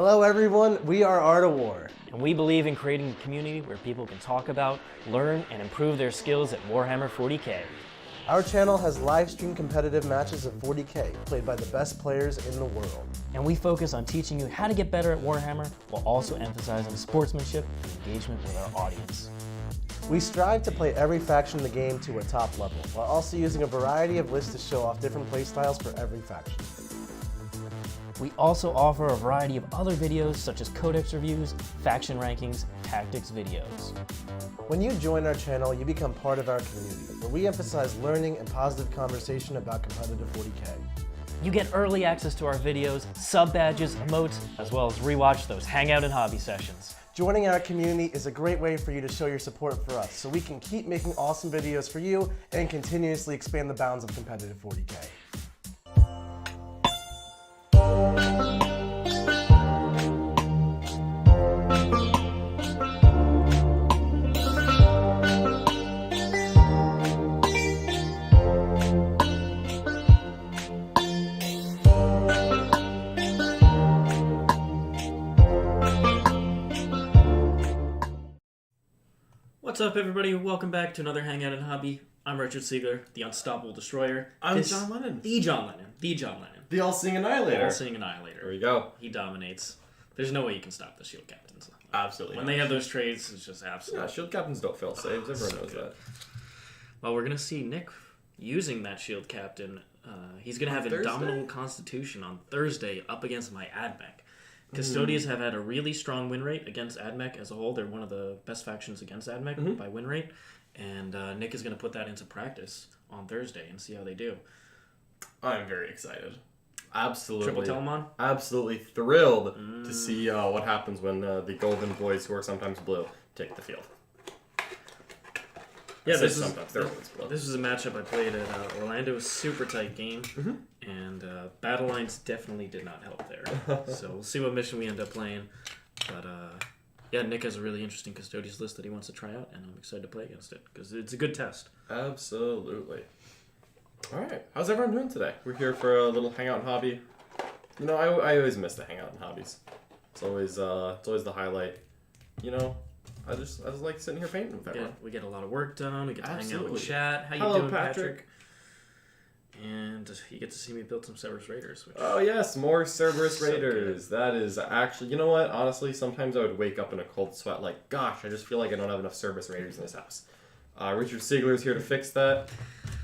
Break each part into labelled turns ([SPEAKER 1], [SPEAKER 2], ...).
[SPEAKER 1] Hello everyone, we are Art of War.
[SPEAKER 2] And we believe in creating a community where people can talk about, learn, and improve their skills at Warhammer 40K.
[SPEAKER 1] Our channel has live stream competitive matches of 40K, played by the best players in the world.
[SPEAKER 2] And we focus on teaching you how to get better at Warhammer, while also emphasizing sportsmanship and engagement with our audience.
[SPEAKER 1] We strive to play every faction in the game to a top level, while also using a variety of lists to show off different playstyles for every faction.
[SPEAKER 2] We also offer a variety of other videos such as codex reviews, faction rankings, tactics videos.
[SPEAKER 1] When you join our channel, you become part of our community, where we emphasize learning and positive conversation about competitive 40K.
[SPEAKER 2] You get early access to our videos, sub badges, emotes, as well as rewatch those hangout and hobby sessions.
[SPEAKER 1] Joining our community is a great way for you to show your support for us, so we can keep making awesome videos for you and continuously expand the bounds of competitive 40K.
[SPEAKER 2] What's up, everybody? Welcome back to another Hangout and Hobby. I'm Richard Siegler, the Unstoppable Destroyer.
[SPEAKER 3] I'm John Lennon.
[SPEAKER 2] The John Lennon. The John Lennon.
[SPEAKER 3] The All-Seeing Annihilator.
[SPEAKER 2] All-Seeing Annihilator.
[SPEAKER 3] There we go.
[SPEAKER 2] He dominates. There's no way you can stop the Shield Captains.
[SPEAKER 3] Absolutely.
[SPEAKER 2] When they have those trades, it's just absolutely...
[SPEAKER 3] Yeah, Shield Captains don't fail saves. Everyone knows that.
[SPEAKER 2] Well, we're going to see Nick using that Shield Captain. He's going to have Indomitable Constitution on Thursday up against my Ad Mech. Custodians have had a really strong win rate against Ad Mech as a whole. They're one of the best factions against Ad Mech by win rate. And Nick is going to put that into practice on Thursday and see how they do.
[SPEAKER 3] I'm very excited. Absolutely.
[SPEAKER 2] Triple Telemon?
[SPEAKER 3] Absolutely thrilled to see what happens when the Golden Boys, who are sometimes blue, take the field.
[SPEAKER 2] Yeah,
[SPEAKER 3] this
[SPEAKER 2] is a matchup I played at Orlando. Super tight game. And battle lines definitely did not help there. So we'll see what mission we end up playing. But yeah, Nick has a really interesting Custodians list that he wants to try out, and I'm excited to play against it because it's a good test.
[SPEAKER 3] Absolutely. All right, how's everyone doing today? We're here for a little hangout and hobby. You know, I always miss the hangout and hobbies. It's always the highlight. You know, I just like sitting here painting with everyone.
[SPEAKER 2] We get a lot of work done. We get to hang out and
[SPEAKER 3] Absolutely.
[SPEAKER 2] chat. How you doing, Patrick? And you get to see me build some Cerberus Raiders.
[SPEAKER 3] Oh yes, more Cerberus Raiders.
[SPEAKER 2] So
[SPEAKER 3] that is actually, you know what? Honestly, sometimes I would wake up in a cold sweat like, gosh, I just feel like I don't have enough Cerberus Raiders in this house. Richard Siegler is here to fix that,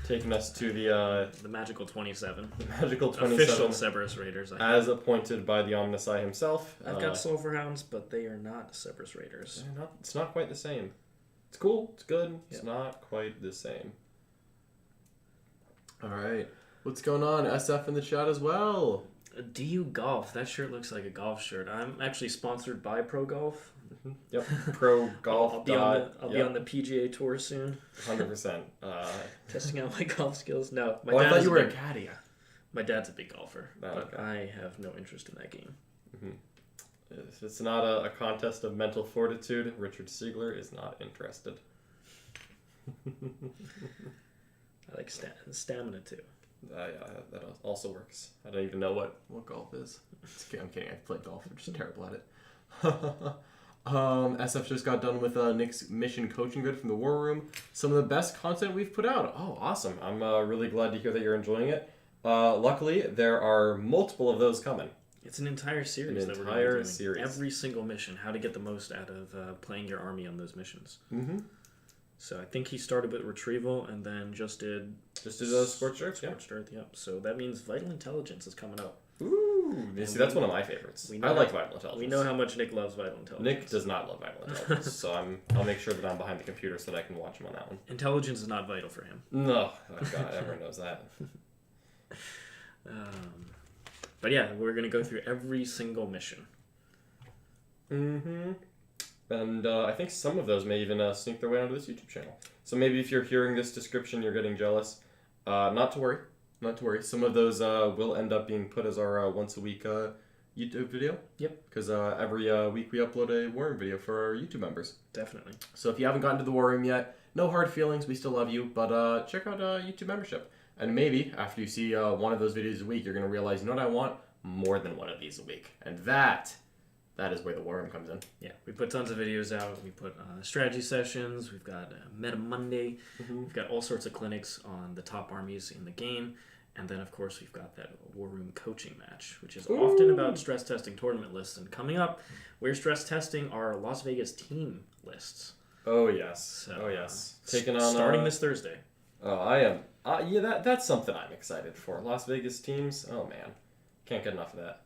[SPEAKER 3] taking us to the
[SPEAKER 2] Magical 27.
[SPEAKER 3] The Magical 27.
[SPEAKER 2] Official Cerberus Raiders.
[SPEAKER 3] As appointed by the Omnisci himself.
[SPEAKER 2] I've got Silverhounds, but they are not Cerberus Raiders.
[SPEAKER 3] It's not quite the same. It's cool. It's good. It's not quite the same. All right. What's going on? SF in the chat as well.
[SPEAKER 2] Do you golf? That shirt looks like a golf shirt. I'm actually sponsored by Pro Golf.
[SPEAKER 3] Yep. Pro Golf.
[SPEAKER 2] I'll be on the PGA Tour soon.
[SPEAKER 3] 100%.
[SPEAKER 2] Testing out my golf skills. No,
[SPEAKER 3] I thought you were a caddy.
[SPEAKER 2] My dad's a big golfer, but
[SPEAKER 3] okay.
[SPEAKER 2] I have no interest in that game.
[SPEAKER 3] If it's not a contest of mental fortitude, Richard Siegler is not interested.
[SPEAKER 2] I like stamina too.
[SPEAKER 3] Yeah, that also works. I don't even know what golf is. I'm kidding. I've played golf. I'm just terrible at it. SF just got done with Nick's mission coaching grid from the War Room. Some of the best content we've put out. Oh, awesome. I'm really glad to hear that you're enjoying it. Luckily, there are multiple of those coming.
[SPEAKER 2] It's an entire series that we're going to be doing. Every single mission, how to get the most out of playing your army on those missions. So I think he started with Retrieval and then just did
[SPEAKER 3] Scorched Earth.
[SPEAKER 2] Scorched Earth, yep. So that means Vital Intelligence is coming up.
[SPEAKER 3] Ooh, see, that's one of my favorites. I like Vital Intelligence.
[SPEAKER 2] We know how much Nick loves Vital Intelligence.
[SPEAKER 3] Nick does not love Vital Intelligence, so I'll make sure that I'm behind the computer so that I can watch him on that one.
[SPEAKER 2] Intelligence is not vital for him.
[SPEAKER 3] No, oh God, everyone knows that.
[SPEAKER 2] But yeah, we're going to go through every single mission.
[SPEAKER 3] And I think some of those may even sneak their way onto this YouTube channel. So maybe if you're hearing this description, you're getting jealous. Not to worry. Not to worry. Some of those will end up being put as our once-a-week YouTube video. Yep. Because every week we upload a War Room video for our YouTube members.
[SPEAKER 2] Definitely.
[SPEAKER 3] So if you haven't gotten to the War Room yet, no hard feelings. We still love you. But check out YouTube membership. And maybe after you see one of those videos a week, you're going to realize, you know what I want? More than one of these a week. And that that is where the War Room comes in.
[SPEAKER 2] Yeah, we put tons of videos out. We put strategy sessions. We've got Meta Monday. We've got all sorts of clinics on the top armies in the game. And then, of course, we've got that War Room coaching match, which is often about stress testing tournament lists. And coming up, we're stress testing our Las Vegas team lists.
[SPEAKER 3] Oh, yes.
[SPEAKER 2] So,
[SPEAKER 3] oh, yes. Taking on...
[SPEAKER 2] Starting this Thursday.
[SPEAKER 3] Oh, I am. Yeah, that's something I'm excited for. Las Vegas teams. Oh, man. Can't get enough of that.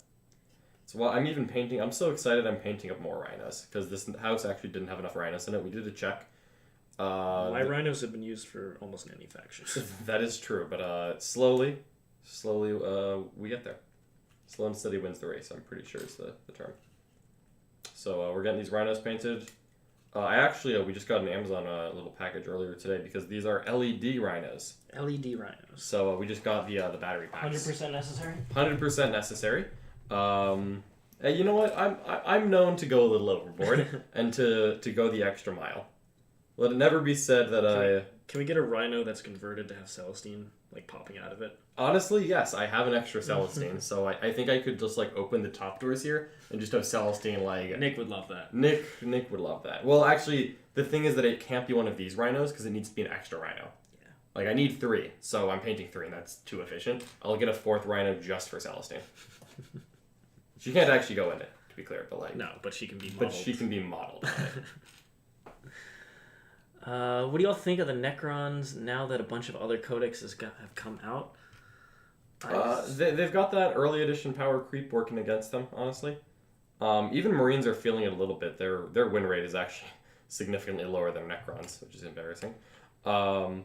[SPEAKER 3] So I'm even painting. I'm so excited I'm painting up more rhinos because this house actually didn't have enough rhinos in it. We did a check.
[SPEAKER 2] My rhinos have been used for almost any faction.
[SPEAKER 3] That is true, but slowly, we get there. Slow and steady wins the race. I'm pretty sure is the term. So we're getting these rhinos painted. We just got an Amazon little package earlier today because these are LED rhinos.
[SPEAKER 2] LED rhinos.
[SPEAKER 3] So we just got the battery packs.
[SPEAKER 2] 100% necessary.
[SPEAKER 3] 100% necessary. Hey, you know what? I'm known to go a little overboard and to go the extra mile. Let it never be said that
[SPEAKER 2] Can we get a rhino that's converted to have Celestine like popping out of it?
[SPEAKER 3] Honestly, yes, I have an extra Celestine, so I think I could just like open the top doors here and just have Celestine like.
[SPEAKER 2] Nick would love that.
[SPEAKER 3] Nick would love that. Well, actually, the thing is that it can't be one of these rhinos because it needs to be an extra rhino.
[SPEAKER 2] Yeah.
[SPEAKER 3] Like I need 3, so I'm painting 3, and that's too efficient. I'll get a 4th rhino just for Celestine. She can't actually go in it, to be clear, but like.
[SPEAKER 2] No, but she can be modeled.
[SPEAKER 3] But she can be modeled on it.
[SPEAKER 2] What do y'all think of the Necrons now that a bunch of other codex have come out?
[SPEAKER 3] They've got that early edition power creep working against them, honestly. Even Marines are feeling it a little bit. Their win rate is actually significantly lower than Necrons, which is embarrassing. Early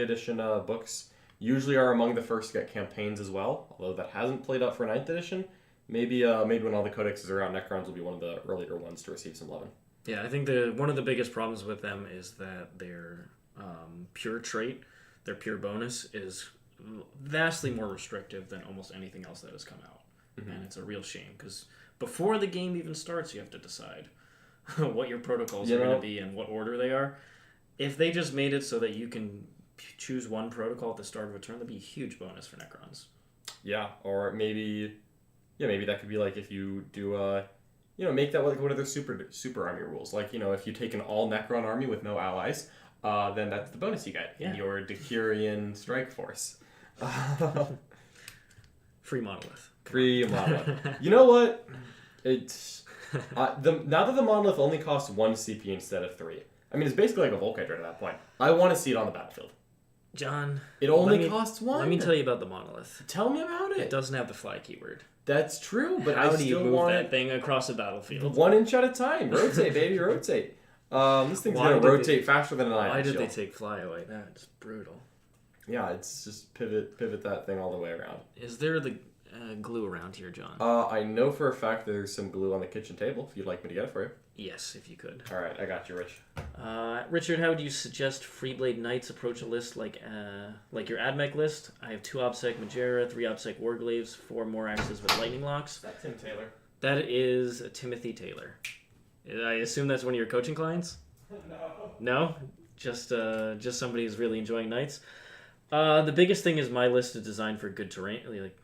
[SPEAKER 3] edition books usually are among the first to get campaigns as well, although that hasn't played out for 9th edition. Maybe when all the codexes are out, Necrons will be one of the earlier ones to receive some loving.
[SPEAKER 2] Yeah, I think one of the biggest problems with them is that their pure trait, their pure bonus, is vastly more restrictive than almost anything else that has come out. Mm-hmm. And it's a real shame, because before the game even starts, you have to decide what your protocols are going to be and what order they are. If they just made it so that you can choose one protocol at the start of a turn, that'd be a huge bonus for Necrons.
[SPEAKER 3] Yeah, or maybe that could be like if you do... make that like one of their super army rules. Like, if you take an all Necron army with no allies, then that's the bonus you get in your Decurion strike force.
[SPEAKER 2] Free monolith.
[SPEAKER 3] Free monolith. You know what? It's now that the monolith only costs 1 CP instead of 3. I mean, it's basically like a Volkite at that point. I want to see it on the battlefield.
[SPEAKER 2] John,
[SPEAKER 3] it only costs 1.
[SPEAKER 2] Let me tell you about the monolith.
[SPEAKER 3] Tell me about it.
[SPEAKER 2] It doesn't have the fly keyword.
[SPEAKER 3] That's true, but
[SPEAKER 2] how do you move that thing across the battlefield?
[SPEAKER 3] 1 inch at a time. Rotate, baby, rotate. This thing's going to rotate faster than an ion
[SPEAKER 2] Why
[SPEAKER 3] shield.
[SPEAKER 2] did they take fly away? That's brutal.
[SPEAKER 3] Yeah, it's just pivot that thing all the way around.
[SPEAKER 2] Is there the glue around here, John?
[SPEAKER 3] I know for a fact there's some glue on the kitchen table, if you'd like me to get it for you.
[SPEAKER 2] Yes, if you could.
[SPEAKER 3] All right, I got you, Rich.
[SPEAKER 2] Richard, how would you suggest Freeblade Knights approach a list like your Ad Mech list? I have 2 OBSEC Majera, 3 OBSEC Warglaives, 4 Moraxes with lightning locks.
[SPEAKER 3] Is that Tim Taylor?
[SPEAKER 2] That is Timothy Taylor. I assume that's one of your coaching clients?
[SPEAKER 3] No.
[SPEAKER 2] No? Just somebody who's really enjoying Knights? The biggest thing is my list is designed for good terrain, like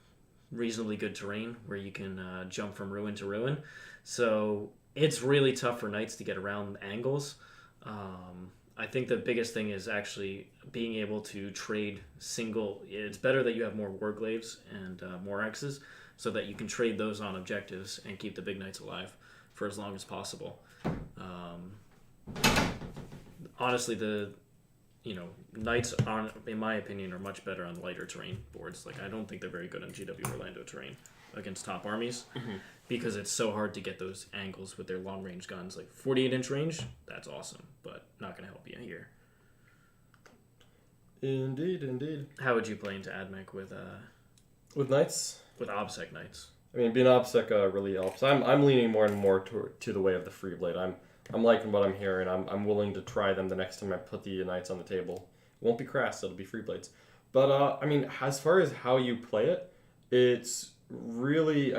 [SPEAKER 2] reasonably good terrain, where you can jump from ruin to ruin. So it's really tough for Knights to get around angles. I think the biggest thing is actually being able to trade single. It's better that you have more Warglaives and Moraxes so that you can trade those on objectives and keep the big Knights alive for as long as possible. Honestly, Knights, in my opinion, are much better on lighter terrain boards. Like, I don't think they're very good on GW Orlando terrain against top armies because it's so hard to get those angles with their long-range guns. Like, 48-inch range, that's awesome, but not going to help you here.
[SPEAKER 3] Indeed.
[SPEAKER 2] How would you play into Ad Mech with
[SPEAKER 3] Knights?
[SPEAKER 2] With OBSEC Knights? I
[SPEAKER 3] mean, being OBSEC really helps. I'm leaning more and more to the way of the Freeblade. I'm liking what I'm hearing. I'm willing to try them the next time I put the Knights on the table. It won't be Crass, it'll be Freeblades. But, as far as how you play it, it's really,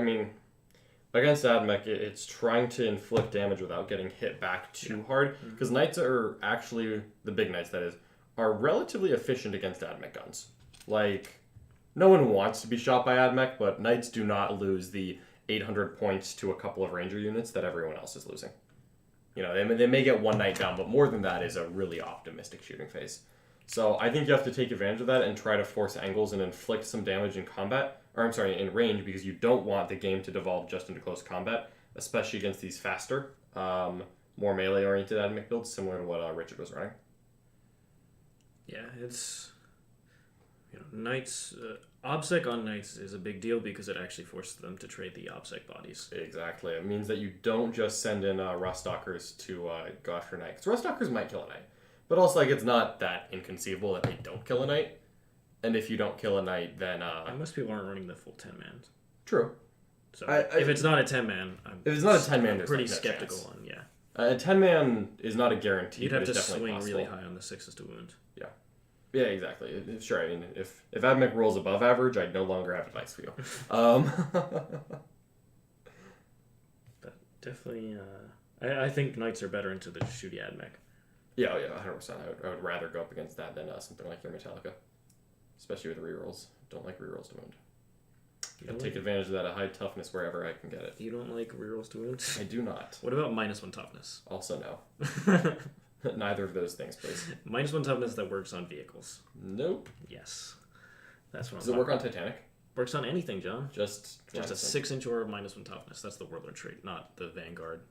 [SPEAKER 3] against Ad Mech, it's trying to inflict damage without getting hit back too hard. Because Knights are actually, the big Knights that is, are relatively efficient against Ad Mech guns. Like, no one wants to be shot by Ad Mech, but Knights do not lose the 800 points to a couple of ranger units that everyone else is losing. You know, they may get one knight down, but more than that is a really optimistic shooting phase. So I think you have to take advantage of that and try to force angles and inflict some damage in combat, or I'm sorry, in range, because you don't want the game to devolve just into close combat, especially against these faster, more melee-oriented Ad Mech builds, similar to what Richard was running.
[SPEAKER 2] Yeah, it's... Knights... OBSEC on Knights is a big deal because it actually forces them to trade the OBSEC bodies.
[SPEAKER 3] Exactly. It means that you don't just send in Ruststalkers to go after a Knight. Because Ruststalkers might kill a Knight. But also, like, it's not that inconceivable that they don't kill a Knight. And if you don't kill a Knight, then...
[SPEAKER 2] most people aren't running the full 10-man.
[SPEAKER 3] True.
[SPEAKER 2] So if it's not a 10-man,
[SPEAKER 3] if it's not a 10-man, there's
[SPEAKER 2] pretty
[SPEAKER 3] no
[SPEAKER 2] skeptical
[SPEAKER 3] chance.
[SPEAKER 2] on, yeah.
[SPEAKER 3] A 10-man is not a guarantee.
[SPEAKER 2] You'd have to
[SPEAKER 3] it's definitely
[SPEAKER 2] swing
[SPEAKER 3] possible.
[SPEAKER 2] really high on the 6s to wound.
[SPEAKER 3] Yeah. Yeah, exactly. Sure, I mean, if Ad Mech rolls above average, I'd no longer have advice for you.
[SPEAKER 2] But definitely, I think Knights are better into the shooty Ad Mech.
[SPEAKER 3] Yeah, 100%. I would rather go up against that than something like your Metallica. Especially with rerolls. Don't like rerolls to wound. I take advantage of that at high toughness wherever I can get it.
[SPEAKER 2] You don't like rerolls to wound?
[SPEAKER 3] I do not.
[SPEAKER 2] What about -1 toughness?
[SPEAKER 3] Also no. Neither of those things, please.
[SPEAKER 2] -1 toughness that works on vehicles.
[SPEAKER 3] Nope.
[SPEAKER 2] Yes. That's what
[SPEAKER 3] Does it work on Titanic?
[SPEAKER 2] Works on anything, John.
[SPEAKER 3] Just
[SPEAKER 2] a 6-inch aura -1 toughness. That's the Warlord trait, not the Vanguard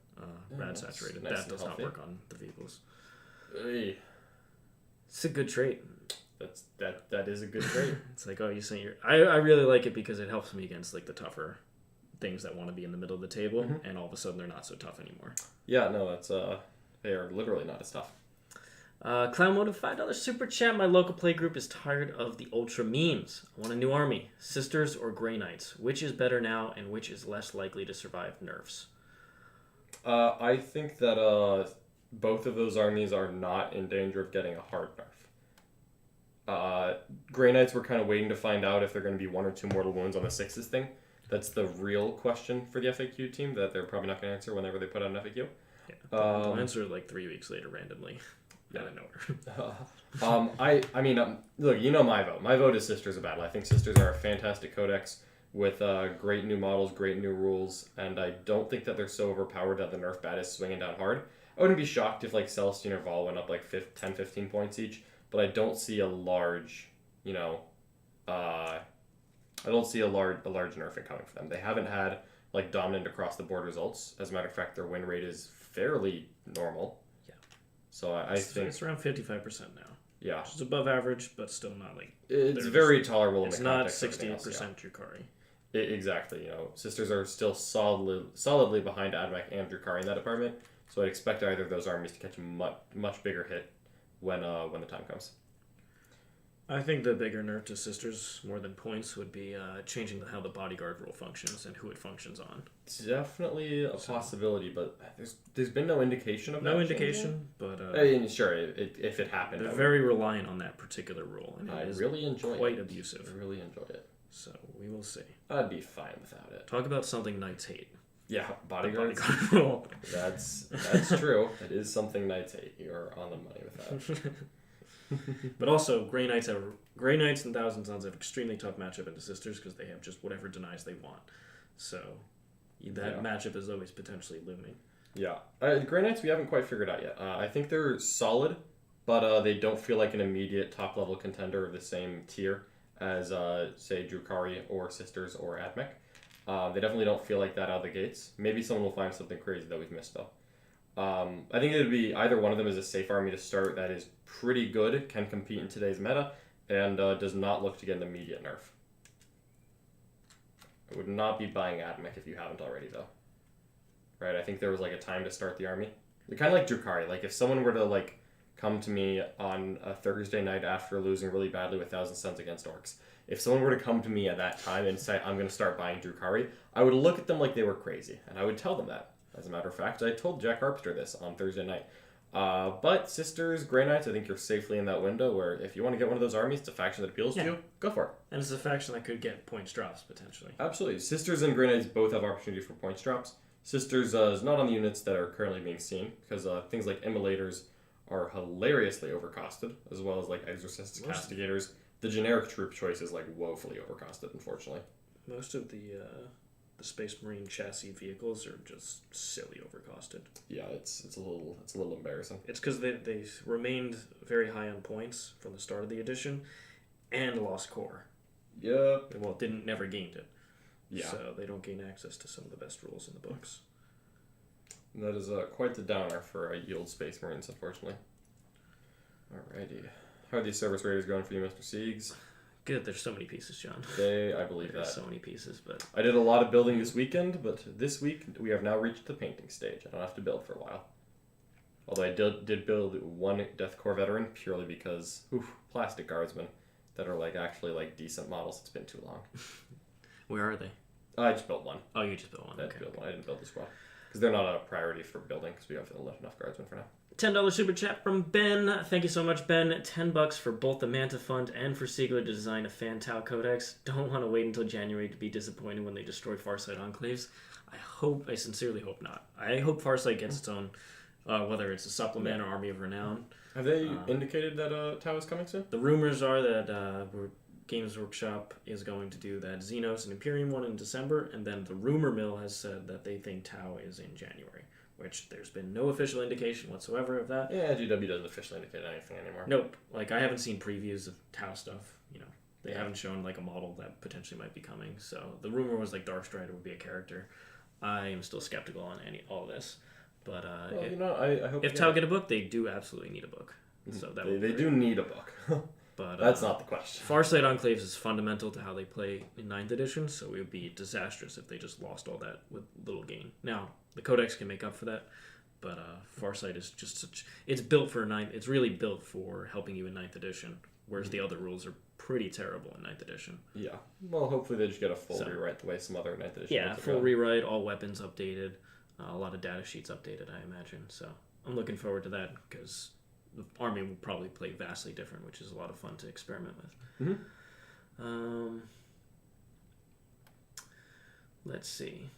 [SPEAKER 2] Rad Saturated.
[SPEAKER 3] Nice
[SPEAKER 2] that does not work on the vehicles.
[SPEAKER 3] Hey.
[SPEAKER 2] It's a good trait.
[SPEAKER 3] That is a good trait.
[SPEAKER 2] It's like, oh, you say you're... I really like it because it helps me against like the tougher things that want to be in the middle of the table, and all of a sudden they're not so tough anymore.
[SPEAKER 3] Yeah, no, that's they are literally not as tough.
[SPEAKER 2] Clown Motive $5 super chat. My local play group is tired of the ultra memes. I want a new army. Sisters or Grey Knights? Which is better now and which is less likely to survive nerfs?
[SPEAKER 3] I think that both of those armies are not in danger of getting a hard nerf. Grey Knights were kind of waiting to find out if they're going to be 1 or 2 mortal wounds on the 6s thing. That's the real question for the FAQ team that they're probably not going to answer whenever they put out an FAQ.
[SPEAKER 2] Yeah, they'll answer like 3 weeks later randomly. Out of nowhere.
[SPEAKER 3] I mean, look, you know my vote. My vote is Sisters of Battle. I think Sisters are a fantastic codex with great new models, great new rules, and I don't think that they're so overpowered that the nerf bat is swinging down hard. I wouldn't be shocked if like Celestine or Vol went up like 10, 15 points each, but I don't see a large, I don't see a large nerfing coming for them. They haven't had like dominant across the board results. As a matter of fact, their win rate is fairly normal. Yeah. So I think
[SPEAKER 2] it's around 55% now.
[SPEAKER 3] Yeah.
[SPEAKER 2] Which is above average, but still not like...
[SPEAKER 3] It's very tolerable in the
[SPEAKER 2] It's not
[SPEAKER 3] context of everything else,
[SPEAKER 2] 68% Drukhari.
[SPEAKER 3] Exactly. Sisters are still solidly behind Ad Mech and Drukhari in that department. So I'd expect either of those armies to catch a much bigger hit when the time comes.
[SPEAKER 2] I think the bigger nerf to Sisters, more than points, would be changing how the bodyguard rule functions and who it functions on.
[SPEAKER 3] It's definitely a possibility, but there's been no indication of that.
[SPEAKER 2] No indication, but...
[SPEAKER 3] I mean, sure, if it happened.
[SPEAKER 2] They're very reliant on that particular rule, and it is
[SPEAKER 3] really enjoy
[SPEAKER 2] quite
[SPEAKER 3] it.
[SPEAKER 2] abusive.
[SPEAKER 3] I really enjoy it.
[SPEAKER 2] So, we will see.
[SPEAKER 3] I'd be fine without it.
[SPEAKER 2] Talk about something Knights hate.
[SPEAKER 3] Yeah, bodyguards.
[SPEAKER 2] Bodyguard rule.
[SPEAKER 3] That's true. It is something Knights hate. You're on the money with that.
[SPEAKER 2] But also, Grey Knights and Thousand Sons have extremely tough matchup into Sisters because they have just whatever denies they want. So that matchup is always potentially looming.
[SPEAKER 3] Yeah, Grey Knights we haven't quite figured out yet. I think they're solid, but they don't feel like an immediate top level contender of the same tier as say Drukhari or Sisters or Ad Mech. They definitely don't feel like that out of the gates. Maybe someone will find something crazy that we've missed though. I think it would be either one of them is a safe army to start that is pretty good, can compete in today's meta, and does not look to get an immediate nerf. I would not be buying Ad Mech if you haven't already, though. Right? I think there was like a time to start the army. Kind of like Drukhari. Like if someone were to like come to me on a Thursday night after losing really badly with Thousand Sons against Orcs, if someone were to come to me at that time and say I'm going to start buying Drukhari, I would look at them like they were crazy, and I would tell them that. As a matter of fact, I told Jack Harpster this on Thursday night. But Sisters, Grey Knights, I think you're safely in that window where if you want to get one of those armies, it's a faction that appeals to you, go for it.
[SPEAKER 2] And it's a faction that could get points drops, potentially.
[SPEAKER 3] Absolutely. Sisters and Grey Knights both have opportunity for points drops. Sisters is not on the units that are currently being seen, because things like Immolators are hilariously overcosted, as well as like Exorcists, Castigators. The generic troop choice is like woefully overcosted, unfortunately.
[SPEAKER 2] Most of the the Space Marine chassis vehicles are just silly overcosted.
[SPEAKER 3] Yeah, it's a little embarrassing.
[SPEAKER 2] It's because they remained very high on points from the start of the edition, and lost core.
[SPEAKER 3] Yeah.
[SPEAKER 2] Well, never gained it.
[SPEAKER 3] Yeah.
[SPEAKER 2] So they don't gain access to some of the best rules in the books.
[SPEAKER 3] And that is quite the downer for yield Space Marines, unfortunately. Alrighty. How are these service raiders going for you, Mr. Siegs?
[SPEAKER 2] Good. There's so many pieces, John.
[SPEAKER 3] I believe
[SPEAKER 2] There's
[SPEAKER 3] that.
[SPEAKER 2] so many pieces, but
[SPEAKER 3] I did a lot of building this weekend, but this week we have now reached the painting stage. I don't have to build for a while. Although I did build one Death Corps veteran purely because, plastic guardsmen that are actually decent models. It's been too long.
[SPEAKER 2] Where are they?
[SPEAKER 3] I just built one.
[SPEAKER 2] Oh, you just built one.
[SPEAKER 3] I
[SPEAKER 2] Okay.
[SPEAKER 3] built one. I didn't build the squad because they're not a priority for building because we have enough guardsmen for now.
[SPEAKER 2] $10 super chat from Ben. Thank you so much, Ben. $10 for both the Manta Fund and for Siegler to design a Fan Tau Codex. Don't want to wait until January to be disappointed when they destroy Farsight Enclaves. I sincerely hope not. I hope Farsight gets its own, whether it's a supplement or Army of Renown.
[SPEAKER 3] Have they indicated that Tau is coming soon?
[SPEAKER 2] The rumors are that Games Workshop is going to do that Xenos and Imperium one in December, and then the rumor mill has said that they think Tau is in January, which there's been no official indication whatsoever of that.
[SPEAKER 3] Yeah, GW doesn't officially indicate anything anymore.
[SPEAKER 2] Nope. I haven't seen previews of Tau stuff. They haven't shown a model that potentially might be coming. So the rumor was Darkstrider would be a character. I am still skeptical on all this, but
[SPEAKER 3] I hope
[SPEAKER 2] if Tau get a book, they do absolutely need a book. So that
[SPEAKER 3] they do need a book.
[SPEAKER 2] But
[SPEAKER 3] that's not the question.
[SPEAKER 2] Farsight Enclaves is fundamental to how they play in 9th edition, so it would be disastrous if they just lost all that with little gain. Now, the Codex can make up for that, but Farsight is just such... It's built for 9th... It's really built for helping you in 9th edition, whereas the other rules are pretty terrible in 9th edition.
[SPEAKER 3] Yeah. Well, hopefully they just get a full rewrite the way some other 9th edition...
[SPEAKER 2] Yeah, full rewrite, all weapons updated, a lot of data sheets updated, I imagine. So I'm looking forward to that, because... the army will probably play vastly different, which is a lot of fun to experiment with.
[SPEAKER 3] Mm-hmm.
[SPEAKER 2] Let's see.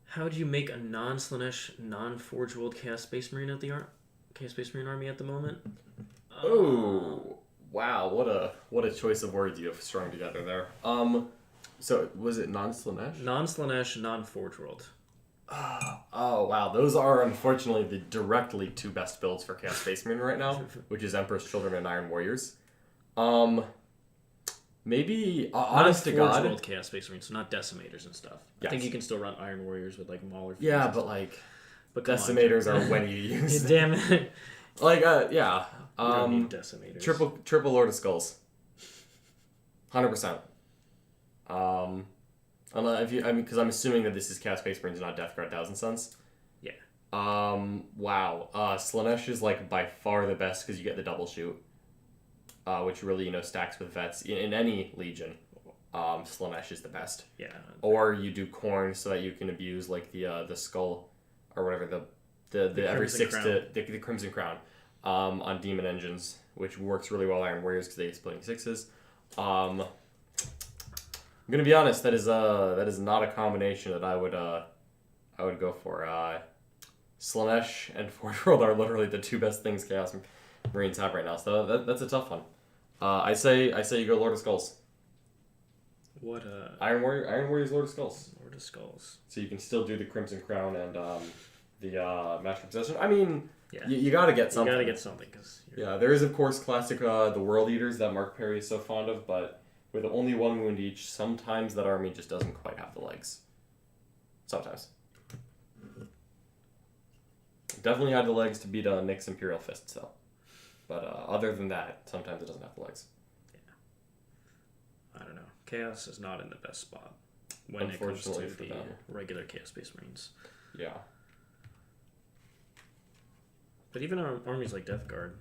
[SPEAKER 2] How do you make a non-Slanesh, non-Forge World Chaos Space Marine at the Chaos Space Marine army at the moment?
[SPEAKER 3] Oh, wow! What a choice of words you have strung together there. So was it non-Slanesh?
[SPEAKER 2] Non-Slanesh, non-Forge World.
[SPEAKER 3] Oh, wow. Those are, unfortunately, the directly two best builds for Chaos Space Marine right now, which is Emperor's Children and Iron Warriors. Maybe, honest to God...
[SPEAKER 2] Forge World Chaos Space Marine, so not Decimators and stuff.
[SPEAKER 3] Yes.
[SPEAKER 2] I think you can still run Iron Warriors with, Mauler.
[SPEAKER 3] Yeah, but Decimators are when you use
[SPEAKER 2] them. Damn it.
[SPEAKER 3] Yeah.
[SPEAKER 2] You don't need Decimators.
[SPEAKER 3] Triple Lord of Skulls. 100%. Because I'm assuming that this is Chaos Space Marines, not Death Guard Thousand Suns.
[SPEAKER 2] Yeah.
[SPEAKER 3] Wow. Slanesh is by far the best because you get the double shoot, which really stacks with vets in any legion. Slanesh is the best.
[SPEAKER 2] Yeah.
[SPEAKER 3] Or you do Khorne so that you can abuse the skull or whatever the every six to the Crimson Crown on demon engines, which works really well on Iron Warriors because they get splitting sixes. I'm gonna be honest. That is not a combination that I would go for. Slanesh and Forge World are literally the two best things Chaos Marines have right now. So that's a tough one. I say you go Lord of Skulls.
[SPEAKER 2] What
[SPEAKER 3] Iron Warriors Lord of Skulls.
[SPEAKER 2] Lord of Skulls.
[SPEAKER 3] So you can still do the Crimson Crown and the Master of Possession. I mean,
[SPEAKER 2] yeah.
[SPEAKER 3] you gotta get something.
[SPEAKER 2] You gotta get something
[SPEAKER 3] yeah, there is of course classic the World Eaters that Mark Perry is so fond of, but with only one wound each, sometimes that army just doesn't quite have the legs. Sometimes. Definitely had the legs to beat Nick's Imperial Fists, though. But other than that, sometimes it doesn't have the legs.
[SPEAKER 2] Yeah. I don't know. Chaos is not in the best spot when it comes to the regular Chaos Space Marines.
[SPEAKER 3] Yeah.
[SPEAKER 2] But even our armies like Death Guard,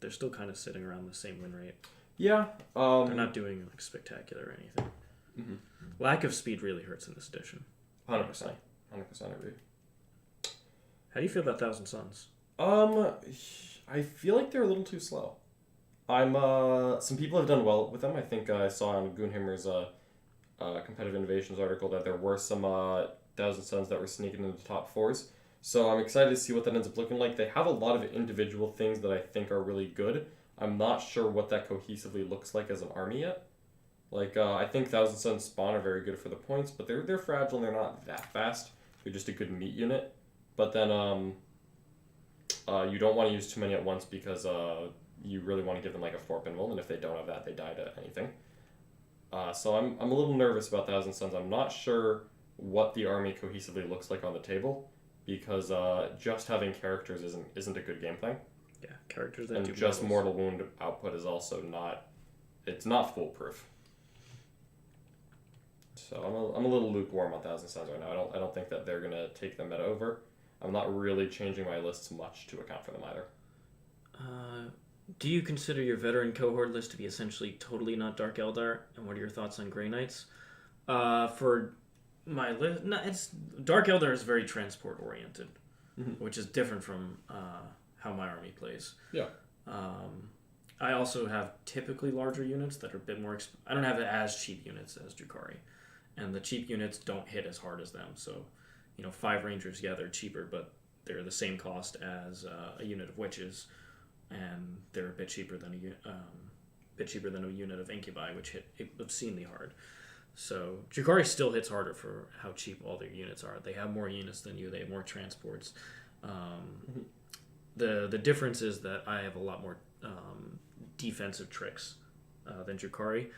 [SPEAKER 2] they're still kind of sitting around the same win rate.
[SPEAKER 3] Yeah.
[SPEAKER 2] They're not doing spectacular or anything.
[SPEAKER 3] Mm-hmm.
[SPEAKER 2] Lack of speed really hurts in this edition.
[SPEAKER 3] 100%. 100% agree.
[SPEAKER 2] How do you feel about Thousand Suns?
[SPEAKER 3] I feel like they're a little too slow. Some people have done well with them. I think I saw on Goonhammer's Competitive Innovations article that there were some Thousand Suns that were sneaking into the top fours. So I'm excited to see what that ends up looking like. They have a lot of individual things that I think are really good. I'm not sure what that cohesively looks like as an army yet. Like, I think Thousand Suns spawn are very good for the points, but they're fragile and they're not that fast. They're just a good meat unit. But then you don't want to use too many at once because you really want to give them like a 4-pin roll, and if they don't have that, they die to anything. So I'm a little nervous about Thousand Suns. I'm not sure what the army cohesively looks like on the table because just having characters isn't a good game plan.
[SPEAKER 2] Yeah, characters that
[SPEAKER 3] and
[SPEAKER 2] do
[SPEAKER 3] just
[SPEAKER 2] models.
[SPEAKER 3] mortal wound output is also not. It's not foolproof. So I'm a little lukewarm on Thousand Suns right now. I don't think that they're gonna take the meta over. I'm not really changing my lists much to account for them either.
[SPEAKER 2] Do you consider your veteran cohort list to be essentially totally not Dark Eldar? And what are your thoughts on Grey Knights? For my list, no, it's Dark Eldar is very transport oriented, which is different from how my army plays.
[SPEAKER 3] Yeah.
[SPEAKER 2] I also have typically larger units that are a bit more. I don't have as cheap units as Drukhari, and the cheap units don't hit as hard as them. So, 5 Rangers, yeah, they're cheaper, but they're the same cost as a unit of Witches, and they're a bit cheaper than a unit of Incubi, which hit obscenely hard. So Drukhari still hits harder for how cheap all their units are. They have more units than you. They have more transports. The difference is that I have a lot more defensive tricks than Drukhari,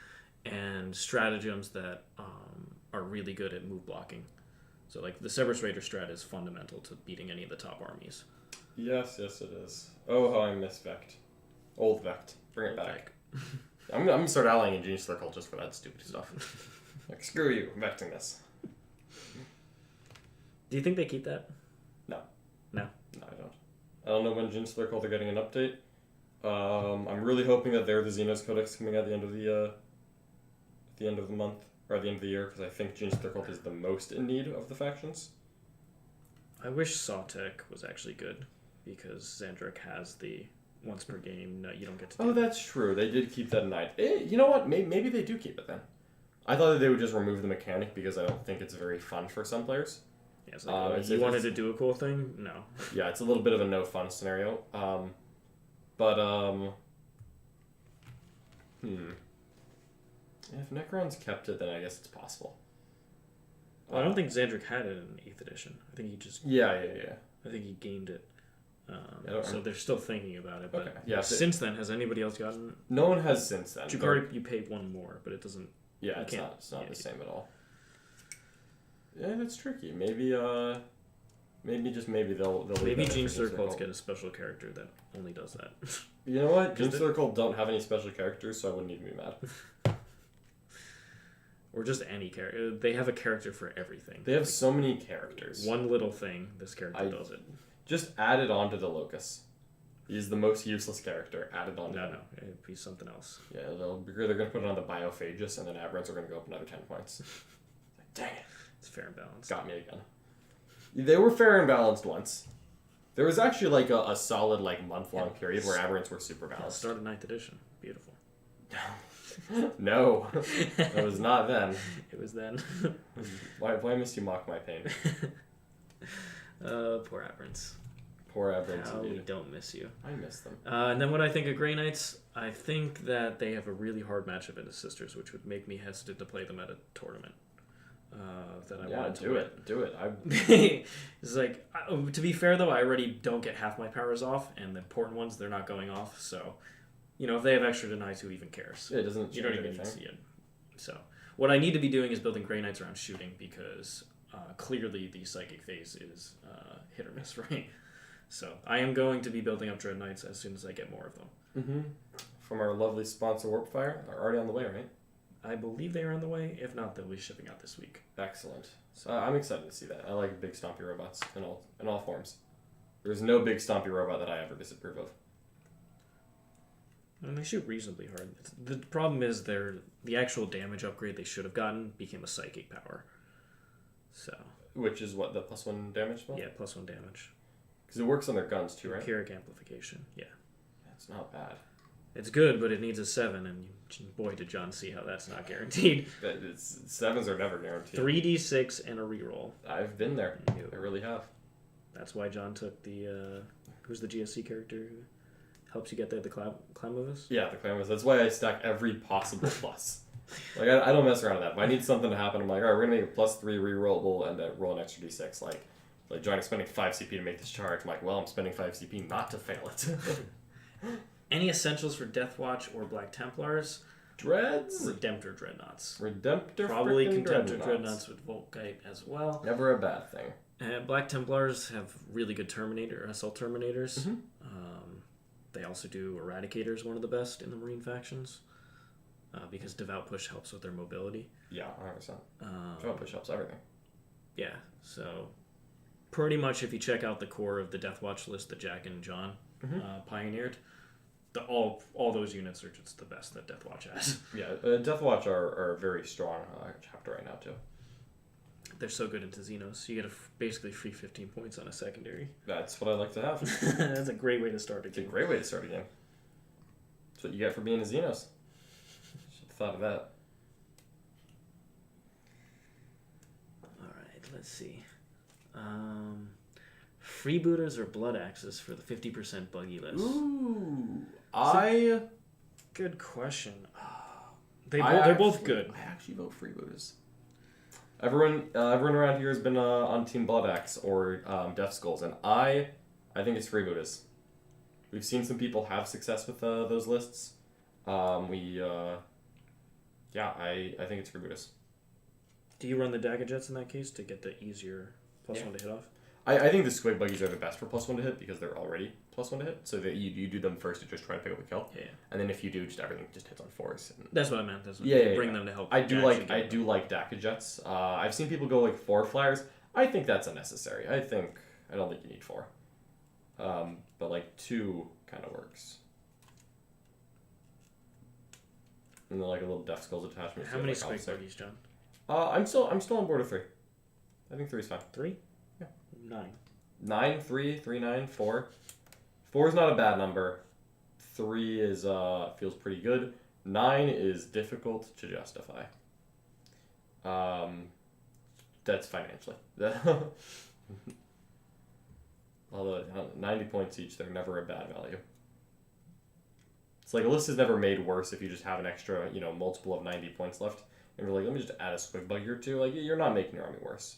[SPEAKER 2] and stratagems that are really good at move blocking. So like the Cerberus Raider strat is fundamental to beating any of the top armies.
[SPEAKER 3] Yes, it is. Oh, how I miss Vect. Old Vect. Bring it back. I'm gonna start allying in Genius Circle just for that stupid stuff. Like, screw you, I'm vecting this.
[SPEAKER 2] Do you think they keep that?
[SPEAKER 3] No.
[SPEAKER 2] No?
[SPEAKER 3] No, I don't. I don't know when Genius Circle they're getting an update. I'm really hoping that they're the Xenos Codex coming at the end of the month, or at the end of the year, because I think Genius Circle is the most in need of the factions.
[SPEAKER 2] I wish Sawtech was actually good, because Xandric has the once per game, no, you don't get to do
[SPEAKER 3] Oh, that's true. They did keep that in mind. You know what? Maybe they do keep it then. I thought that they would just remove the mechanic because I don't think it's very fun for some players.
[SPEAKER 2] Yeah, it's like, you wanted to do a cool thing? No.
[SPEAKER 3] Yeah, it's a little bit of a no fun scenario. If Necron's kept it, then I guess it's possible.
[SPEAKER 2] Well, I don't think Xandric had it in 8th edition. I think he just...
[SPEAKER 3] Yeah.
[SPEAKER 2] I think he gained it.
[SPEAKER 3] So
[SPEAKER 2] they're still thinking about it. But
[SPEAKER 3] okay. Yeah,
[SPEAKER 2] since then, has anybody else gotten...
[SPEAKER 3] No one has since then.
[SPEAKER 2] Drukhari, you pay 1 more, but it doesn't...
[SPEAKER 3] Yeah, it's not the same at all. Yeah, that's tricky. Maybe they'll
[SPEAKER 2] Maybe Gene Circles get a special character that only does that.
[SPEAKER 3] You know what? Gene Circle don't have any special characters, so I wouldn't even be mad.
[SPEAKER 2] Or just any character. They have a character for everything.
[SPEAKER 3] They have so many characters.
[SPEAKER 2] One little thing, this character does it.
[SPEAKER 3] Just add it onto the Locus. He's the most useless character. Add it on.
[SPEAKER 2] No, it'd be something else.
[SPEAKER 3] Yeah, they're gonna put it on the Biophagus, and then Aberrants are gonna go up another 10 points. Dang it!
[SPEAKER 2] It's fair and balanced.
[SPEAKER 3] Got me again. They were fair and balanced once. There was actually like a solid month-long period where Aberrants were super balanced.
[SPEAKER 2] Start of 9th edition. Beautiful.
[SPEAKER 3] No, it was not then.
[SPEAKER 2] It was then.
[SPEAKER 3] Why must you mock my pain?
[SPEAKER 2] Poor Aberrants.
[SPEAKER 3] Poor Aberrants.
[SPEAKER 2] How we don't miss you.
[SPEAKER 3] I miss them.
[SPEAKER 2] And then what I think of Grey Knights, I think that they have a really hard matchup in the Sisters, which would make me hesitant to play them at a tournament. That I wanted to win.
[SPEAKER 3] Do it.
[SPEAKER 2] It's like, to be fair though, I already don't get half my powers off, and the important ones, they're not going off, so... if they have extra denies, who even cares?
[SPEAKER 3] Yeah, it doesn't change
[SPEAKER 2] You don't even
[SPEAKER 3] anything.
[SPEAKER 2] need to see it. So, what I need to be doing is building Grey Knights around shooting, because clearly the Psychic phase is hit or miss for me. So, I am going to be building up Dread Knights as soon as I get more of them.
[SPEAKER 3] Mm-hmm. From our lovely sponsor, Warpfire. They're already on the way, right?
[SPEAKER 2] I believe they are on the way. If not, they'll be shipping out this week.
[SPEAKER 3] Excellent. So I'm excited to see that. I like big stompy robots in all forms. There's no big stompy robot that I ever disapprove of.
[SPEAKER 2] And they shoot reasonably hard. The problem is the actual damage upgrade they should have gotten became a psychic power. So.
[SPEAKER 3] Which is what, the +1 damage spell?
[SPEAKER 2] Yeah, +1 damage.
[SPEAKER 3] Because it works on their guns too, right?
[SPEAKER 2] Pyrrhic amplification, yeah.
[SPEAKER 3] That's not bad.
[SPEAKER 2] It's good, but it needs a 7, and boy, did John see how that's not guaranteed.
[SPEAKER 3] 7s are never guaranteed.
[SPEAKER 2] 3d6 and a reroll.
[SPEAKER 3] I've been there. I really have.
[SPEAKER 2] That's why John took the... who's the GSC character who helps you get there, the Clown Movus?
[SPEAKER 3] Yeah, the Clan was. That's why I stack every possible plus. Like, I don't mess around with that. If I need something to happen, I'm like, all right, we're going to make a +3 rerollable and then roll an extra d6. Like Johnny's spending 5 CP to make this charge. I'm like, well, I'm spending 5 CP not to fail it.
[SPEAKER 2] Any essentials for Deathwatch or Black Templars?
[SPEAKER 3] Dreads?
[SPEAKER 2] Redemptor Dreadnoughts.
[SPEAKER 3] Redemptor
[SPEAKER 2] Probably
[SPEAKER 3] frickin'
[SPEAKER 2] Contemptor Dreadnoughts with Volkite as well.
[SPEAKER 3] Never a bad thing.
[SPEAKER 2] Black Templars have really good Assault Terminators.
[SPEAKER 3] Mm-hmm.
[SPEAKER 2] They also do Eradicators, one of the best in the Marine factions. Because Devout Push helps with their mobility.
[SPEAKER 3] Yeah, 100%. Devout Push helps everything.
[SPEAKER 2] Yeah, so pretty much if you check out the core of the Deathwatch list that Jack and John pioneered, all those units are just the best that Deathwatch has.
[SPEAKER 3] Yeah, Deathwatch are a very strong chapter right now, too.
[SPEAKER 2] They're so good into Xenos. You get basically free 15 points on a secondary.
[SPEAKER 3] That's what I like to have.
[SPEAKER 2] That's a great way to start a game.
[SPEAKER 3] It's a great way to start a game. That's what you get for being a Xenos. Should have thought of that.
[SPEAKER 2] Alright, let's see. Freebooters or Blood Axes for the 50% buggy list?
[SPEAKER 3] Ooh.
[SPEAKER 2] Good question. They're both good.
[SPEAKER 3] I actually vote freebooters. Everyone around here has been on Team Blood Axe or Death Skulls, and I think it's freebooters. We've seen some people have success with those lists. I think it's freebooters.
[SPEAKER 2] Do you run the Dagger Jets in that case to get the easier +1 to hit off?
[SPEAKER 3] I think the Squig Buggies are the best for +1 to hit because they're already +1 to hit. So that you do them first to just try to pick up a kill. Yeah. And then if you do, just everything just hits on 4s.
[SPEAKER 2] That's what I meant. That's what bring them to help.
[SPEAKER 3] I do like Daka Jets. I've seen people go like 4 flyers. I think that's unnecessary. I don't think you need 4. But like 2 kind of works. And then like a little Death Skulls attachment.
[SPEAKER 2] How many Squig Buggies, John?
[SPEAKER 3] I'm still on board with 3. I think 3 is fine.
[SPEAKER 2] 3? 9.
[SPEAKER 3] 9, 3, 3, 9, 4. 4 is not a bad number. 3 is feels pretty good. 9 is difficult to justify. That's financially. Although 90 points each, they're never a bad value. It's like a list is never made worse if you just have an extra, multiple of 90 points left. And you're like, let me just add a Squig Buggy or 2. Like, you're not making your army worse.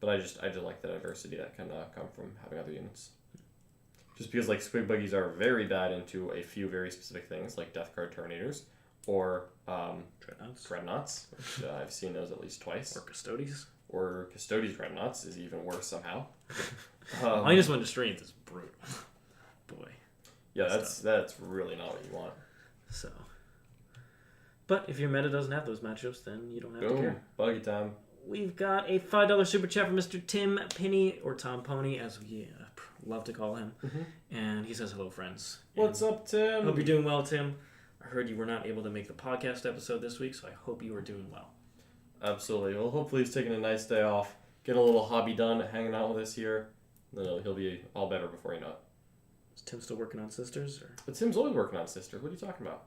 [SPEAKER 3] But I just like the diversity that can come from having other units. Just because like Squig Buggies are very bad into a few very specific things, like Death Guard Terminators, or Dreadnoughts, which I've seen those at least twice.
[SPEAKER 2] Or Custodes.
[SPEAKER 3] Or Custodes Dreadnoughts is even worse somehow.
[SPEAKER 2] -1 to strength is brutal. Boy.
[SPEAKER 3] Yeah, that's really not what you want.
[SPEAKER 2] So. But if your meta doesn't have those matchups, then you don't have to care.
[SPEAKER 3] Buggy time.
[SPEAKER 2] We've got a $5 super chat from Mr. Tim Penny, or Tom Pony, as we love to call him. Mm-hmm. And he says, hello, friends.
[SPEAKER 3] What's up, Tim?
[SPEAKER 2] Hope you're doing well, Tim. I heard you were not able to make the podcast episode this week, so I hope you are doing well.
[SPEAKER 3] Absolutely. Well, hopefully he's taking a nice day off, getting a little hobby done, hanging out with us here. Then he'll be all better before you know it.
[SPEAKER 2] Is Tim still working on Sisters? Or?
[SPEAKER 3] But Tim's always working on Sisters. What are you talking about?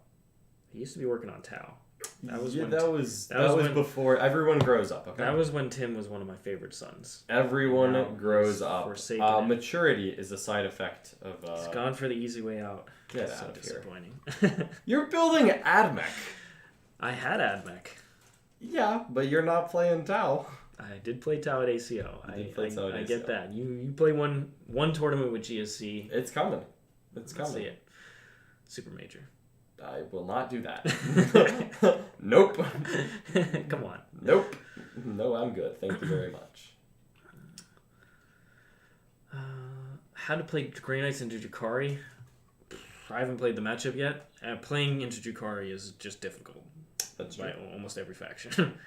[SPEAKER 2] He used to be working on Tau.
[SPEAKER 3] That was before everyone grows up. Okay.
[SPEAKER 2] That was when Tim was one of my favorite sons.
[SPEAKER 3] Everyone grows up. Maturity is a side effect of.
[SPEAKER 2] He's gone for the easy way out.
[SPEAKER 3] Get
[SPEAKER 2] so
[SPEAKER 3] out of
[SPEAKER 2] disappointing.
[SPEAKER 3] Here. You're building Ad Mech.
[SPEAKER 2] I had Ad Mech.
[SPEAKER 3] Yeah, but you're not playing Tau.
[SPEAKER 2] I did play Tau at ACO. I get that. You play one tournament with GSC.
[SPEAKER 3] It's coming. It's coming.
[SPEAKER 2] See it. Super Major.
[SPEAKER 3] I will not do that. Nope.
[SPEAKER 2] Come on.
[SPEAKER 3] Nope. No, I'm good. Thank you very much.
[SPEAKER 2] How to play Grey Knights into Drukhari? I haven't played the matchup yet. Playing into Drukhari is just difficult.
[SPEAKER 3] That's true.
[SPEAKER 2] By almost every faction.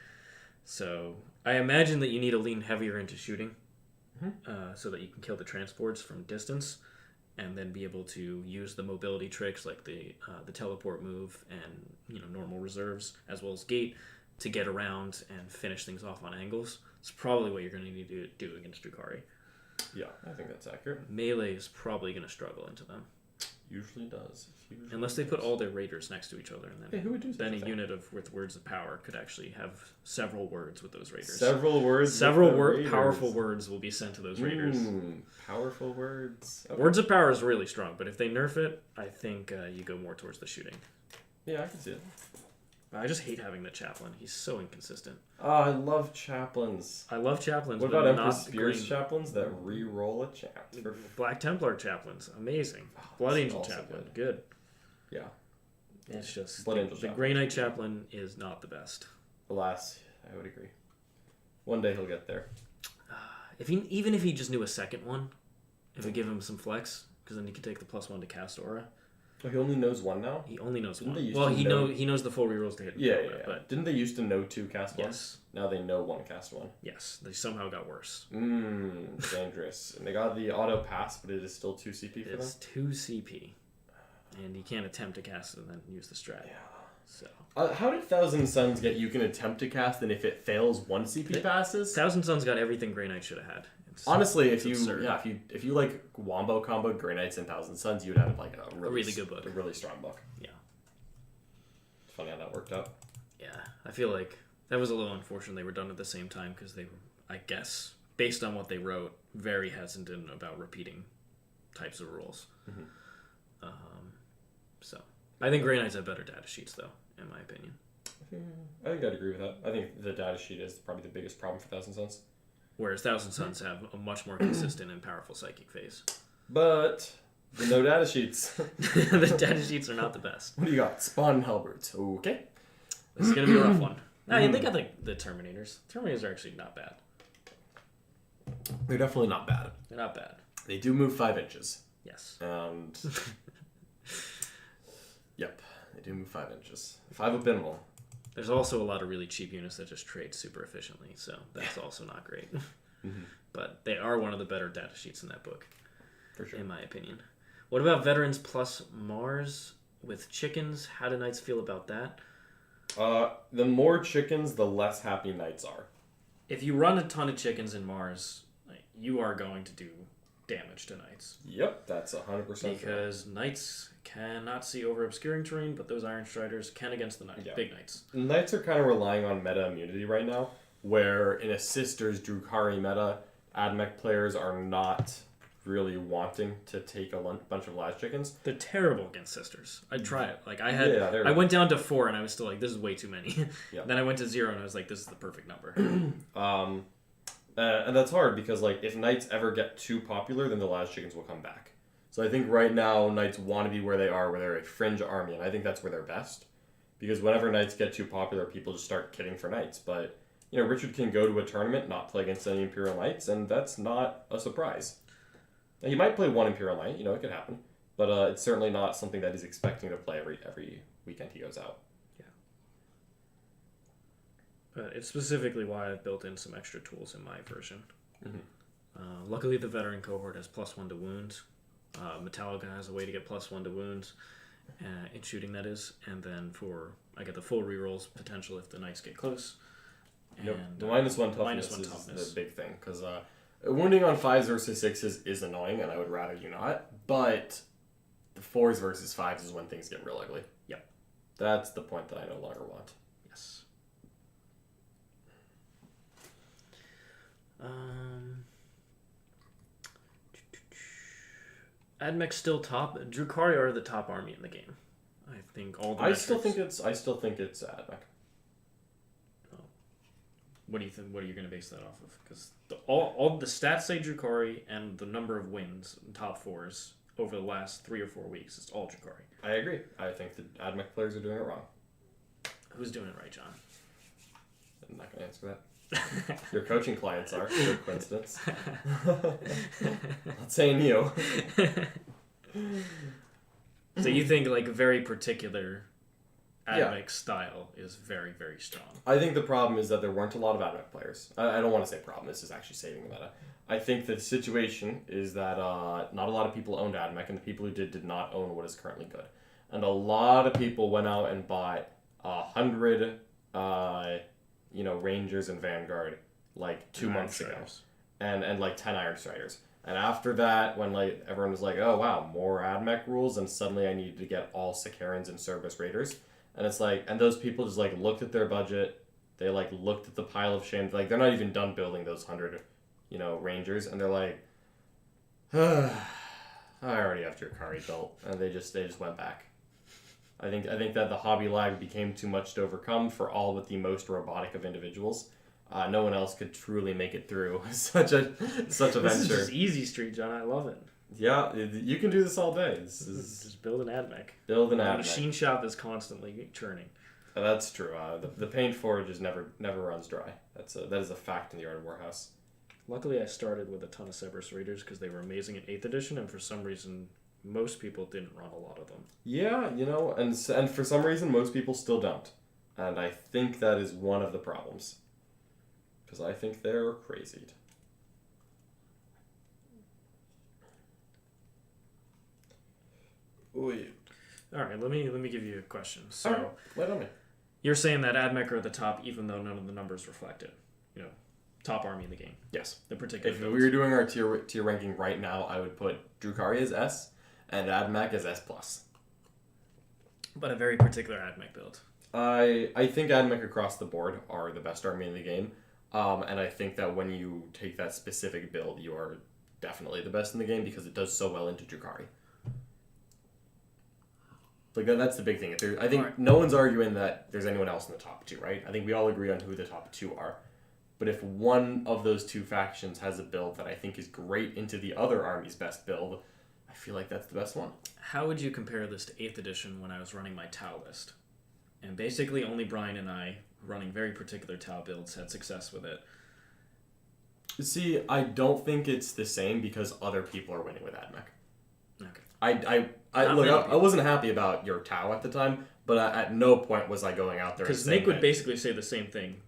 [SPEAKER 2] So I imagine that you need to lean heavier into shooting, so that you can kill the transports from distance, and then be able to use the mobility tricks like the teleport move and normal reserves as well as gate to get around and finish things off on angles. It's probably what you're going to need to do against Drukhari.
[SPEAKER 3] Yeah, I think that's accurate.
[SPEAKER 2] Melee is probably going to struggle into them.
[SPEAKER 3] Usually does.
[SPEAKER 2] Unless they put all their raiders next to each other, and then
[SPEAKER 3] who would do
[SPEAKER 2] then a unit with words of power could actually have several words with those raiders.
[SPEAKER 3] Several
[SPEAKER 2] powerful words will be sent to those raiders.
[SPEAKER 3] Powerful words. Okay.
[SPEAKER 2] Words of power is really strong, but if they nerf it, I think you go more towards the shooting.
[SPEAKER 3] Yeah, I can see it.
[SPEAKER 2] I just hate having the chaplain. He's so inconsistent.
[SPEAKER 3] Oh, I love chaplains.
[SPEAKER 2] I love chaplains.
[SPEAKER 3] What
[SPEAKER 2] but
[SPEAKER 3] about
[SPEAKER 2] not
[SPEAKER 3] Empress Spears
[SPEAKER 2] green.
[SPEAKER 3] chaplains that re-roll a chat?
[SPEAKER 2] Black Templar chaplains, amazing.
[SPEAKER 3] Oh,
[SPEAKER 2] Blood
[SPEAKER 3] that's
[SPEAKER 2] Angel
[SPEAKER 3] also
[SPEAKER 2] chaplain,
[SPEAKER 3] good.
[SPEAKER 2] good.
[SPEAKER 3] Yeah.
[SPEAKER 2] It's just
[SPEAKER 3] Blood Angel
[SPEAKER 2] the
[SPEAKER 3] chaplain.
[SPEAKER 2] Grey Knight chaplain is not the best.
[SPEAKER 3] Alas, I would agree. One day he'll get there.
[SPEAKER 2] Even if he just knew a second one, if we give him some flex, because then he could take the +1 to cast aura.
[SPEAKER 3] Oh, he only knows one now?
[SPEAKER 2] He only knows
[SPEAKER 3] Didn't
[SPEAKER 2] one.
[SPEAKER 3] they used
[SPEAKER 2] Well,
[SPEAKER 3] to
[SPEAKER 2] he
[SPEAKER 3] know-
[SPEAKER 2] he knows the full rerolls to hit.
[SPEAKER 3] Yeah,
[SPEAKER 2] aura,
[SPEAKER 3] yeah.
[SPEAKER 2] But
[SPEAKER 3] Didn't they used to know 2 cast 1?
[SPEAKER 2] yes,
[SPEAKER 3] Now they know 1 cast 1.
[SPEAKER 2] yes, they somehow got worse.
[SPEAKER 3] Dangerous. And they got the auto pass, but it is still 2 CP for them?
[SPEAKER 2] It's 2 CP, and he can't attempt to cast it and then use the strat.
[SPEAKER 3] Yeah.
[SPEAKER 2] So
[SPEAKER 3] How did Thousand Suns get you can attempt to cast, and if it fails, 1 CP passes?
[SPEAKER 2] Thousand Suns got everything Grey Knight should have had.
[SPEAKER 3] Honestly,
[SPEAKER 2] it's
[SPEAKER 3] if you
[SPEAKER 2] absurd.
[SPEAKER 3] if you like wombo combo Grey Knights and Thousand Suns, you'd have like a
[SPEAKER 2] really good book.
[SPEAKER 3] a really strong book.
[SPEAKER 2] Yeah.
[SPEAKER 3] It's funny how that worked out.
[SPEAKER 2] Yeah, I feel like that was a little unfortunate. They were done at the same time because they were, I guess, based on what they wrote, very hesitant about repeating types of rules.
[SPEAKER 3] Mm-hmm.
[SPEAKER 2] So I think Grey Knights have better data sheets, though, in my opinion.
[SPEAKER 3] I think I'd agree with that. I think the data sheet is probably the biggest problem for Thousand Suns.
[SPEAKER 2] Whereas Thousand Suns have a much more consistent and powerful psychic phase.
[SPEAKER 3] But the no data sheets.
[SPEAKER 2] The data sheets are not the best.
[SPEAKER 3] What do you got? Spawn Halberds. Okay.
[SPEAKER 2] This is going to be a rough one. Nah, they got the Terminators. Terminators are actually not bad.
[SPEAKER 3] They're definitely not bad.
[SPEAKER 2] They're not bad.
[SPEAKER 3] They do move 5 inches.
[SPEAKER 2] Yes.
[SPEAKER 3] And yep, they do move 5 inches. 5 up minimal.
[SPEAKER 2] There's also a lot of really cheap units that just trade super efficiently, so that's also not great. But they are one of the better data sheets in that book,
[SPEAKER 3] For sure.
[SPEAKER 2] in my opinion. What about Veterans plus Mars with chickens? How do Knights feel about that?
[SPEAKER 3] The more chickens, the less happy Knights are.
[SPEAKER 2] If you run a ton of chickens in Mars, you are going to do damage to Knights.
[SPEAKER 3] Yep, that's 100% fair.
[SPEAKER 2] Because Knights cannot see over obscuring terrain, but those Iron Striders can against the big Knights.
[SPEAKER 3] Knights are kind of relying on meta immunity right now, where in a Sisters Drukhari meta, Ad Mech players are not really wanting to take a bunch of last chickens.
[SPEAKER 2] They're terrible against Sisters. I'd try it. Like
[SPEAKER 3] Yeah,
[SPEAKER 2] I went down to 4 and I was still like, this is way too many.
[SPEAKER 3] Yeah.
[SPEAKER 2] Then I went to 0 and I was like, this is the perfect number.
[SPEAKER 3] And that's hard because like if Knights ever get too popular, then the last chickens will come back. So I think right now Knights want to be where they are, where they're a fringe army, and I think that's where they're best. Because whenever Knights get too popular, people just start kidding for Knights. But you know, Richard can go to a tournament, not play against any Imperial Knights, and that's not a surprise. Now, he might play 1 Imperial Knight, you know, it could happen. But it's certainly not something that he's expecting to play every weekend he goes out.
[SPEAKER 2] Yeah. But it's specifically why I've built in some extra tools in my version. Luckily, the veteran cohort has +1 to wounds. Metallica has a way to get +1 to wounds, in shooting that is. And then I get the full rerolls potential if the Knights get close.
[SPEAKER 3] Yep.
[SPEAKER 2] And
[SPEAKER 3] The -1 toughness is
[SPEAKER 2] toughness.
[SPEAKER 3] the big thing, because wounding on 5s versus 6s is annoying, and I would rather you not. But the 4s versus 5s is when things get real ugly.
[SPEAKER 2] Yep.
[SPEAKER 3] That's the point that I no longer want.
[SPEAKER 2] Yes. Ad Mech still top. Drukhari are the top army in the game. I think all the
[SPEAKER 3] I still
[SPEAKER 2] metrics-
[SPEAKER 3] think it's Ad Mech.
[SPEAKER 2] What do you think? What are you going to base that off of? Because all the stats say Drukhari, and the number of wins in top 4s over the last 3 or 4 weeks is all Drukhari.
[SPEAKER 3] I agree. I think the Ad Mech players are doing it wrong.
[SPEAKER 2] Who's doing it right, John?
[SPEAKER 3] I'm not going to answer that. Your coaching clients are. No coincidence. Not saying you.
[SPEAKER 2] So you think like a very particular Ad
[SPEAKER 3] Yeah.
[SPEAKER 2] Mech style is very, very strong.
[SPEAKER 3] I think the problem is that there weren't a lot of Ad Mech players. I don't want to say problem. This is actually saving the meta. I think the situation is that not a lot of people owned Ad Mech, and the people who did not own what is currently good. And a lot of people went out and bought 100, Rangers and Vanguard like 2 months ago, and like 10 Iron Striders. And after that, when like everyone was like, "Oh wow, more Ad Mech rules," and suddenly I needed to get all Sicarans and Service Raiders. And it's like, and those people just like looked at their budget, they like looked at the pile of shame, like they're not even done building those 100, Rangers, and they're like, I already have Drukhari built, and they just went back. I think that the hobby lag became too much to overcome for all but the most robotic of individuals. No one else could truly make it through such a venture.
[SPEAKER 2] This is just easy street, John. I love it.
[SPEAKER 3] Yeah, you can do this all day. This is
[SPEAKER 2] Just build an Ad Mech.
[SPEAKER 3] build an
[SPEAKER 2] The
[SPEAKER 3] Ad Mech.
[SPEAKER 2] machine shop is constantly churning.
[SPEAKER 3] That's true. The paint forge is never runs dry. That is a fact in the Art of Warhouse.
[SPEAKER 2] Luckily, I started with a ton of Cerberus Raiders because they were amazing in 8th edition, and for some reason, most people didn't run a lot of them.
[SPEAKER 3] Yeah, and for some reason most people still don't, and I think that is one of the problems. Because I think they're crazy. Ooh.
[SPEAKER 2] All right, let me give you a question. So,
[SPEAKER 3] Right, let on me.
[SPEAKER 2] you're saying that Ad Mech are at the top, even though none of the numbers reflect it. You know, top army in the game.
[SPEAKER 3] Yes.
[SPEAKER 2] The particular.
[SPEAKER 3] If
[SPEAKER 2] builds.
[SPEAKER 3] we were doing our tier ranking right now, I would put Drukhari as S and Ad Mech as S+.
[SPEAKER 2] But a very particular Ad Mech build.
[SPEAKER 3] I think Ad Mech across the board are the best army in the game. And I think that when you take that specific build, you are definitely the best in the game because it does so well into Drukhari. Like that's the big thing. I think no one's arguing that there's anyone else in the top 2, right? I think we all agree on who the top 2 are. But if one of those 2 factions has a build that I think is great into the other army's best build, I feel like that's the best one.
[SPEAKER 2] How would you compare this to 8th edition when I was running my Tau list? And basically only Brian and I, running very particular Tau builds, had success with it.
[SPEAKER 3] See, I don't think it's the same because other people are winning with Ad Mech.
[SPEAKER 2] Okay.
[SPEAKER 3] I wasn't happy about your Tau at the time, but at no point was I going out there and
[SPEAKER 2] Because
[SPEAKER 3] saying
[SPEAKER 2] Nick would
[SPEAKER 3] that-
[SPEAKER 2] basically say the same thing.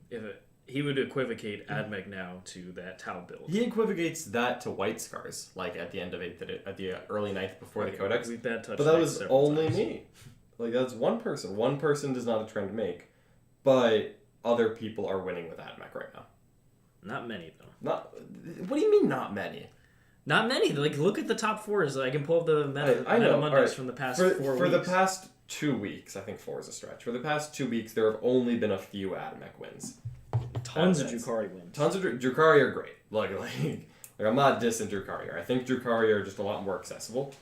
[SPEAKER 2] He would equivocate Ad Mech now to that Tau build.
[SPEAKER 3] He equivocates that to White Scars, like at the end of at the early 9th before the Codex.
[SPEAKER 2] We bad touched
[SPEAKER 3] But that
[SPEAKER 2] Nick
[SPEAKER 3] was
[SPEAKER 2] several
[SPEAKER 3] only
[SPEAKER 2] times.
[SPEAKER 3] me. Like that's one person. One person does not a trend make, but other people are winning with Ad Mech right now.
[SPEAKER 2] Not many though.
[SPEAKER 3] Not. What do you mean not many?
[SPEAKER 2] Not many. Like look at the top 4s. I can pull up the meta Mondays
[SPEAKER 3] Alright.
[SPEAKER 2] from the past
[SPEAKER 3] For
[SPEAKER 2] 4
[SPEAKER 3] the
[SPEAKER 2] weeks.
[SPEAKER 3] past 2 weeks, I think 4 is a stretch. For the past 2 weeks, there have only been a few Ad Mech wins.
[SPEAKER 2] Tons of Drukhari wins.
[SPEAKER 3] Tons of Drukhari are great. Like I'm not dissing Drukhari. I think Drukhari are just a lot more accessible.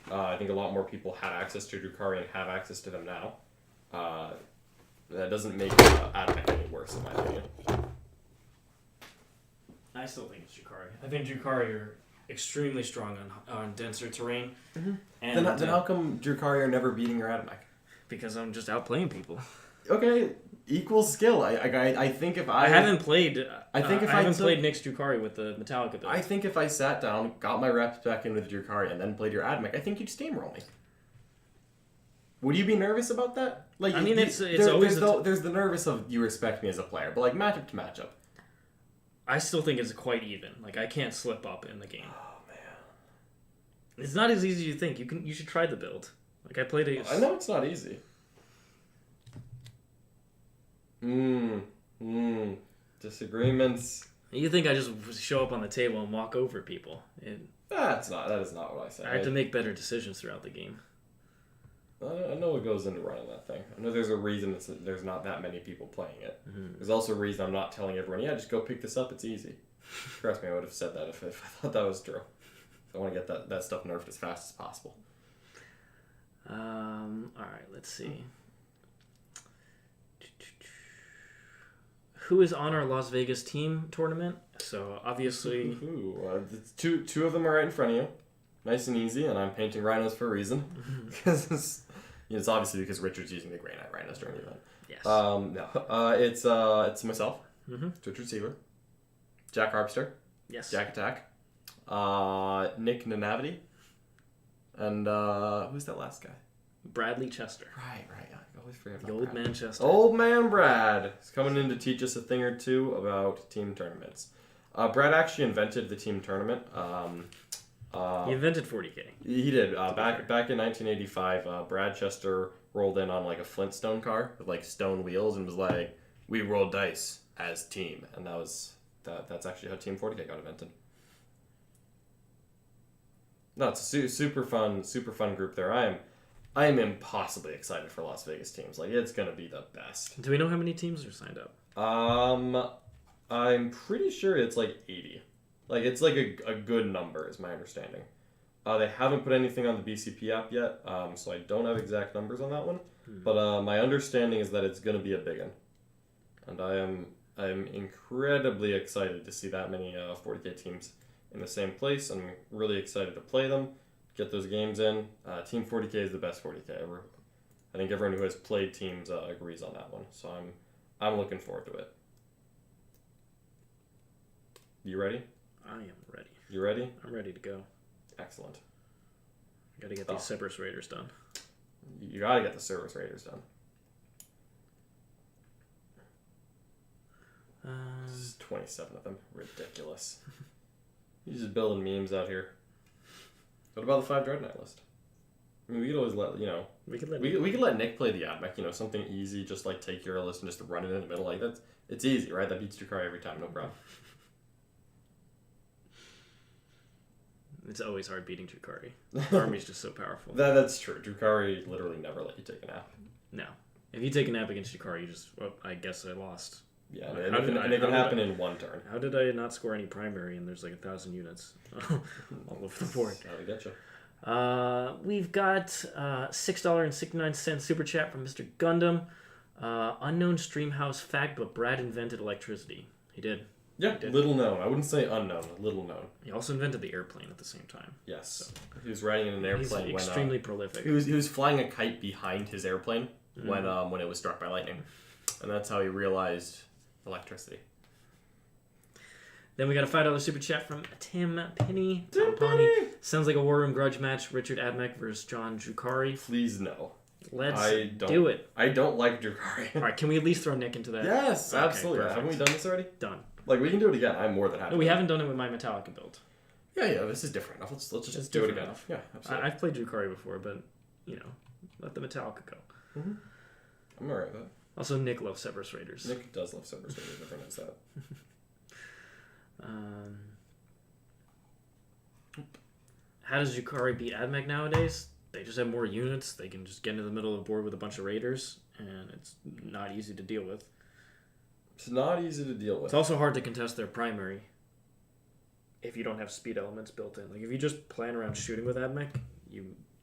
[SPEAKER 3] I think a lot more people had access to Drukhari and have access to them now. That doesn't make Ad Mech any worse, in my opinion.
[SPEAKER 2] I still think it's Drukhari. I think Drukhari are extremely strong on denser terrain.
[SPEAKER 3] Mm-hmm.
[SPEAKER 2] And
[SPEAKER 3] Then how come Drukhari are never beating your Ad Mech?
[SPEAKER 2] because I'm just outplaying people.
[SPEAKER 3] Okay, equal skill. I think if
[SPEAKER 2] I haven't played.
[SPEAKER 3] I think if
[SPEAKER 2] I
[SPEAKER 3] I
[SPEAKER 2] haven't
[SPEAKER 3] took-
[SPEAKER 2] played Nick's Drukhari with the Metallica build.
[SPEAKER 3] I think if I sat down, got my reps back in with Drukhari, and then played your Ad Mech, I think you'd steamroll me. Would you be nervous about that? Like,
[SPEAKER 2] I mean, it's
[SPEAKER 3] there's
[SPEAKER 2] always
[SPEAKER 3] there's the nervous of you respect me as a player, but like matchup to matchup.
[SPEAKER 2] I still think it's quite even. Like I can't slip up in the game.
[SPEAKER 3] Oh man,
[SPEAKER 2] It's not as easy as you think. You should try the build. Like I played it.
[SPEAKER 3] I know it's not easy. Disagreements.
[SPEAKER 2] You think I just show up on the table and walk over people?
[SPEAKER 3] That is not what I said.
[SPEAKER 2] I have to make better decisions throughout the game.
[SPEAKER 3] I know what goes into running that thing. I know there's a reason there's not that many people playing it.
[SPEAKER 2] Mm-hmm.
[SPEAKER 3] There's also a reason I'm not telling everyone, yeah, just go pick this up, it's easy. Trust me, I would have said that if I thought that was true. I want to get that stuff nerfed as fast as possible.
[SPEAKER 2] Alright, let's see. Who is on our Las Vegas team tournament? So, obviously...
[SPEAKER 3] Two of them are right in front of you. Nice and easy, and I'm painting rhinos for a reason. Because it's obviously because Richard's using the Grey Knight rhinos during the event.
[SPEAKER 2] Yes.
[SPEAKER 3] It's myself, Richard Seaver, Jack Harpster,
[SPEAKER 2] Yes.
[SPEAKER 3] Jack Attack, Nick Nanavity, and who's that last guy?
[SPEAKER 2] Bradley Chester.
[SPEAKER 3] Right. I always forget about
[SPEAKER 2] The old
[SPEAKER 3] Brad.
[SPEAKER 2] man Chester.
[SPEAKER 3] Old man Brad is coming in to teach us a thing or two about team tournaments. Brad actually invented the team tournament.
[SPEAKER 2] He invented 40K.
[SPEAKER 3] He did. Back in 1985, Brad Chester rolled in on like a Flintstone car with like stone wheels and was like, "We roll dice as team," and that's actually how Team 40K got invented. No, it's a super fun group there. I am impossibly excited for Las Vegas teams. Like it's gonna be the best.
[SPEAKER 2] Do we know how many teams are signed up?
[SPEAKER 3] I'm pretty sure it's like 80. Like it's like a good number is my understanding. They haven't put anything on the BCP app yet, so I don't have exact numbers on that one. But my understanding is that it's going to be a big one. And I'm incredibly excited to see that many 40K teams in the same place. I'm really excited to play them, get those games in. Team 40K is the best 40K ever. I think everyone who has played teams agrees on that one. So I'm looking forward to it. You ready?
[SPEAKER 2] I am ready.
[SPEAKER 3] You ready?
[SPEAKER 2] I'm ready to go.
[SPEAKER 3] Excellent.
[SPEAKER 2] I gotta get these Cerberus Raiders done.
[SPEAKER 3] You gotta get the Cerberus Raiders done. There's 27 of them. Ridiculous. You're just building memes out here. What about the 5 Dread Knight list? I mean, we could always let, we could let Nick play the Ad Mech, something easy, just like take your list and just run it in the middle. Like, it's easy, right? That beats Drukhari every time, no problem.
[SPEAKER 2] It's always hard beating Drukhari. The army's just so powerful.
[SPEAKER 3] That's true. Drukhari literally never let you take a nap.
[SPEAKER 2] No. If you take a nap against Drukhari, you just, I guess I lost.
[SPEAKER 3] Yeah, and it can happen in one turn.
[SPEAKER 2] How did I not score any primary and there's like 1,000 units all over the board?
[SPEAKER 3] How to get you.
[SPEAKER 2] We've got $6.69 super chat from Mr. Gundam. Unknown Streamhouse fact, but Brad invented electricity. He did.
[SPEAKER 3] Yeah, little known. I wouldn't say unknown, little known.
[SPEAKER 2] He also invented the airplane at the same time.
[SPEAKER 3] Yes. So, he was riding in an airplane.
[SPEAKER 2] He's extremely prolific.
[SPEAKER 3] He was flying a kite behind his airplane when it was struck by lightning. And that's how he realized electricity.
[SPEAKER 2] Then we got a $5 super chat from Tim Penny. Tom Penny. Sounds like a War Room grudge match. Richard Ad Mech versus John Drukhari.
[SPEAKER 3] Please no.
[SPEAKER 2] Let's do it.
[SPEAKER 3] I don't like Drukhari.
[SPEAKER 2] All right, can we at least throw Nick into that?
[SPEAKER 3] Yes,
[SPEAKER 2] okay,
[SPEAKER 3] absolutely.
[SPEAKER 2] Perfect.
[SPEAKER 3] Haven't we done this already?
[SPEAKER 2] Done.
[SPEAKER 3] Like, we can do it again. I'm more than happy.
[SPEAKER 2] No, we haven't done it with my Metallica build.
[SPEAKER 3] Yeah, this is different enough. Let's just do it again.
[SPEAKER 2] Enough.
[SPEAKER 3] Yeah, absolutely.
[SPEAKER 2] I've played Drukhari before, but, let the Metallica go.
[SPEAKER 3] Mm-hmm. I'm alright with that.
[SPEAKER 2] Also, Nick loves Cerberus Raiders.
[SPEAKER 3] Nick does love Cerberus Raiders. Everyone knows that.
[SPEAKER 2] How does Drukhari beat Ad Mech nowadays? They just have more units. They can just get into the middle of the board with a bunch of raiders, and it's not easy to deal with.
[SPEAKER 3] It's not easy to deal with.
[SPEAKER 2] It's also hard to contest their primary if you don't have speed elements built in. Like, if you just plan around shooting with Ad Mech,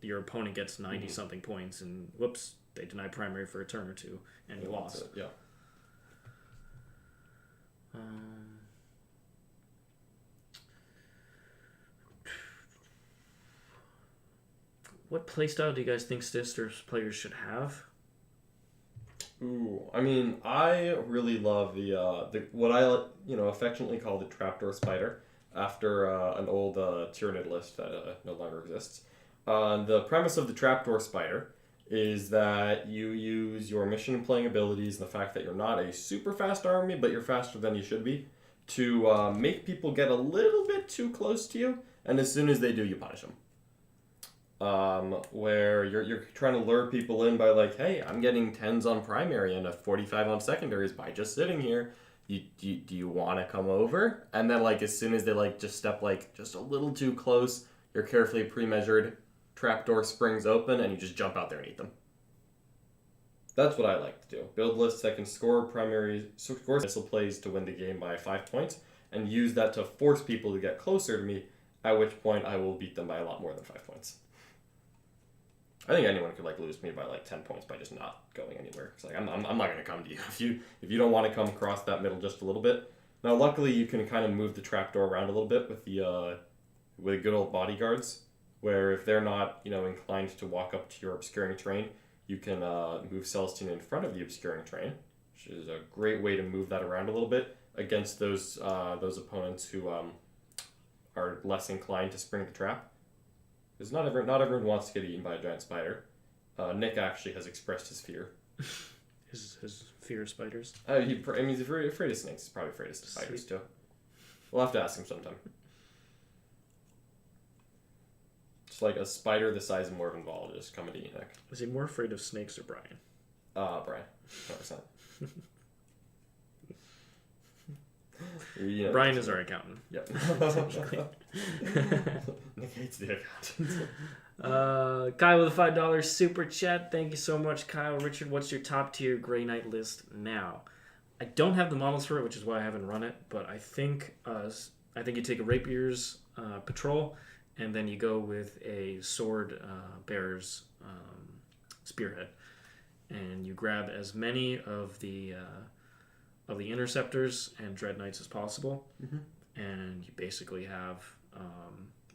[SPEAKER 2] your opponent gets 90-something points, and whoops, they deny primary for a turn or two, and you lost.
[SPEAKER 3] Yeah.
[SPEAKER 2] What playstyle do you guys think Sisters players should have?
[SPEAKER 3] Ooh, I mean, I really love the what I affectionately call the trapdoor spider, after an old Tyranid list that no longer exists. The premise of the trapdoor spider is that you use your mission playing abilities and the fact that you're not a super fast army, but you're faster than you should be, to make people get a little bit too close to you, and as soon as they do, you punish them. Where you're trying to lure people in by like, hey, I'm getting 10s on primary and a 45 on secondaries by just sitting here. Do you want to come over? And then like as soon as they like just step like just a little too close, your carefully pre-measured trapdoor springs open and you just jump out there and eat them. That's what I like to do. Build lists that can score missile plays to win the game by 5 points, and use that to force people to get closer to me, at which point I will beat them by a lot more than 5 points. I think anyone could like lose me by like 10 points by just not going anywhere. It's like I'm not going to come to you if you don't want to come across that middle just a little bit. Now, luckily, you can kind of move the trapdoor around a little bit with the with good old bodyguards, where if they're not inclined to walk up to your obscuring terrain, you can move Celestine in front of the obscuring terrain, which is a great way to move that around a little bit against those opponents who are less inclined to spring the trap. Because not everyone wants to get eaten by a giant spider. Nick actually has expressed his fear.
[SPEAKER 2] His fear of spiders?
[SPEAKER 3] He's afraid of snakes. He's probably afraid of spiders too. We'll have to ask him sometime. It's like a spider the size of Morvenn Ball just coming to eat Nick.
[SPEAKER 2] Is he more afraid of snakes or Brian?
[SPEAKER 3] Brian. 100%.
[SPEAKER 2] Brian is our accountant.
[SPEAKER 3] Yep. Nick hates the accountant.
[SPEAKER 2] Kyle with a $5 super chat. Thank you so much, Kyle. Richard, what's your top tier Grey Knight list now? I don't have the models for it, which is why I haven't run it. But I think you take a Rapier's Patrol and then you go with a sword bearer's spearhead, and you grab as many of the interceptors and dread knights as possible, and you basically have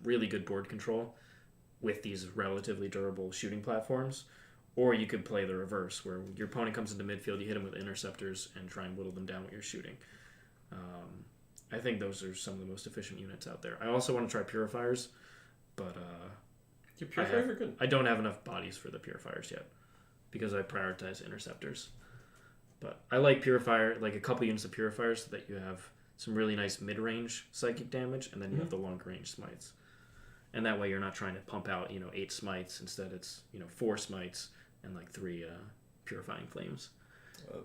[SPEAKER 2] really good board control with these relatively durable shooting platforms. Or you could play the reverse, where your opponent comes into midfield, you hit them with interceptors and try and whittle them down with your shooting. I think those are some of the most efficient units out there. I also want to try purifiers, but
[SPEAKER 3] Purifiers are good.
[SPEAKER 2] I don't have enough bodies for the purifiers yet because I prioritize interceptors. But I like purifier, like a couple units of purifiers, so that you have some really nice mid-range psychic damage, and then you have the long-range smites. And that way you're not trying to pump out 8 smites. Instead, it's 4 smites and like 3 purifying flames,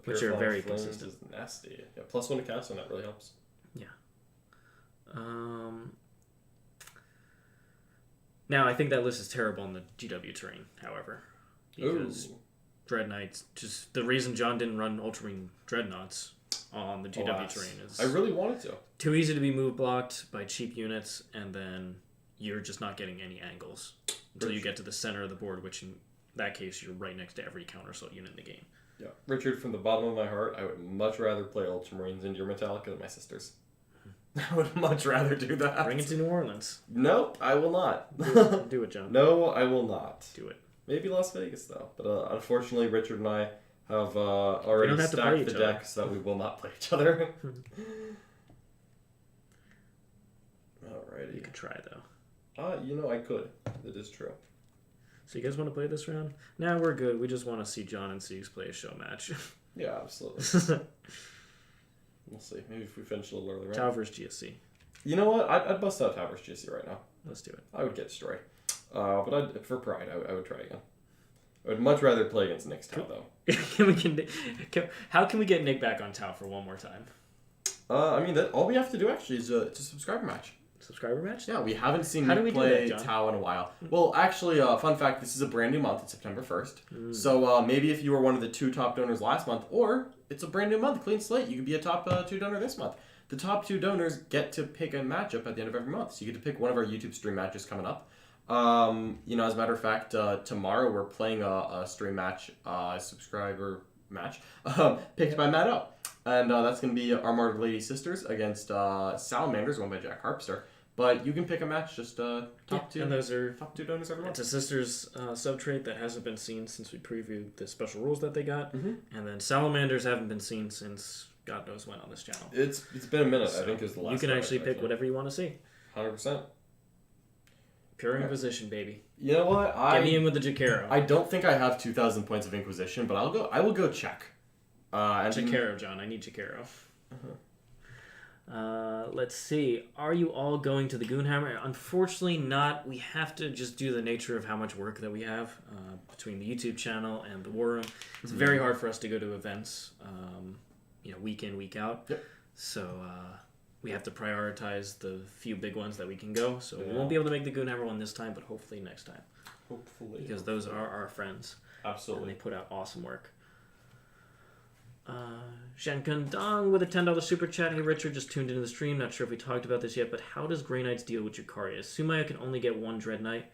[SPEAKER 2] which are very consistent.
[SPEAKER 3] Is nasty. Yeah, +1 to cast, and that really helps.
[SPEAKER 2] Yeah. Now, I think that list is terrible on the GW terrain, however. Because Dread Knights, just the reason John didn't run Ultramarine Dreadnoughts on the GW terrain is...
[SPEAKER 3] I really wanted to.
[SPEAKER 2] Too easy to be move blocked by cheap units, and then you're just not getting any angles until you get to the center of the board, which in that case, you're right next to every counter-assault unit in the game.
[SPEAKER 3] Yeah. Richard, from the bottom of my heart, I would much rather play Ultramarines into your Metallica than my sisters. I would much rather do that.
[SPEAKER 2] Bring it to New Orleans.
[SPEAKER 3] Nope, I will not.
[SPEAKER 2] Do it, John.
[SPEAKER 3] No, I will not.
[SPEAKER 2] Do it.
[SPEAKER 3] Maybe Las Vegas, though. But unfortunately, Richard and I have already stacked the deck, so we will not play each other. Alrighty.
[SPEAKER 2] You could try, though.
[SPEAKER 3] I could. It is true.
[SPEAKER 2] So you guys want to play this round? Nah, we're good. We just want to see John and Siegs play a show match.
[SPEAKER 3] Yeah, absolutely. We'll see. Maybe if we finish a little early, right?
[SPEAKER 2] Tau versus GSC.
[SPEAKER 3] You know what? I'd bust out Tau versus GSC right now.
[SPEAKER 2] Let's do it.
[SPEAKER 3] I would get destroyed. But for pride, I would try again. I would much rather play against Nick's Tau, though.
[SPEAKER 2] How can we get Nick back on Tau for one more time?
[SPEAKER 3] All we have to do, actually, is a subscriber match.
[SPEAKER 2] Subscriber match?
[SPEAKER 3] Yeah, we haven't seen Nick play Tau in a while. Well, actually, fun fact, this is a brand new month. It's September 1st. So maybe if you were one of the 2 top donors last month, or it's a brand new month, clean slate, you could be a top 2 donor this month. The top 2 donors get to pick a matchup at the end of every month. So you get to pick one of our YouTube stream matches coming up. As a matter of fact, tomorrow we're playing a stream match, subscriber match, picked by Matt O. And that's going to be Armored Lady Sisters against Salamanders, won by Jack Harpster. But you can pick a match, just top 2.
[SPEAKER 2] And those are
[SPEAKER 3] top 2 donors every month.
[SPEAKER 2] It's a Sisters sub-trait that hasn't been seen since we previewed the special rules that they got. And then Salamanders haven't been seen since God knows when on this channel.
[SPEAKER 3] It's been a minute, I think, is the last.
[SPEAKER 2] You can actually pick whatever you want to see.
[SPEAKER 3] 100%.
[SPEAKER 2] Pure Inquisition, baby.
[SPEAKER 3] You know what?
[SPEAKER 2] Get me in with the Jakaro.
[SPEAKER 3] I don't think I have 2,000 points of Inquisition, but I will go check.
[SPEAKER 2] Jakaro, John. I need Jakaro. Let's see. Are you all going to the Goonhammer? Unfortunately not. We have to just do the nature of how much work that we have between the YouTube channel and the War Room. It's very hard for us to go to events, week in, week out.
[SPEAKER 3] Yep.
[SPEAKER 2] So we have to prioritize the few big ones that we can go. So we won't be able to make the Goonhammer one this time, but hopefully next time.
[SPEAKER 3] Hopefully.
[SPEAKER 2] Because those are our friends.
[SPEAKER 3] Absolutely.
[SPEAKER 2] And they put out awesome work. Shankan Dong with a $10 super chat. Hey Richard, just tuned into the stream. Not sure if we talked about this yet, but how does Grey Knights deal with Jakaria? Sumaya can only get one Dread Knight.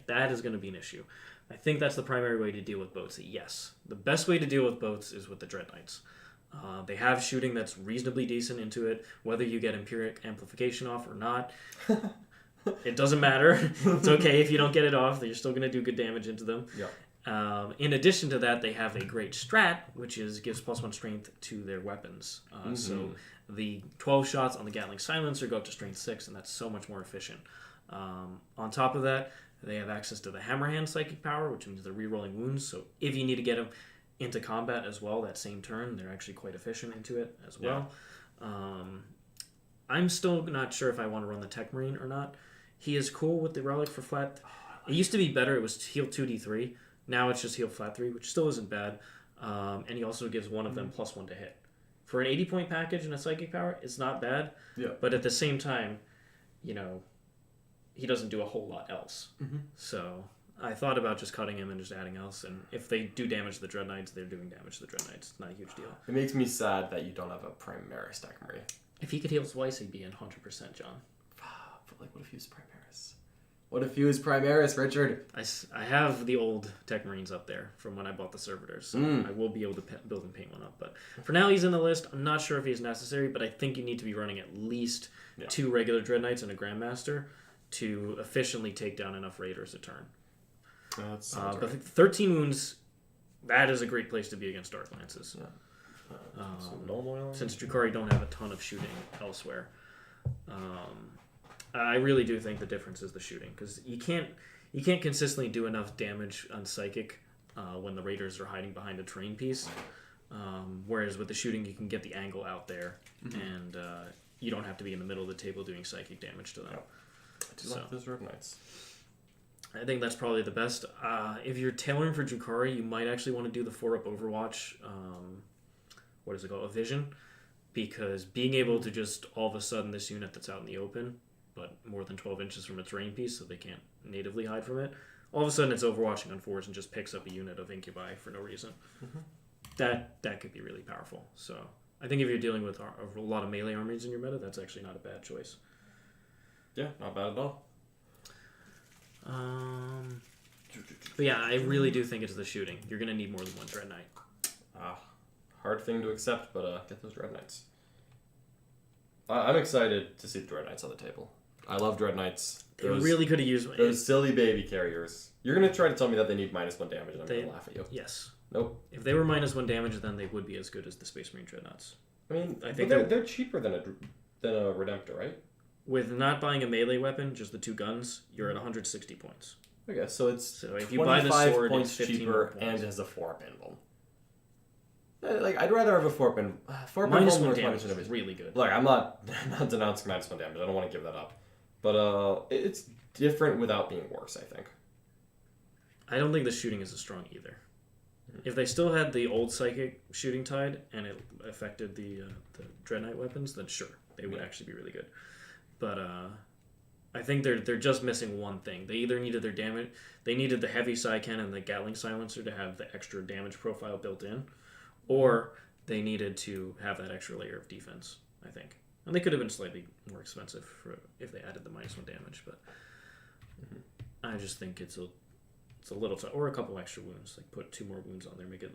[SPEAKER 2] That is going to be an issue. I think that's the primary way to deal with boats. Yes. The best way to deal with boats is with the Dread Knights. They have shooting that's reasonably decent into it, whether you get Empiric Amplification off or not. It doesn't matter. It's okay if you don't get it off. You're still going to do good damage into them.
[SPEAKER 3] Yeah.
[SPEAKER 2] In addition to that, they have a great strat, which gives +1 strength to their weapons. So the 12 shots on the Gatling Silencer go up to strength 6, and that's so much more efficient. On top of that, they have access to the Hammerhand Psychic Power, which means they're rerolling wounds. So if you need to get them into combat as well that same turn, they're actually quite efficient into it as well. Yeah. I'm still not sure if I want to run the Tech Marine or not. He is cool with the Relic for flat. It used to be better. It was heal 2d3. Now it's just heal flat 3, which still isn't bad. And he also gives one of them +1 to hit. For an 80-point package and a Psychic Power, it's not bad.
[SPEAKER 3] Yeah.
[SPEAKER 2] But at the same time, he doesn't do a whole lot else. So I thought about just cutting him and just adding else. And if they do damage to the Dread Knights, they're doing damage to the Dread Knights. It's not a huge deal.
[SPEAKER 3] It makes me sad that you don't have a Primaris Tech Marine.
[SPEAKER 2] If he could heal twice, he'd be in 100%, John.
[SPEAKER 3] Like, what if he was Primaris? What if he was Primaris, Richard?
[SPEAKER 2] I have the old Tech Marines up there from when I bought the servitors, so I will be able to build and paint one up. But for now, he's in the list. I'm not sure if he's necessary, but I think you need to be running at least 2 regular Dread Knights and a Grandmaster to efficiently take down enough Raiders a turn. But 13 wounds, that is a great place to be against Dark Lances. Since Drukhari don't have a ton of shooting elsewhere. I really do think the difference is the shooting, because you can't consistently do enough damage on Psychic when the Raiders are hiding behind a terrain piece. Whereas with the shooting, you can get the angle out there, and you don't have to be in the middle of the table doing psychic damage to them.
[SPEAKER 3] I do like those Red Knights.
[SPEAKER 2] I think that's probably the best. If you're tailoring for Drukhari, you might actually want to do the 4-up Overwatch. What is it called? A Vision. Because being able to just all of a sudden this unit that's out in the open, but more than 12 inches from a terrain piece, so they can't natively hide from it, all of a sudden it's overwatching on 4s and just picks up a unit of Incubi for no reason. That could be really powerful. So I think if you're dealing with a lot of melee armies in your meta, that's actually not a bad choice.
[SPEAKER 3] Yeah, not bad at all.
[SPEAKER 2] But yeah, I really do think it's the shooting. You're going to need more than one Dread Knight.
[SPEAKER 3] Hard thing to accept, but get those Dread Knights. I'm excited to see the Dread Knights on the table. I love Dread Knights.
[SPEAKER 2] They really could have used one.
[SPEAKER 3] Those silly baby carriers. You're going to try to tell me that they need -1 damage, and I'm going to laugh at you.
[SPEAKER 2] Yes.
[SPEAKER 3] Nope.
[SPEAKER 2] If they were -1 damage, then they would be as good as the Space Marine Dreadnoughts.
[SPEAKER 3] I mean, I think they're cheaper than a Redemptor, right?
[SPEAKER 2] With not buying a melee weapon, just the 2 guns, you're at 160 points.
[SPEAKER 3] Okay, so it's
[SPEAKER 2] so if you buy the sword,
[SPEAKER 3] points
[SPEAKER 2] it's 15
[SPEAKER 3] cheaper
[SPEAKER 2] points.
[SPEAKER 3] and has a 4-up emblem. Like, I'd rather have a 4-up emblem.
[SPEAKER 2] -1 damage is really good.
[SPEAKER 3] Look, I'm not denouncing -1 damage. I don't want to give that up. But it's different without being worse, I think.
[SPEAKER 2] I don't think the shooting is as strong either. If they still had the old psychic shooting tide and it affected the Dread Knight weapons, then sure, they would actually be really good. But I think they're just missing one thing. They either needed their damage, they needed the heavy side cannon and the Gatling silencer to have the extra damage profile built in, or they needed to have that extra layer of defense, I think. And they could have been slightly more expensive if they added the -1 damage, but I just think it's a little tough. Or a couple extra wounds. Like put 2 more wounds on there, make it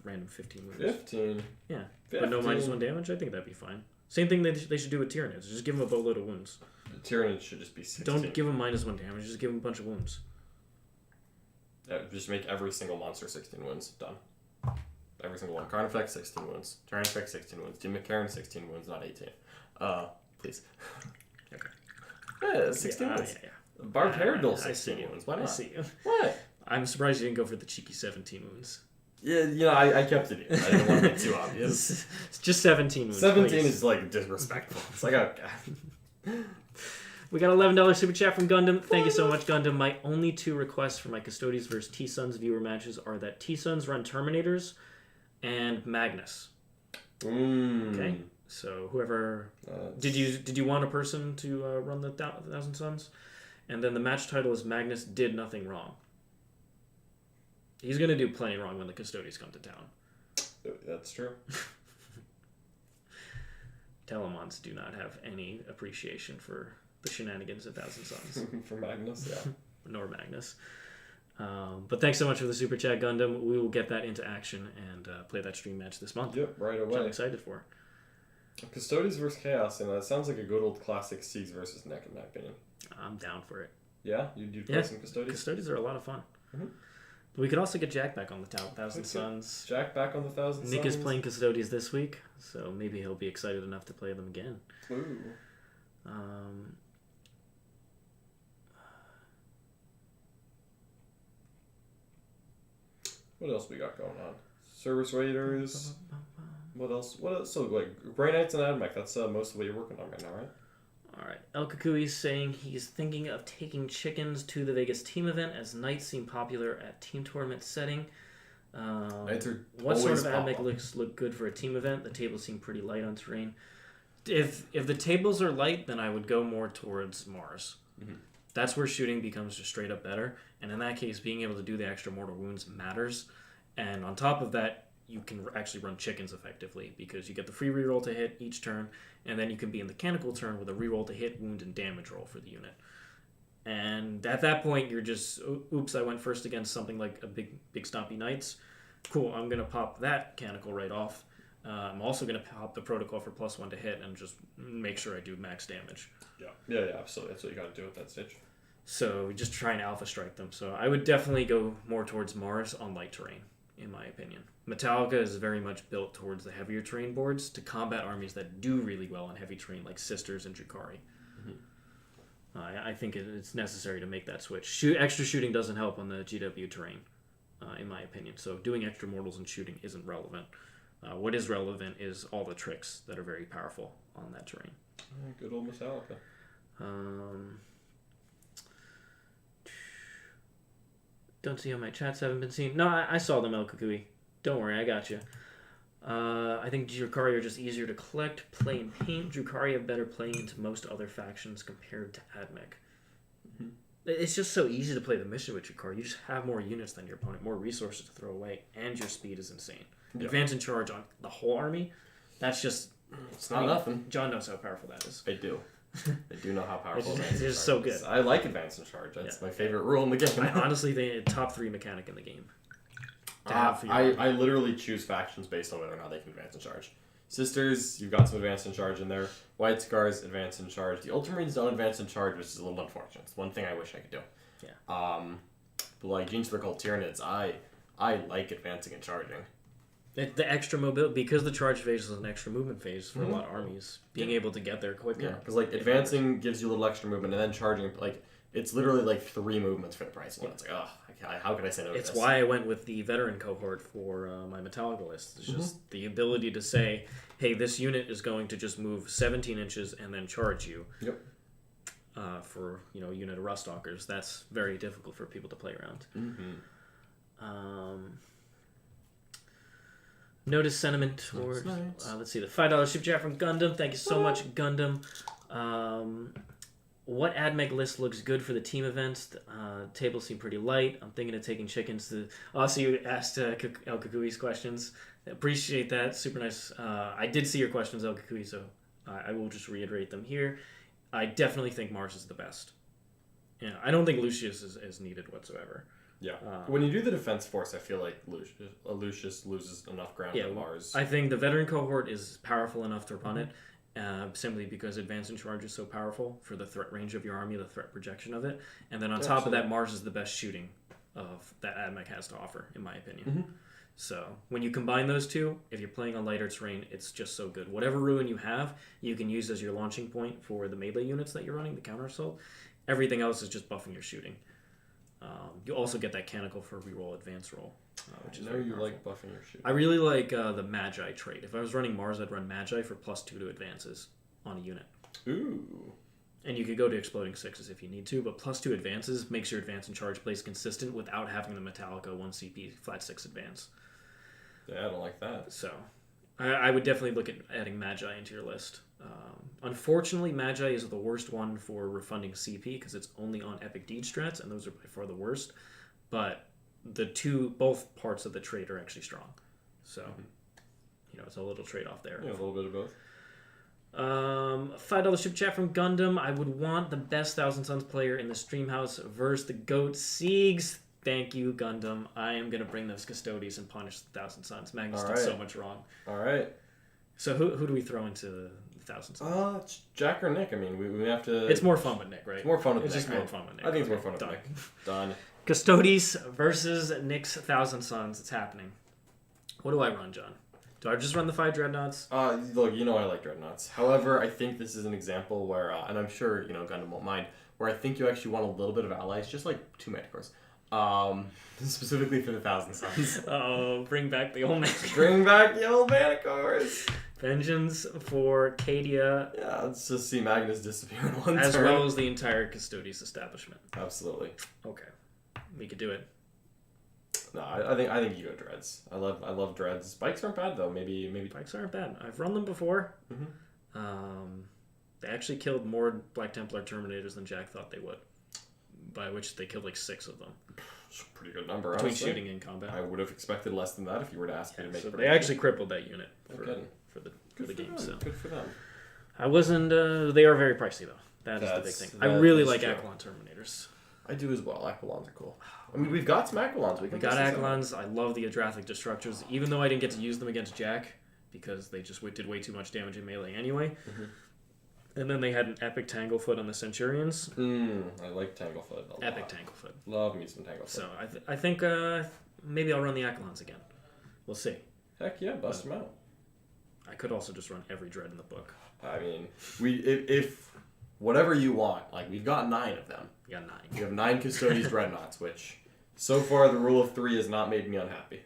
[SPEAKER 2] random 15 wounds.
[SPEAKER 3] 15?
[SPEAKER 2] Yeah.
[SPEAKER 3] 15.
[SPEAKER 2] But no -1 damage, I think that'd be fine. Same thing they should do with Tyranids. Just give them a boatload of wounds.
[SPEAKER 3] The Tyranids should just be 16.
[SPEAKER 2] Don't give them -1 damage, just give them a bunch of wounds.
[SPEAKER 3] Yeah, just make every single monster 16 wounds. Done. Every single one. Carnifex, 16 wounds. Tyrannifex, 16 wounds. Demon 16 wounds, not 18. Please.
[SPEAKER 2] Okay.
[SPEAKER 3] Yeah, 16 wounds.
[SPEAKER 2] Yeah.
[SPEAKER 3] Barbed Heraldol, 16 wounds. Why not?
[SPEAKER 2] I see you.
[SPEAKER 3] What?
[SPEAKER 2] I'm surprised you didn't go for the cheeky 17 wounds.
[SPEAKER 3] Yeah, I kept it in. I didn't want to make it too obvious.
[SPEAKER 2] It's just 17 wounds.
[SPEAKER 3] 17
[SPEAKER 2] please.
[SPEAKER 3] is like disrespectful. It's like, okay.
[SPEAKER 2] We got $11 super chat from Gundam. Thank you so much, Gundam. My only 2 requests for my Custodians versus T-Suns viewer matches are that T-Suns run Terminators and Magnus. Okay, so whoever did you want a person to run the 1,000 Suns, and then the match title is Magnus did nothing wrong. He's gonna do plenty wrong when the Custodians come to town.
[SPEAKER 3] That's true.
[SPEAKER 2] Telemons do not have any appreciation for the shenanigans of 1,000 Suns.
[SPEAKER 3] For Magnus, yeah.
[SPEAKER 2] Nor Magnus. But thanks so much for the super chat, Gundam. We will get that into action and play that stream match this month.
[SPEAKER 3] Yep, right away.
[SPEAKER 2] Which I'm excited for.
[SPEAKER 3] Custodians versus Chaos, and that sounds like a good old classic Siegs versus Neck, in my opinion.
[SPEAKER 2] I'm down for it.
[SPEAKER 3] Yeah? You'd play some Custodians?
[SPEAKER 2] Custodians are a lot of fun. But we could also get Jack back on the 1,000 Suns.
[SPEAKER 3] Jack back on the 1,000 Suns?
[SPEAKER 2] Nick is playing Custodians this week, so maybe he'll be excited enough to play them again.
[SPEAKER 3] Ooh. What else we got going on? Service Raiders. What else? So, like, Grey Knights and Ad Mech, that's most of what you're working on right now, right?
[SPEAKER 2] Alright. El Kukui is saying he's thinking of taking chickens to the Vegas team event as knights seem popular at team tournament setting.
[SPEAKER 3] Knights are
[SPEAKER 2] what sort of
[SPEAKER 3] always
[SPEAKER 2] Ad Mech look good for a team event? The tables seem pretty light on terrain. If the tables are light, then I would go more towards Mars. That's where shooting becomes just straight up better. And in that case, being able to do the extra mortal wounds matters. And on top of that, you can actually run chickens effectively because you get the free reroll to hit each turn, and then you can be in the mechanical turn with a reroll to hit, wound, and damage roll for the unit. And at that point, you're just, oops, I went first against something like a big stompy knights. Cool, I'm going to pop that mechanical right off. I'm also going to pop the protocol for +1 to hit and just make sure I do max damage.
[SPEAKER 3] Yeah, absolutely. That's what you got to do with that stitch.
[SPEAKER 2] So just try and alpha strike them. So I would definitely go more towards Mars on light terrain, in my opinion. Metallica is very much built towards the heavier terrain boards to combat armies that do really well on heavy terrain, like Sisters and Drukhari. I think it's necessary to make that switch. Extra shooting doesn't help on the GW terrain, in my opinion. So doing extra mortals and shooting isn't relevant. What is relevant is all the tricks that are very powerful on that terrain.
[SPEAKER 3] Good old Metallica.
[SPEAKER 2] Don't see how my chats haven't been seen. No, I saw them, El Kukui. Don't worry, I got you. I think Drukhari are just easier to collect, play, and paint. Drukhari have better playing into most other factions compared to Ad Mech. It's just so easy to play the mission with Drukhari. You just have more units than your opponent, more resources to throw away, and your speed is insane. Yeah. Advance and charge on the whole army, that's just...
[SPEAKER 3] It's not nothing.
[SPEAKER 2] John knows how powerful that is.
[SPEAKER 3] I do. I do know how powerful
[SPEAKER 2] it's just so good.
[SPEAKER 3] I like advance and charge. That's my favorite rule in the game.
[SPEAKER 2] I honestly think top 3 mechanic in the game.
[SPEAKER 3] I literally choose factions based on whether or not they can advance and charge. Sisters, you've got some advance and charge in there. White Scars, advance and charge. The Ultramarines don't advance and charge, which is a little unfortunate. It's one thing I wish I could do.
[SPEAKER 2] Yeah.
[SPEAKER 3] But like Genes for the Cult Tyranids, I like advancing and charging.
[SPEAKER 2] The extra mobility, because the charge phase is an extra movement phase for a lot of armies, being able to get there quicker.
[SPEAKER 3] Yeah, because like advancing gives you a little extra movement, and then charging, like it's literally like 3 movements for the price. And it's like, how could I say no to this?
[SPEAKER 2] It's why I went with the veteran cohort for my Metallica list. It's just the ability to say, hey, this unit is going to just move 17 inches and then charge you.
[SPEAKER 3] Yep.
[SPEAKER 2] For a unit of Ruststalkers, that's very difficult for people to play around. Notice sentiment toward, let's see, the $5 ship chat from Gundam. Thank you so much, Gundam. What Ad Mech list looks good for the team events? Tables seem pretty light. I'm thinking of taking chickens to... Also, you asked El Kukui's questions. Appreciate that. Super nice. I did see your questions, El Kukui, so I will just reiterate them here. I definitely think Mars is the best. Yeah, I don't think Lucius is needed whatsoever.
[SPEAKER 3] Yeah. When you do the defense force, I feel like Lucius loses enough ground on Mars.
[SPEAKER 2] I think the veteran cohort is powerful enough to run it, simply because advance and charge is so powerful for the threat range of your army, the threat projection of it. And then on top of that, Mars is the best shooting of that Ad Mech has to offer, in my opinion. So when you combine those two, if you're playing on lighter terrain, it's just so good. Whatever ruin you have, you can use as your launching point for the melee units that you're running, the counter assault. Everything else is just buffing your shooting. You also get that canonical for reroll advance roll, which is very powerful.
[SPEAKER 3] Like buffing your shooting.
[SPEAKER 2] I really like the Magi trait. If I was running Mars, I'd run Magi for +2 to advances on a unit.
[SPEAKER 3] Ooh.
[SPEAKER 2] And you could go to exploding 6s if you need to, but +2 advances makes your advance and charge plays consistent without having the Metallica 1 CP flat 6 advance.
[SPEAKER 3] Yeah, I don't like that.
[SPEAKER 2] So I would definitely look at adding Magi into your list. Unfortunately, Magi is the worst one for refunding CP because it's only on Epic Deed strats, and those are by far the worst. But both parts of the trait are actually strong. So, it's a little trade-off there.
[SPEAKER 3] Yeah, a little bit of both.
[SPEAKER 2] $5 ship chat from Gundam. I would want the best Thousand Sons player in the stream house versus the GOAT Siegs. Thank you, Gundam. I am going to bring those Custodies and punish the Thousand Sons. Magnus did so much wrong.
[SPEAKER 3] All right.
[SPEAKER 2] So who do we throw into the Thousand Sons?
[SPEAKER 3] It's Jack or Nick. I mean, we have to...
[SPEAKER 2] It's more fun with Nick, right?
[SPEAKER 3] It's more fun with
[SPEAKER 2] Nick.
[SPEAKER 3] It's just
[SPEAKER 2] more fun with Nick.
[SPEAKER 3] I think it's more fun with Nick. Done.
[SPEAKER 2] Custodies versus Nick's Thousand Sons. It's happening. What do I run, John? Do I just run the 5 Dreadnoughts?
[SPEAKER 3] Look, I like Dreadnoughts. However, I think this is an example where, and I'm sure, Gundam won't mind, where I think you actually want a little bit of allies, just like 2 Manticores. Specifically for the Thousand Sons.
[SPEAKER 2] Oh, bring back the old Manticores.
[SPEAKER 3] Bring back the old Manticores.
[SPEAKER 2] Vengeance for Cadia.
[SPEAKER 3] Yeah, let's just see Magnus disappear in one
[SPEAKER 2] as
[SPEAKER 3] turn.
[SPEAKER 2] well as the entire Custodies establishment.
[SPEAKER 3] Absolutely.
[SPEAKER 2] Okay, we could do it.
[SPEAKER 3] No, I think you go Dreads. I love Dreads. Spikes aren't bad though. Maybe
[SPEAKER 2] Spikes aren't bad. I've run them before. They actually killed more Black Templar Terminators than Jack thought they would. By which they killed like 6 of them.
[SPEAKER 3] It's a pretty good number,
[SPEAKER 2] between
[SPEAKER 3] honestly.
[SPEAKER 2] shooting and combat.
[SPEAKER 3] I would have expected less than that if you were to ask me to make.
[SPEAKER 2] So they actually crippled that unit for the game.
[SPEAKER 3] Them.
[SPEAKER 2] So
[SPEAKER 3] Good for them.
[SPEAKER 2] I wasn't. They are very pricey though. That's the big thing. I really like Aquilon Terminators.
[SPEAKER 3] I do as well. Aquilons are cool. I mean, we've got some Aquilons. We
[SPEAKER 2] got Aquilons. I love the Adrathic Destructors, even though I didn't get to use them against Jack because they just did way too much damage in melee anyway. Mm-hmm. And then they had an epic Tanglefoot on the Centurions.
[SPEAKER 3] I like Tanglefoot a lot.
[SPEAKER 2] Epic Tanglefoot.
[SPEAKER 3] Love me some Tanglefoot.
[SPEAKER 2] So I think maybe I'll run the Aquilons again. We'll see.
[SPEAKER 3] Heck yeah, bust them out.
[SPEAKER 2] I could also just run every Dread in the book.
[SPEAKER 3] I mean, if whatever you want, like we've got 9 of them.
[SPEAKER 2] You got 9.
[SPEAKER 3] We have 9 Custodes Dreadnoughts, which so far the rule of 3 has not made me unhappy.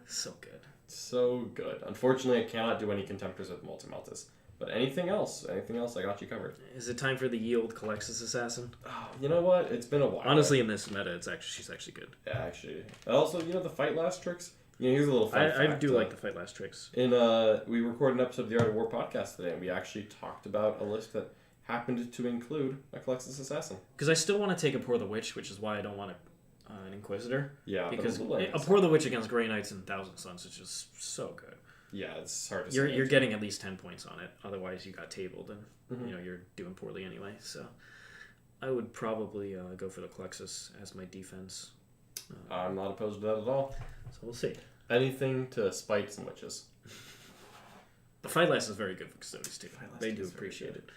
[SPEAKER 2] So good.
[SPEAKER 3] So good. Unfortunately, I cannot do any Contemptors with Multi-Meltas. But anything else, I got you covered.
[SPEAKER 2] Is it time for the Yield Calexis Assassin?
[SPEAKER 3] Oh, you know what? It's been a while.
[SPEAKER 2] Honestly, in this meta, she's actually good.
[SPEAKER 3] Yeah, actually. Also, the Fight Last tricks? Here's a little fun fact.
[SPEAKER 2] I do like the Fight Last tricks.
[SPEAKER 3] We recorded an episode of the Art of War podcast today, and we actually talked about a list that happened to include a Calexis Assassin.
[SPEAKER 2] Because I still want to take Abhor the Witch, which is why I don't want an Inquisitor.
[SPEAKER 3] Yeah,
[SPEAKER 2] because Abhor the Witch against Grey Knights and Thousand Suns is just so good.
[SPEAKER 3] Yeah, it's hard to
[SPEAKER 2] You're getting at least 10 points on it. Otherwise, you got tabled, and you're doing poorly anyway. So I would probably go for the Calexis as my defense.
[SPEAKER 3] I'm not opposed to that at all.
[SPEAKER 2] So we'll see.
[SPEAKER 3] Anything to spite some witches.
[SPEAKER 2] The Fight Last is very good for Custodes too. They do appreciate it.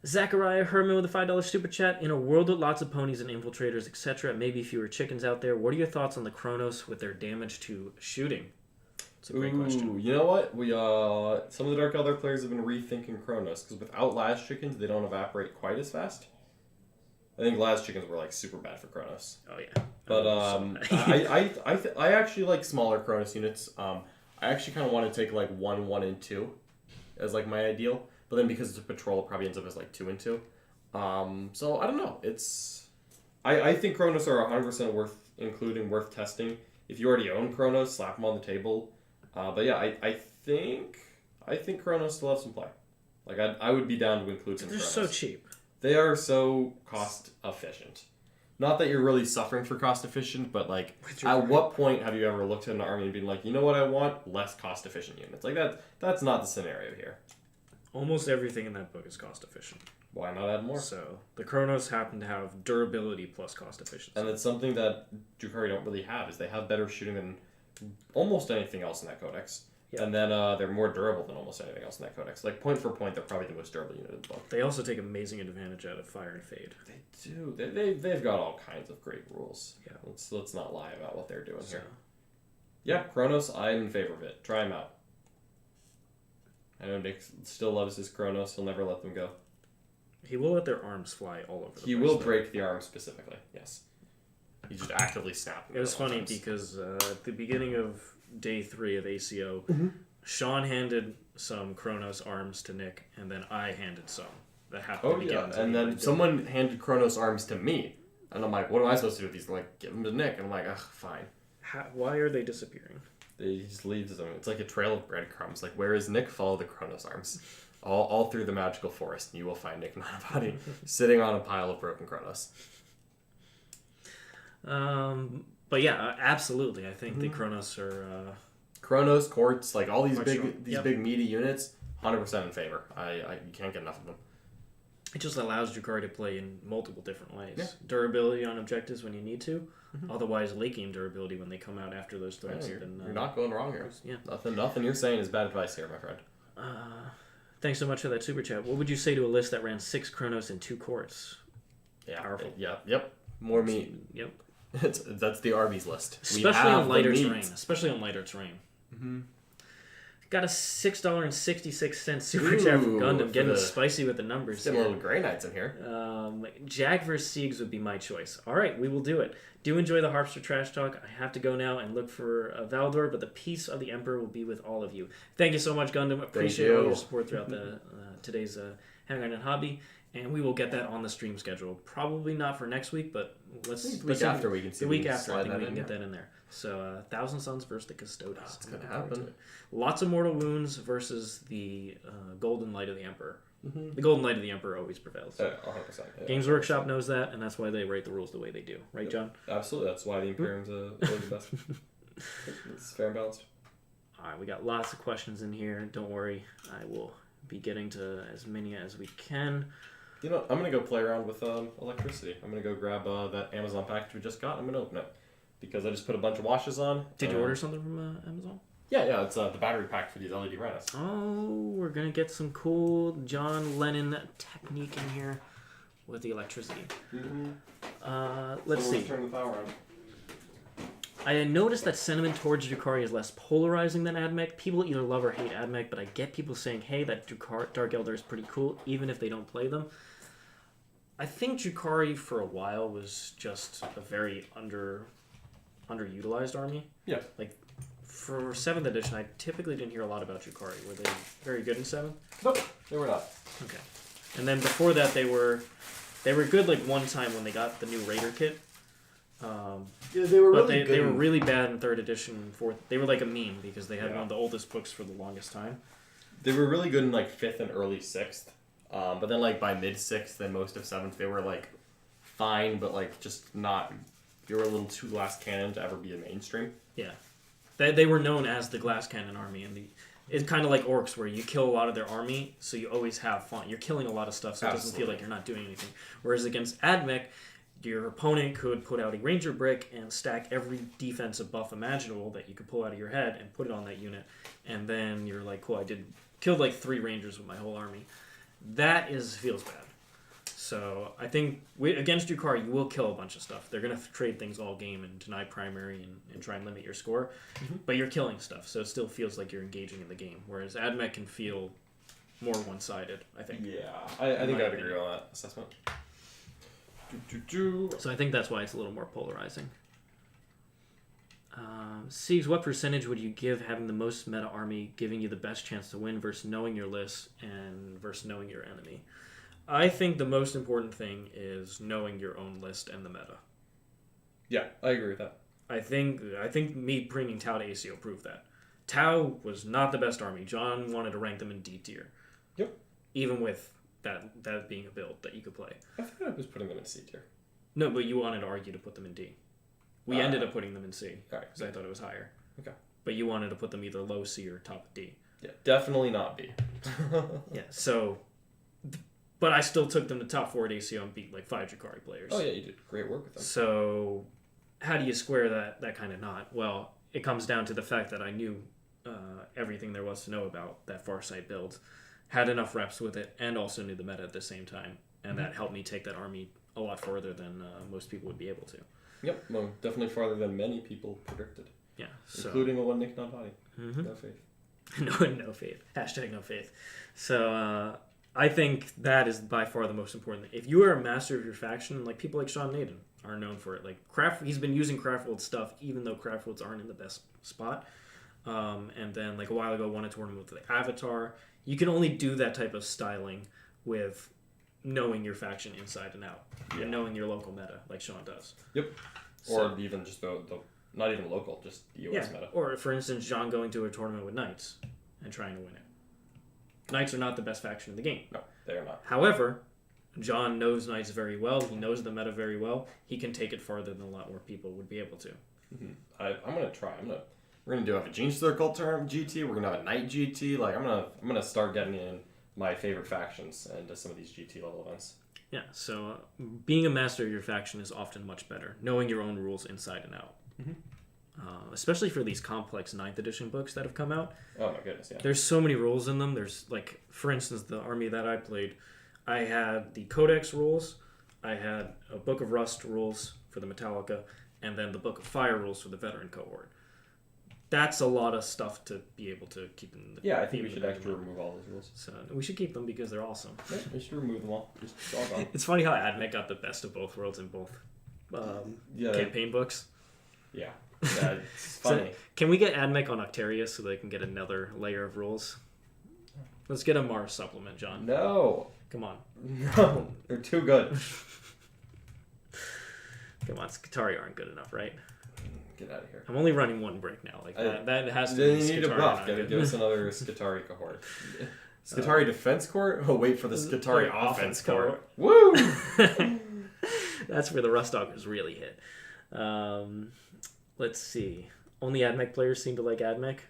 [SPEAKER 2] Zachariah Herman with a $5 super chat. In a world with lots of ponies and infiltrators, etc., maybe fewer chickens out there, what are your thoughts on the Chronos with their damage to shooting? It's a great question.
[SPEAKER 3] You know what? We some of the Dark Elder players have been rethinking Chronos because without Last Chickens, they don't evaporate quite as fast. I think Last Chickens were super bad for Chronos.
[SPEAKER 2] Oh yeah.
[SPEAKER 3] But I actually like smaller Chronos units. I actually kind of want to take 1, 1, and 2 as my ideal. But then because it's a patrol, it probably ends up as 2 and 2. So I don't know. I think Chronos are 100% worth testing. If you already own Chronos, slap them on the table. But yeah, I think Chronos still have some play. I would be down to include some Chronos.
[SPEAKER 2] They're so cheap.
[SPEAKER 3] They are so cost efficient. Not that you're really suffering for cost efficient, but at what point have you ever looked at an army and been like, you know what I want? Less cost efficient units. That's not the scenario here.
[SPEAKER 2] Almost everything in that book is cost efficient.
[SPEAKER 3] Why not add more?
[SPEAKER 2] So the Chronos happen to have durability plus cost efficiency.
[SPEAKER 3] And it's something that Drukhari don't really have, is they have better shooting than almost anything else in that codex. Yep. And then they're more durable than almost anything else in that codex. Point for point, they're probably the most durable unit in the book.
[SPEAKER 2] They also take amazing advantage out of Fire and Fade.
[SPEAKER 3] They do. They've got all kinds of great rules. Yeah. Let's not lie about what they're doing here. Yeah, Chronos, I'm in favor of it. Try them out. I know Nick still loves his Chronos. He'll never let them go.
[SPEAKER 2] He will let their arms fly all over the place.
[SPEAKER 3] He will break the arms specifically, yes. He just actively snaps them.
[SPEAKER 2] It was funny because at the beginning of day 3 of ACO, Sean handed some Chronos arms to Nick, and then I handed some that happened to be given to me.
[SPEAKER 3] And then someone handed Chronos arms to me. And I'm like, what am I supposed to do with these? They're like, give them to Nick. And I'm like, ugh, fine.
[SPEAKER 2] Why are they disappearing?
[SPEAKER 3] He just leaves them. It's like a trail of breadcrumbs. Where is Nick? Follow the Chronos arms. All through the magical forest, and you will find Nick Nanabody sitting on a pile of broken Chronos.
[SPEAKER 2] But yeah, absolutely. I think the Chronos are...
[SPEAKER 3] Chronos, Courts, all these big meaty units, 100% in favor. You can't get enough of them.
[SPEAKER 2] It just allows Drukhari to play in multiple different ways.
[SPEAKER 3] Yeah.
[SPEAKER 2] Durability on objectives when you need to. Otherwise, late game durability when they come out after those threats.
[SPEAKER 3] Yeah, you're not going wrong here.
[SPEAKER 2] Yeah.
[SPEAKER 3] Nothing you're saying is bad advice here, my friend.
[SPEAKER 2] Thanks so much for that super chat. What would you say to a list that ran 6 Chronos and 2 Courts?
[SPEAKER 3] Yeah.
[SPEAKER 2] Powerful.
[SPEAKER 3] Yep. More meat.
[SPEAKER 2] Yep.
[SPEAKER 3] That's the Arby's list.
[SPEAKER 2] Especially on lighter terrain. Mm-hmm. Got a $6.66 super chat from Gundam, getting spicy with the numbers.
[SPEAKER 3] Some little Grey Knights in here.
[SPEAKER 2] Jag vs. Siegs would be my choice. All right, we will do it. Do enjoy the Harpster Trash Talk. I have to go now and look for Valdor, but the peace of the Emperor will be with all of you. Thank you so much, Gundam. Appreciate all your support throughout today's Hangar and Hobby. And we will get that on the stream schedule. Probably not for next week, but
[SPEAKER 3] the week after we can see.
[SPEAKER 2] The week after, I think we can get that in there. So, Thousand Suns versus the Custodes.
[SPEAKER 3] It's going to happen.
[SPEAKER 2] Lots of Mortal Wounds versus the Golden Light of the Emperor. The Golden Light of the Emperor always prevails.
[SPEAKER 3] 100%. Yeah,
[SPEAKER 2] Games Workshop knows that, and that's why they write the rules the way they do. Right, John?
[SPEAKER 3] Absolutely. That's why the Imperium's always the best. It's fair and balanced.
[SPEAKER 2] All right, we got lots of questions in here. Don't worry. I will be getting to as many as we can.
[SPEAKER 3] You know, I'm going to go play around with electricity. I'm going to go grab that Amazon package we just got. I'm going to open it. Because I just put a bunch of washes on.
[SPEAKER 2] Did you order something from Amazon?
[SPEAKER 3] Yeah, it's the battery pack for these LED renas.
[SPEAKER 2] Oh, we're going to get some cool John Lennon technique in here with the electricity. Let's see.
[SPEAKER 3] Turn the power on.
[SPEAKER 2] I noticed that sentiment towards Drukhari is less polarizing than Ad Mech. People either love or hate Ad Mech, but I get people saying, hey, that Dark Eldar is pretty cool, even if they don't play them. I think Drukhari for a while was just a very underutilized army.
[SPEAKER 3] Yeah.
[SPEAKER 2] Like, for 7th edition, I typically didn't hear a lot about Drukhari. Were they very good in 7th?
[SPEAKER 3] Nope, they were not.
[SPEAKER 2] Okay. And then before that, they were good like one time when they got the new Raider kit.
[SPEAKER 3] Yeah, they were
[SPEAKER 2] but
[SPEAKER 3] really good.
[SPEAKER 2] They were really bad in 3rd edition and 4th. They were like a meme because they had one of the oldest books for the longest time.
[SPEAKER 3] They were really good in like 5th and early 6th. But then like by mid 6th and most of 7th, they were like fine, but like just not. They were a little too glass cannon to ever be a mainstream.
[SPEAKER 2] Yeah, they were known as the glass cannon army, and it's kind of like orcs where you kill a lot of their army, so you always have fun. You're killing a lot of stuff, so it doesn't feel like you're not doing anything. Whereas against Ad Mech, your opponent could put out a ranger brick and stack every defensive buff imaginable that you could pull out of your head and put it on that unit, and then you're like, cool, killed like 3 rangers with my whole army. That feels bad. So I think against Drukhari, you will kill a bunch of stuff. They're going to trade things all game and deny primary and try and limit your score. But you're killing stuff, so it still feels like you're engaging in the game. Whereas Ad Mech can feel more one-sided, I think.
[SPEAKER 3] Yeah, I think I'd agree on that assessment.
[SPEAKER 2] So I think that's why it's a little more polarizing. Siegs, what percentage would you give having the most meta army giving you the best chance to win versus knowing your list and versus knowing your enemy? I think the most important thing is knowing your own list and the meta.
[SPEAKER 3] Yeah, I agree with that.
[SPEAKER 2] I think me bringing Tau to ACO proved that. Tau was not the best army. John wanted to rank them in D tier.
[SPEAKER 3] Yep.
[SPEAKER 2] Even with that being a build that you could play.
[SPEAKER 3] I thought I was putting them in C tier.
[SPEAKER 2] No, but you wanted to argue to put them in D. We ended up putting them in C because I thought it was higher.
[SPEAKER 3] Okay.
[SPEAKER 2] But you wanted to put them either low C or top D.
[SPEAKER 3] Yeah, definitely not B.
[SPEAKER 2] Yeah, so... But I still took them to top 4 at ACO and beat like 5 Drukhari players.
[SPEAKER 3] Oh yeah, you did great work with them.
[SPEAKER 2] So how do you square that kind of knot? Well, it comes down to the fact that I knew everything there was to know about that Farsight build, had enough reps with it, and also knew the meta at the same time. And that helped me take that army a lot further than most people would be able to.
[SPEAKER 3] Yep, well, definitely farther than many people predicted.
[SPEAKER 2] Yeah,
[SPEAKER 3] including a one Nick not body.
[SPEAKER 2] No
[SPEAKER 3] faith.
[SPEAKER 2] No faith. Hashtag no faith. So I think that is by far the most important thing. If you are a master of your faction, like people like Sean Naden are known for it. Like he's been using Craftworld stuff, even though Craftworlds aren't in the best spot. And then like a while ago, won a tournament with the Avatar. You can only do that type of styling with knowing your faction inside and out, and knowing your local meta, like Sean does.
[SPEAKER 3] Yep. Or even just the not even local, just the US meta.
[SPEAKER 2] Or for instance, John going to a tournament with Knights and trying to win it. Knights are not the best faction in the game.
[SPEAKER 3] No, they are not.
[SPEAKER 2] However, John knows Knights very well. He knows the meta very well. He can take it farther than a lot more people would be able to.
[SPEAKER 3] Mm-hmm. I'm gonna try. We're gonna have a Gene Circle term GT. We're gonna have a Knight GT. Like I'm gonna start getting in my favorite factions into some of these GT level events.
[SPEAKER 2] Yeah. So being a master of your faction is often much better. Knowing your own rules inside and out. Mm-hmm. Especially for these complex 9th edition books that have come out.
[SPEAKER 3] Oh my goodness, yeah.
[SPEAKER 2] There's so many rules in them. There's like, for instance, the army that I played, I had the Codex rules, I had a Book of Rust rules for the Metallica, and then the Book of Fire rules for the Veteran cohort. That's a lot of stuff to be able to keep in the...
[SPEAKER 3] Yeah, I think we should actually remove all those rules.
[SPEAKER 2] So we should keep them because they're awesome.
[SPEAKER 3] Yeah, we should remove them all. Just all gone.
[SPEAKER 2] It's funny how Ad Mech got the best of both worlds in both campaign books.
[SPEAKER 3] Yeah. Yeah, it's funny.
[SPEAKER 2] So, can we get Ad Mech on Octarius so they can get another layer of rules? Let's get a Mars supplement, John.
[SPEAKER 3] No.
[SPEAKER 2] Come on.
[SPEAKER 3] No. They're too good.
[SPEAKER 2] Come on, Skitarii aren't good enough, right?
[SPEAKER 3] Get out of here.
[SPEAKER 2] I'm only running one brick now. Like that has to
[SPEAKER 3] then
[SPEAKER 2] be
[SPEAKER 3] you need a
[SPEAKER 2] Skitarii
[SPEAKER 3] buff.
[SPEAKER 2] not good.
[SPEAKER 3] Give us another Skitarii cohort. Skitari Defense Court? Oh, wait for the Skitari Offense Court.
[SPEAKER 2] Woo! That's where the Rustalkers really hit. Let's see. Only Ad Mech players seem to like Ad Mech.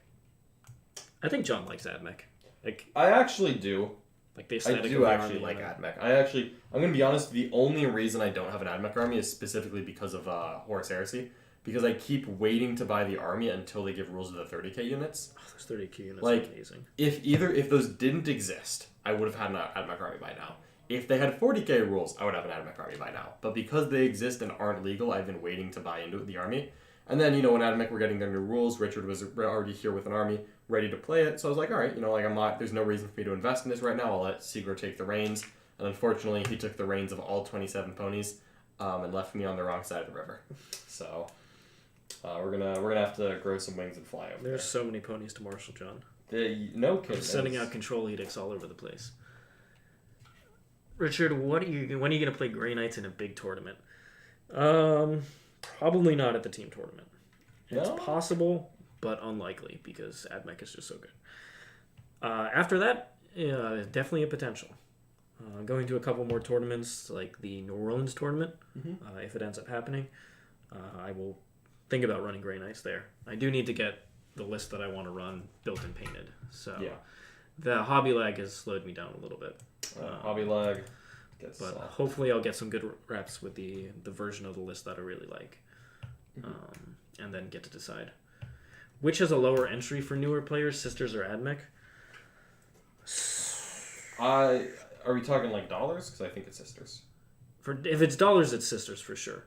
[SPEAKER 2] I think John likes Ad Mech. Like,
[SPEAKER 3] I actually do.
[SPEAKER 2] Like the aesthetic
[SPEAKER 3] I do actually like Ad Mech. I'm going to be honest, the only reason I don't have an Ad Mech army is specifically because of Horus Heresy. Because I keep waiting to buy the army until they give rules to the 30k units.
[SPEAKER 2] Oh, those 30k units
[SPEAKER 3] like,
[SPEAKER 2] are amazing.
[SPEAKER 3] If those didn't exist, I would have had an Ad Mech army by now. If they had 40k rules, I would have an Ad Mech army by now. But because they exist and aren't legal, I've been waiting to buy into the army. And then, when Ad Mech were getting their new rules, Richard was already here with an army, ready to play it. So I was like, all right, there's no reason for me to invest in this right now. I'll let Sigro take the reins. And unfortunately, he took the reins of all 27 ponies and left me on the wrong side of the river. So we're gonna have to grow some wings and fly over there.
[SPEAKER 2] There's so many ponies to marshal, John.
[SPEAKER 3] No kidding.
[SPEAKER 2] I'm sending out control edicts all over the place. Richard, when are you going to play Grey Knights in a big tournament? Probably not at the team tournament. It's possible, but unlikely because Ad Mech is just so good. After that, definitely a potential. Going to a couple more tournaments, like the New Orleans tournament, if it ends up happening. I will think about running Grey Knights there. I do need to get the list that I want to run built and painted. So the hobby lag has slowed me down a little bit.
[SPEAKER 3] Hobby lag.
[SPEAKER 2] But hopefully I'll get some good reps with the version of the list that I really like. And then get to decide. Which has a lower entry for newer players, Sisters or Ad Mech?
[SPEAKER 3] Are we talking like dollars? Because I think it's Sisters.
[SPEAKER 2] If it's dollars, it's Sisters for sure.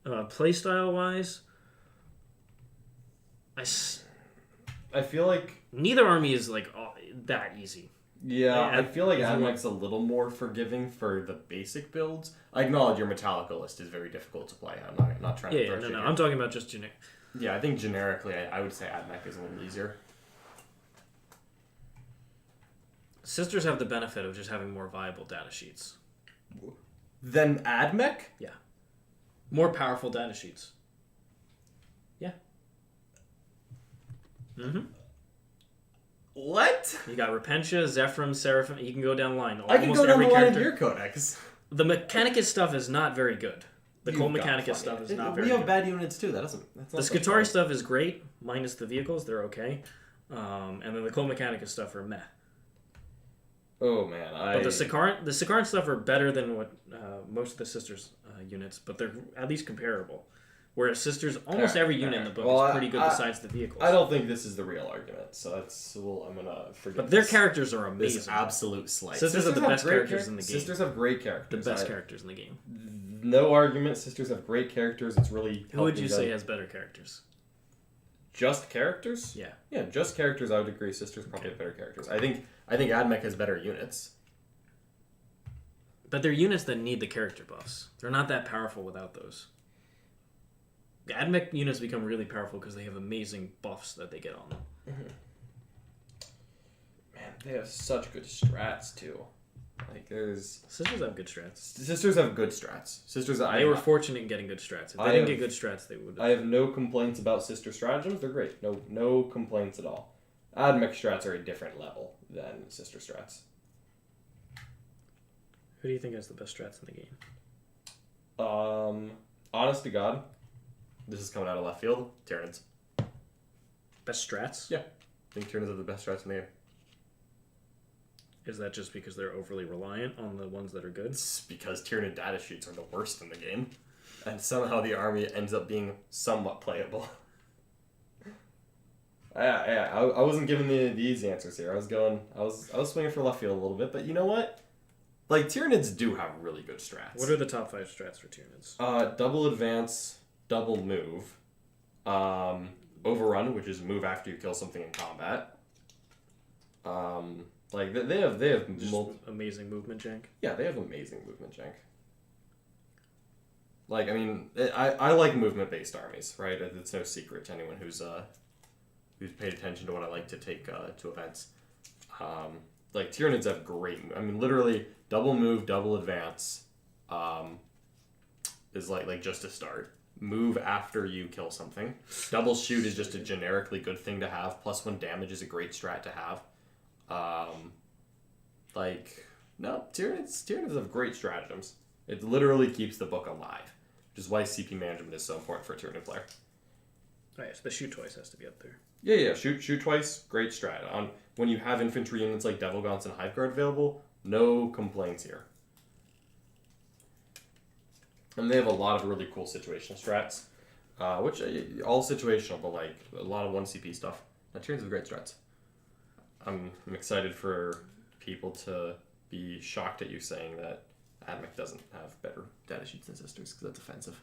[SPEAKER 2] Playstyle wise,
[SPEAKER 3] I feel like
[SPEAKER 2] neither army is like that easy.
[SPEAKER 3] Yeah, I feel like Ad Mech's a little more forgiving for the basic builds. I acknowledge your Metallica list is very difficult to play. I'm not trying to throw shit.
[SPEAKER 2] I'm talking about just generic.
[SPEAKER 3] Yeah, I think generically, I would say Ad Mech is a little easier.
[SPEAKER 2] Sisters have the benefit of just having more viable data sheets.
[SPEAKER 3] Than Ad Mech?
[SPEAKER 2] Yeah. More powerful data sheets. Yeah. Mm-hmm.
[SPEAKER 3] What?
[SPEAKER 2] You got Repentia, Zephyrim, Seraphim. You can go down the line.
[SPEAKER 3] I can go down the line of your codex.
[SPEAKER 2] The Mechanicus stuff is not very good. The Cold Mechanicus stuff is not very good.
[SPEAKER 3] We have bad units too. That's
[SPEAKER 2] the Skitari stuff is great, minus the vehicles. They're okay. And then the Cold Mechanicus stuff are meh.
[SPEAKER 3] Oh man,
[SPEAKER 2] But the Sikaran stuff are better than what most of the Sisters units, but they're at least comparable. Whereas Sisters, almost every unit in the book is pretty good besides the vehicles.
[SPEAKER 3] I don't think this is the real argument, so I'm gonna forget.
[SPEAKER 2] But their characters are amazing.
[SPEAKER 3] This absolute slight.
[SPEAKER 2] Sisters are the best characters in the game.
[SPEAKER 3] Sisters have great characters.
[SPEAKER 2] The best characters in the game.
[SPEAKER 3] No argument. Sisters have great characters. It's really.
[SPEAKER 2] Who would you say has better characters?
[SPEAKER 3] Just characters?
[SPEAKER 2] Yeah.
[SPEAKER 3] Yeah, just characters. I would agree. Sisters probably have better characters. I think Ad Mech has better units.
[SPEAKER 2] But they're units that need the character buffs. They're not that powerful without those. The Ad Mech units become really powerful because they have amazing buffs that they get on them.
[SPEAKER 3] Mm-hmm. Man, they have such good strats too. Like
[SPEAKER 2] Sisters have good strats.
[SPEAKER 3] Sisters have good strats.
[SPEAKER 2] They were fortunate in getting good strats. If they didn't get good strats, they would.
[SPEAKER 3] I have no complaints about Sister stratagems. They're great. No complaints at all. Ad Mech strats are a different level than Sister strats.
[SPEAKER 2] Who do you think has the best strats in the game?
[SPEAKER 3] Honest to God, this is coming out of left field. Tyranids.
[SPEAKER 2] Best strats?
[SPEAKER 3] Yeah, I think Tyranids have the best strats in the game.
[SPEAKER 2] Is that just because they're overly reliant on the ones that are good?
[SPEAKER 3] It's because Tyranid data sheets are the worst in the game, and somehow the army ends up being somewhat playable. I wasn't giving the easy answers here. I was swinging for left field a little bit, but you know what? Like, Tyranids do have really good strats.
[SPEAKER 2] What are the top 5 strats for Tyranids?
[SPEAKER 3] Double advance, double move, overrun, which is move after you kill something in combat. Like they have
[SPEAKER 2] amazing movement jank.
[SPEAKER 3] Yeah, they have amazing movement jank. Like, I mean, I like movement based armies, right? It's no secret to anyone who's paid attention to what I like to take to events. Like, Tyranids have great. I mean, literally double move, double advance, is like just a start. Move after you kill something. Double shoot is just a generically good thing to have. +1 damage is a great strat to have. No, Tyranids have great stratagems. It literally keeps the book alive, which is why CP management is so important for a Tyranid player.
[SPEAKER 2] Oh, yeah, so the shoot twice has to be up there.
[SPEAKER 3] Yeah, shoot twice, great strat. When you have infantry units like Devil Gaunts and Hive Guard available, no complaints here. And they have a lot of really cool situational strats, which all situational, but like a lot of 1CP stuff. Tyranids have great strats. I'm excited for people to be shocked at you saying that Ad Mech doesn't have better data sheets than Sisters, because that's offensive.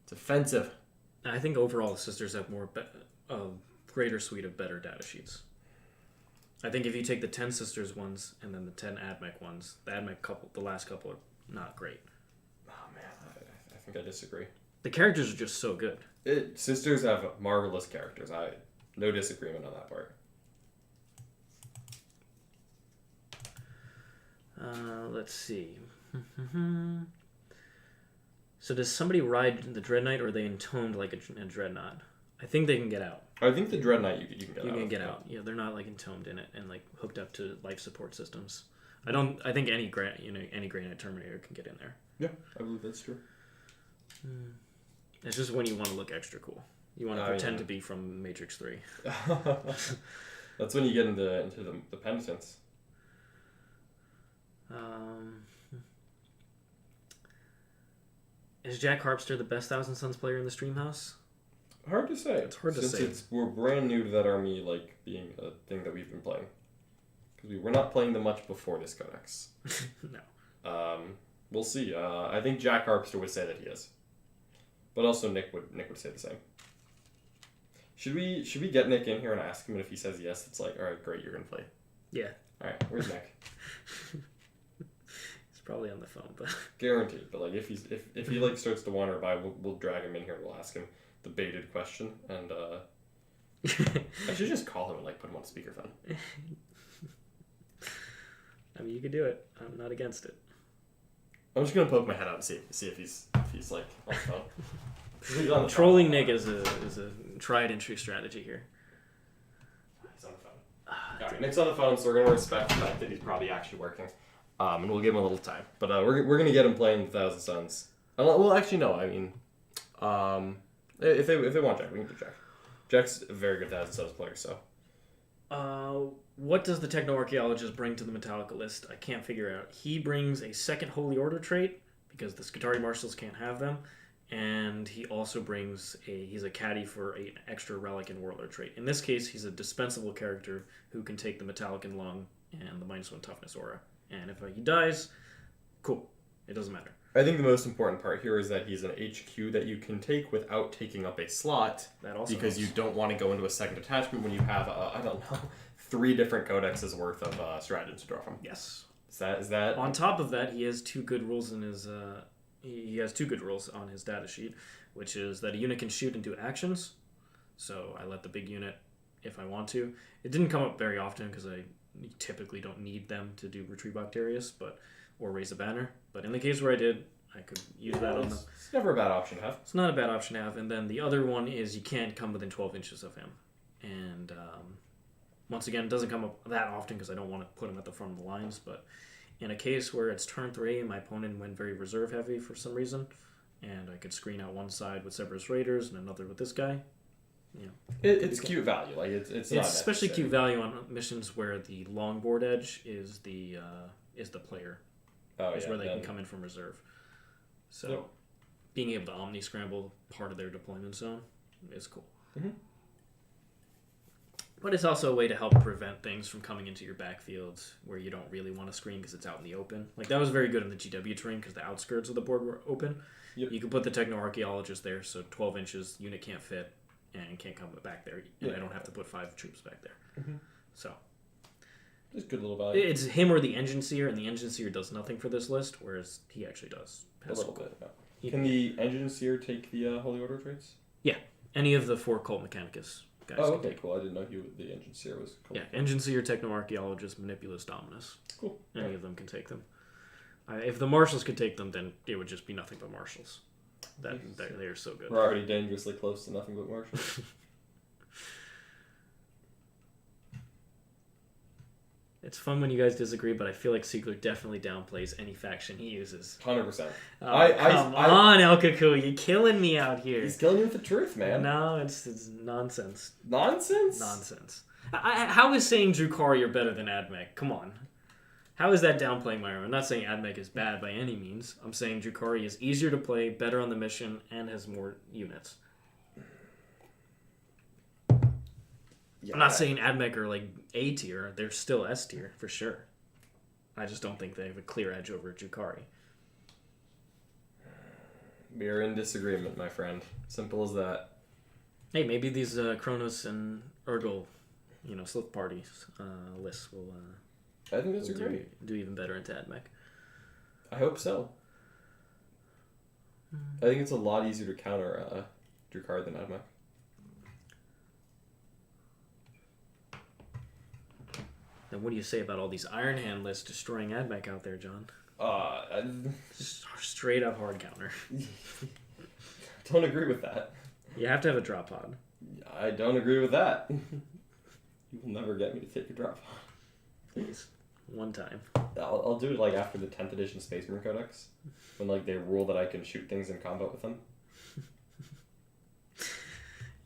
[SPEAKER 3] It's offensive.
[SPEAKER 2] I think overall the Sisters have greater suite of better data sheets. I think if you take the 10 Sisters ones and then the 10 Ad Mech ones, the Ad Mech couple, the last couple are not great.
[SPEAKER 3] Oh man, I think I disagree.
[SPEAKER 2] The characters are just so good.
[SPEAKER 3] Sisters have marvelous characters. No disagreement on that part.
[SPEAKER 2] Let's see. So does somebody ride the Dread Knight, or are they entombed like a Dreadnought? I think they can get out.
[SPEAKER 3] I think the Dread Knight you can get out.
[SPEAKER 2] You can get out. Yeah, they're not like entombed in it and like hooked up to life support systems. I think any Grey Knight Terminator can get in there.
[SPEAKER 3] Yeah, I believe that's true.
[SPEAKER 2] It's just when you want to look extra cool. You want to pretend to be from Matrix 3.
[SPEAKER 3] That's when you get into the penitence.
[SPEAKER 2] Is Jack Harpster the best Thousand Suns player in the Stream House?
[SPEAKER 3] Hard to say.
[SPEAKER 2] It's hard to say.
[SPEAKER 3] We're brand new to that army, like being a thing that we've been playing, because we were not playing them much before this codex.
[SPEAKER 2] No.
[SPEAKER 3] We'll see. I think Jack Harpster would say that he is, but also Nick would say the same. Should we get Nick in here and ask him, and if he says yes, it's like, all right, great, you're gonna play.
[SPEAKER 2] Yeah.
[SPEAKER 3] All right, where's Nick?
[SPEAKER 2] He's probably on the phone, but
[SPEAKER 3] guaranteed. But like, if he like starts to wander by, we'll drag him in here. We'll ask him the baited question, and I should just call him and like put him on speakerphone.
[SPEAKER 2] I mean, you could do it. I'm not against it.
[SPEAKER 3] I'm just gonna poke my head out and see if he's like on the phone. He's on the
[SPEAKER 2] Trolling
[SPEAKER 3] phone.
[SPEAKER 2] Nick is a tried and true strategy here.
[SPEAKER 3] He's on the phone. Alright, Nick's on the phone, so we're gonna respect the fact that he's probably actually working, and we'll give him a little time. But we're gonna get him playing Thousand Suns. Well, actually, no. I mean, if they want Jack, we can do Jack. Jack's a very good Thousand Suns player, so.
[SPEAKER 2] What does the Techno-Archaeologist bring to the Metallica list? I can't figure it out. He brings a second Holy Order trait, because the Skitarii Marshals can't have them, and he also brings he's a caddy for an extra Relic and Warlord trait. In this case, he's a dispensable character who can take the Metallican Lung and the -1 Toughness aura. And if he dies, cool. It doesn't matter.
[SPEAKER 3] I think the most important part here is that he's an HQ that you can take without taking up a slot.
[SPEAKER 2] That also
[SPEAKER 3] because
[SPEAKER 2] helps.
[SPEAKER 3] you don't want to go into a second attachment when you have I don't know 3 different codexes worth of stratagems to draw from.
[SPEAKER 2] Yes.
[SPEAKER 3] Is that
[SPEAKER 2] On top of that, he has 2 good rules in his he has 2 good rules on his data sheet, which is that a unit can shoot and do actions. So I let the big unit if I want to. It didn't come up very often because I typically don't need them to do Retrieve Octarius, or raise a banner. But in the case where I did, I could use that on them.
[SPEAKER 3] It's never a bad option to have.
[SPEAKER 2] It's not a bad option to have. And then the other one is you can't come within 12 inches of him. And once again, it doesn't come up that often because I don't want to put him at the front of the lines. But in a case where it's turn 3 and my opponent went very reserve heavy for some reason, and I could screen out one side with Cerberus Raiders and another with this guy, you know,
[SPEAKER 3] it's cute value. Like it's not
[SPEAKER 2] especially
[SPEAKER 3] necessary.
[SPEAKER 2] cute value on missions where the long board edge is the player. Where they can come in from reserve. So,
[SPEAKER 3] Yep.
[SPEAKER 2] being able to omni-scramble part of their deployment zone is cool.
[SPEAKER 3] Mm-hmm.
[SPEAKER 2] But it's also a way to help prevent things from coming into your backfields where you don't really want to screen because it's out in the open. Like, that was very good in the GW terrain because the outskirts of the board were open.
[SPEAKER 3] Yep.
[SPEAKER 2] You could put the Techno-Archaeologist there, so 12 inches, unit can't fit, and can't come back there. And I don't have to put 5 troops back there.
[SPEAKER 3] Mm-hmm.
[SPEAKER 2] So...
[SPEAKER 3] It's good little value.
[SPEAKER 2] It's him or the Engine Seer, and the Engine Seer does nothing for this list, whereas he actually does.
[SPEAKER 3] A little bit. Yeah. Can the Engine Seer take the Holy Order traits?
[SPEAKER 2] Yeah, any of the 4 Cult Mechanicus guys.
[SPEAKER 3] Oh,
[SPEAKER 2] can
[SPEAKER 3] okay,
[SPEAKER 2] take.
[SPEAKER 3] cool. I didn't know the Engine Seer was cool.
[SPEAKER 2] Yeah, Engine Seer, Techno-Archaeologist, Manipulus, Dominus.
[SPEAKER 3] Cool.
[SPEAKER 2] Any of them can take them. If the Marshals could take them, then it would just be nothing but Marshals. They are so good.
[SPEAKER 3] We're already dangerously close to nothing but Marshals.
[SPEAKER 2] It's fun when you guys disagree, but I feel like Siegler definitely downplays any faction he uses.
[SPEAKER 3] 100%.
[SPEAKER 2] Oh, come on, El Cuckoo, you're killing me out here.
[SPEAKER 3] He's killing you with the truth, man.
[SPEAKER 2] No, it's nonsense.
[SPEAKER 3] Nonsense?
[SPEAKER 2] Nonsense. How is saying Drukhari are better than Ad Mech? Come on. How is that downplaying my armor? I'm not saying Ad Mech is bad by any means. I'm saying Drukhari is easier to play, better on the mission, and has more units. Yeah, I'm not saying Ad Mech are like A tier. They're still S tier, for sure. I just don't think they have a clear edge over Drukhari.
[SPEAKER 3] We are in disagreement, my friend. Simple as that.
[SPEAKER 2] Hey, maybe these Kronos and Urgel, Slith parties lists will...
[SPEAKER 3] I think that's great.
[SPEAKER 2] Do even better into Ad Mech.
[SPEAKER 3] I hope so. I think it's a lot easier to counter Drukhari than Ad Mech.
[SPEAKER 2] Then what do you say about all these Iron Hand lists destroying Ad Mech out there, John? Just straight up hard counter.
[SPEAKER 3] Don't agree with that.
[SPEAKER 2] You have to have a drop pod.
[SPEAKER 3] I don't agree with that. You will never get me to take a drop pod.
[SPEAKER 2] Please. One time.
[SPEAKER 3] I'll do it like after the 10th edition Space Marine Codex, when like they rule that I can shoot things in combat with them.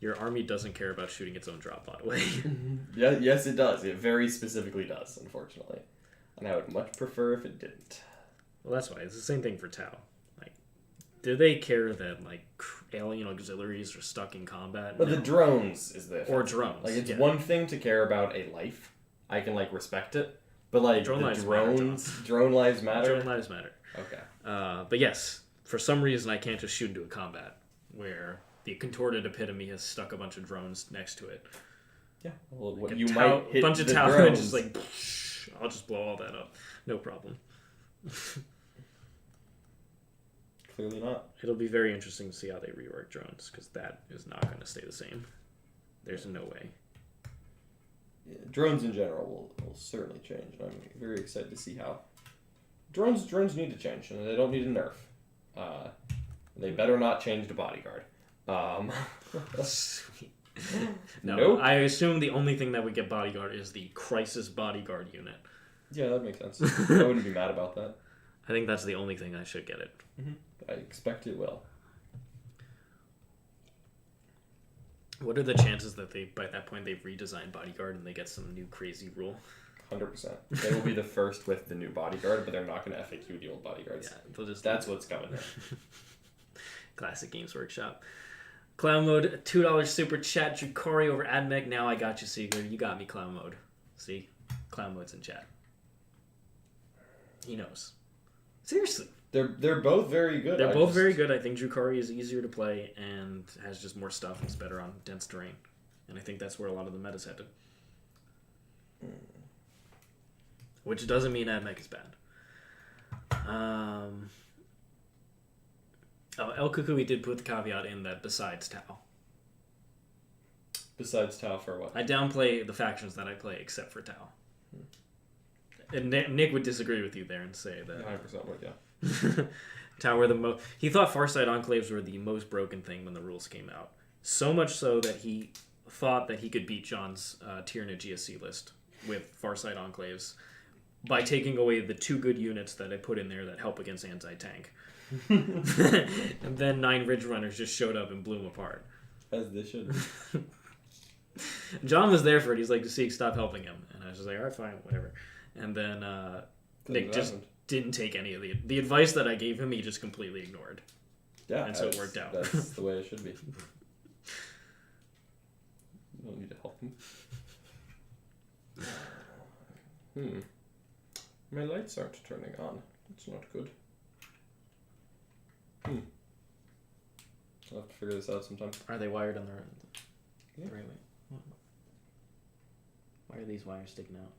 [SPEAKER 2] Your army doesn't care about shooting its own drop pod away.
[SPEAKER 3] Yeah, yes, it does. It very specifically does, unfortunately. And I would much prefer if it didn't.
[SPEAKER 2] Well, that's why. It's the same thing for Tau. Like, do they care that, like, alien auxiliaries are stuck in combat?
[SPEAKER 3] But no. The drones is the...
[SPEAKER 2] Or drones.
[SPEAKER 3] Like, it's one thing to care about a life. I can, like, respect it. But, like, drone lives matter. Drone lives matter?
[SPEAKER 2] Drone lives matter.
[SPEAKER 3] Okay.
[SPEAKER 2] But yes, for some reason I can't just shoot into a combat where the contorted epitome has stuck a bunch of drones next to it.
[SPEAKER 3] Yeah. Well,
[SPEAKER 2] like
[SPEAKER 3] you might hit
[SPEAKER 2] bunch of
[SPEAKER 3] the
[SPEAKER 2] towers
[SPEAKER 3] drones.
[SPEAKER 2] just like, I'll just blow all that up. No problem.
[SPEAKER 3] Clearly not.
[SPEAKER 2] It'll be very interesting to see how they rework drones, because that is not going to stay the same. There's no way.
[SPEAKER 3] Yeah, drones in general will certainly change. I'm very excited to see how. Drones need to change, and they don't need a nerf. They better not change the bodyguard.
[SPEAKER 2] Sweet. No,
[SPEAKER 3] nope.
[SPEAKER 2] I assume the only thing that would get bodyguard is the crisis bodyguard unit.
[SPEAKER 3] Yeah, that makes sense. I wouldn't be mad about that.
[SPEAKER 2] I think that's the only thing I should get it.
[SPEAKER 3] Mm-hmm. I expect it will.
[SPEAKER 2] What are the chances that by that point they've redesigned bodyguard and they get some new crazy rule?
[SPEAKER 3] 100%. They will be the first with the new bodyguard, but they're not going to FAQ the old bodyguards.
[SPEAKER 2] Yeah, they'll just.
[SPEAKER 3] That's what's coming.
[SPEAKER 2] Classic Games Workshop. Clown Mode, $2 super chat. Drukhari over Ad Mech. Now I got you, Seeger. You got me, Clown Mode. See? Clown Mode's in chat. He knows. Seriously.
[SPEAKER 3] They're both very good.
[SPEAKER 2] They're both very good. I think Drukhari is easier to play and has just more stuff and is better on dense terrain. And I think that's where a lot of the meta's headed. Which doesn't mean Ad Mech is bad. El Kukui did put the caveat in that besides Tau.
[SPEAKER 3] Besides Tau for what?
[SPEAKER 2] I downplay the factions that I play except for Tau. And Nick would disagree with you there and say that
[SPEAKER 3] 100% would, yeah.
[SPEAKER 2] Tau were the most... He thought Farsight Enclaves were the most broken thing when the rules came out. So much so that he thought that he could beat John's Tyranid GSC list with Farsight Enclaves by taking away the 2 good units that I put in there that help against anti-tank. And then 9 Ridge Runners just showed up and blew him apart.
[SPEAKER 3] As they should.
[SPEAKER 2] John was there for it. He's like, Seek, stop helping him. And I was just like, all right, fine, whatever. And then Nick just didn't take any of the advice that I gave him. He just completely ignored.
[SPEAKER 3] Yeah,
[SPEAKER 2] and so it worked out.
[SPEAKER 3] That's the way it should be. You don't need to help him. My lights aren't turning on. That's not good. I'll have to figure this out sometime.
[SPEAKER 2] Are they wired on the right way? Why are these wires sticking out?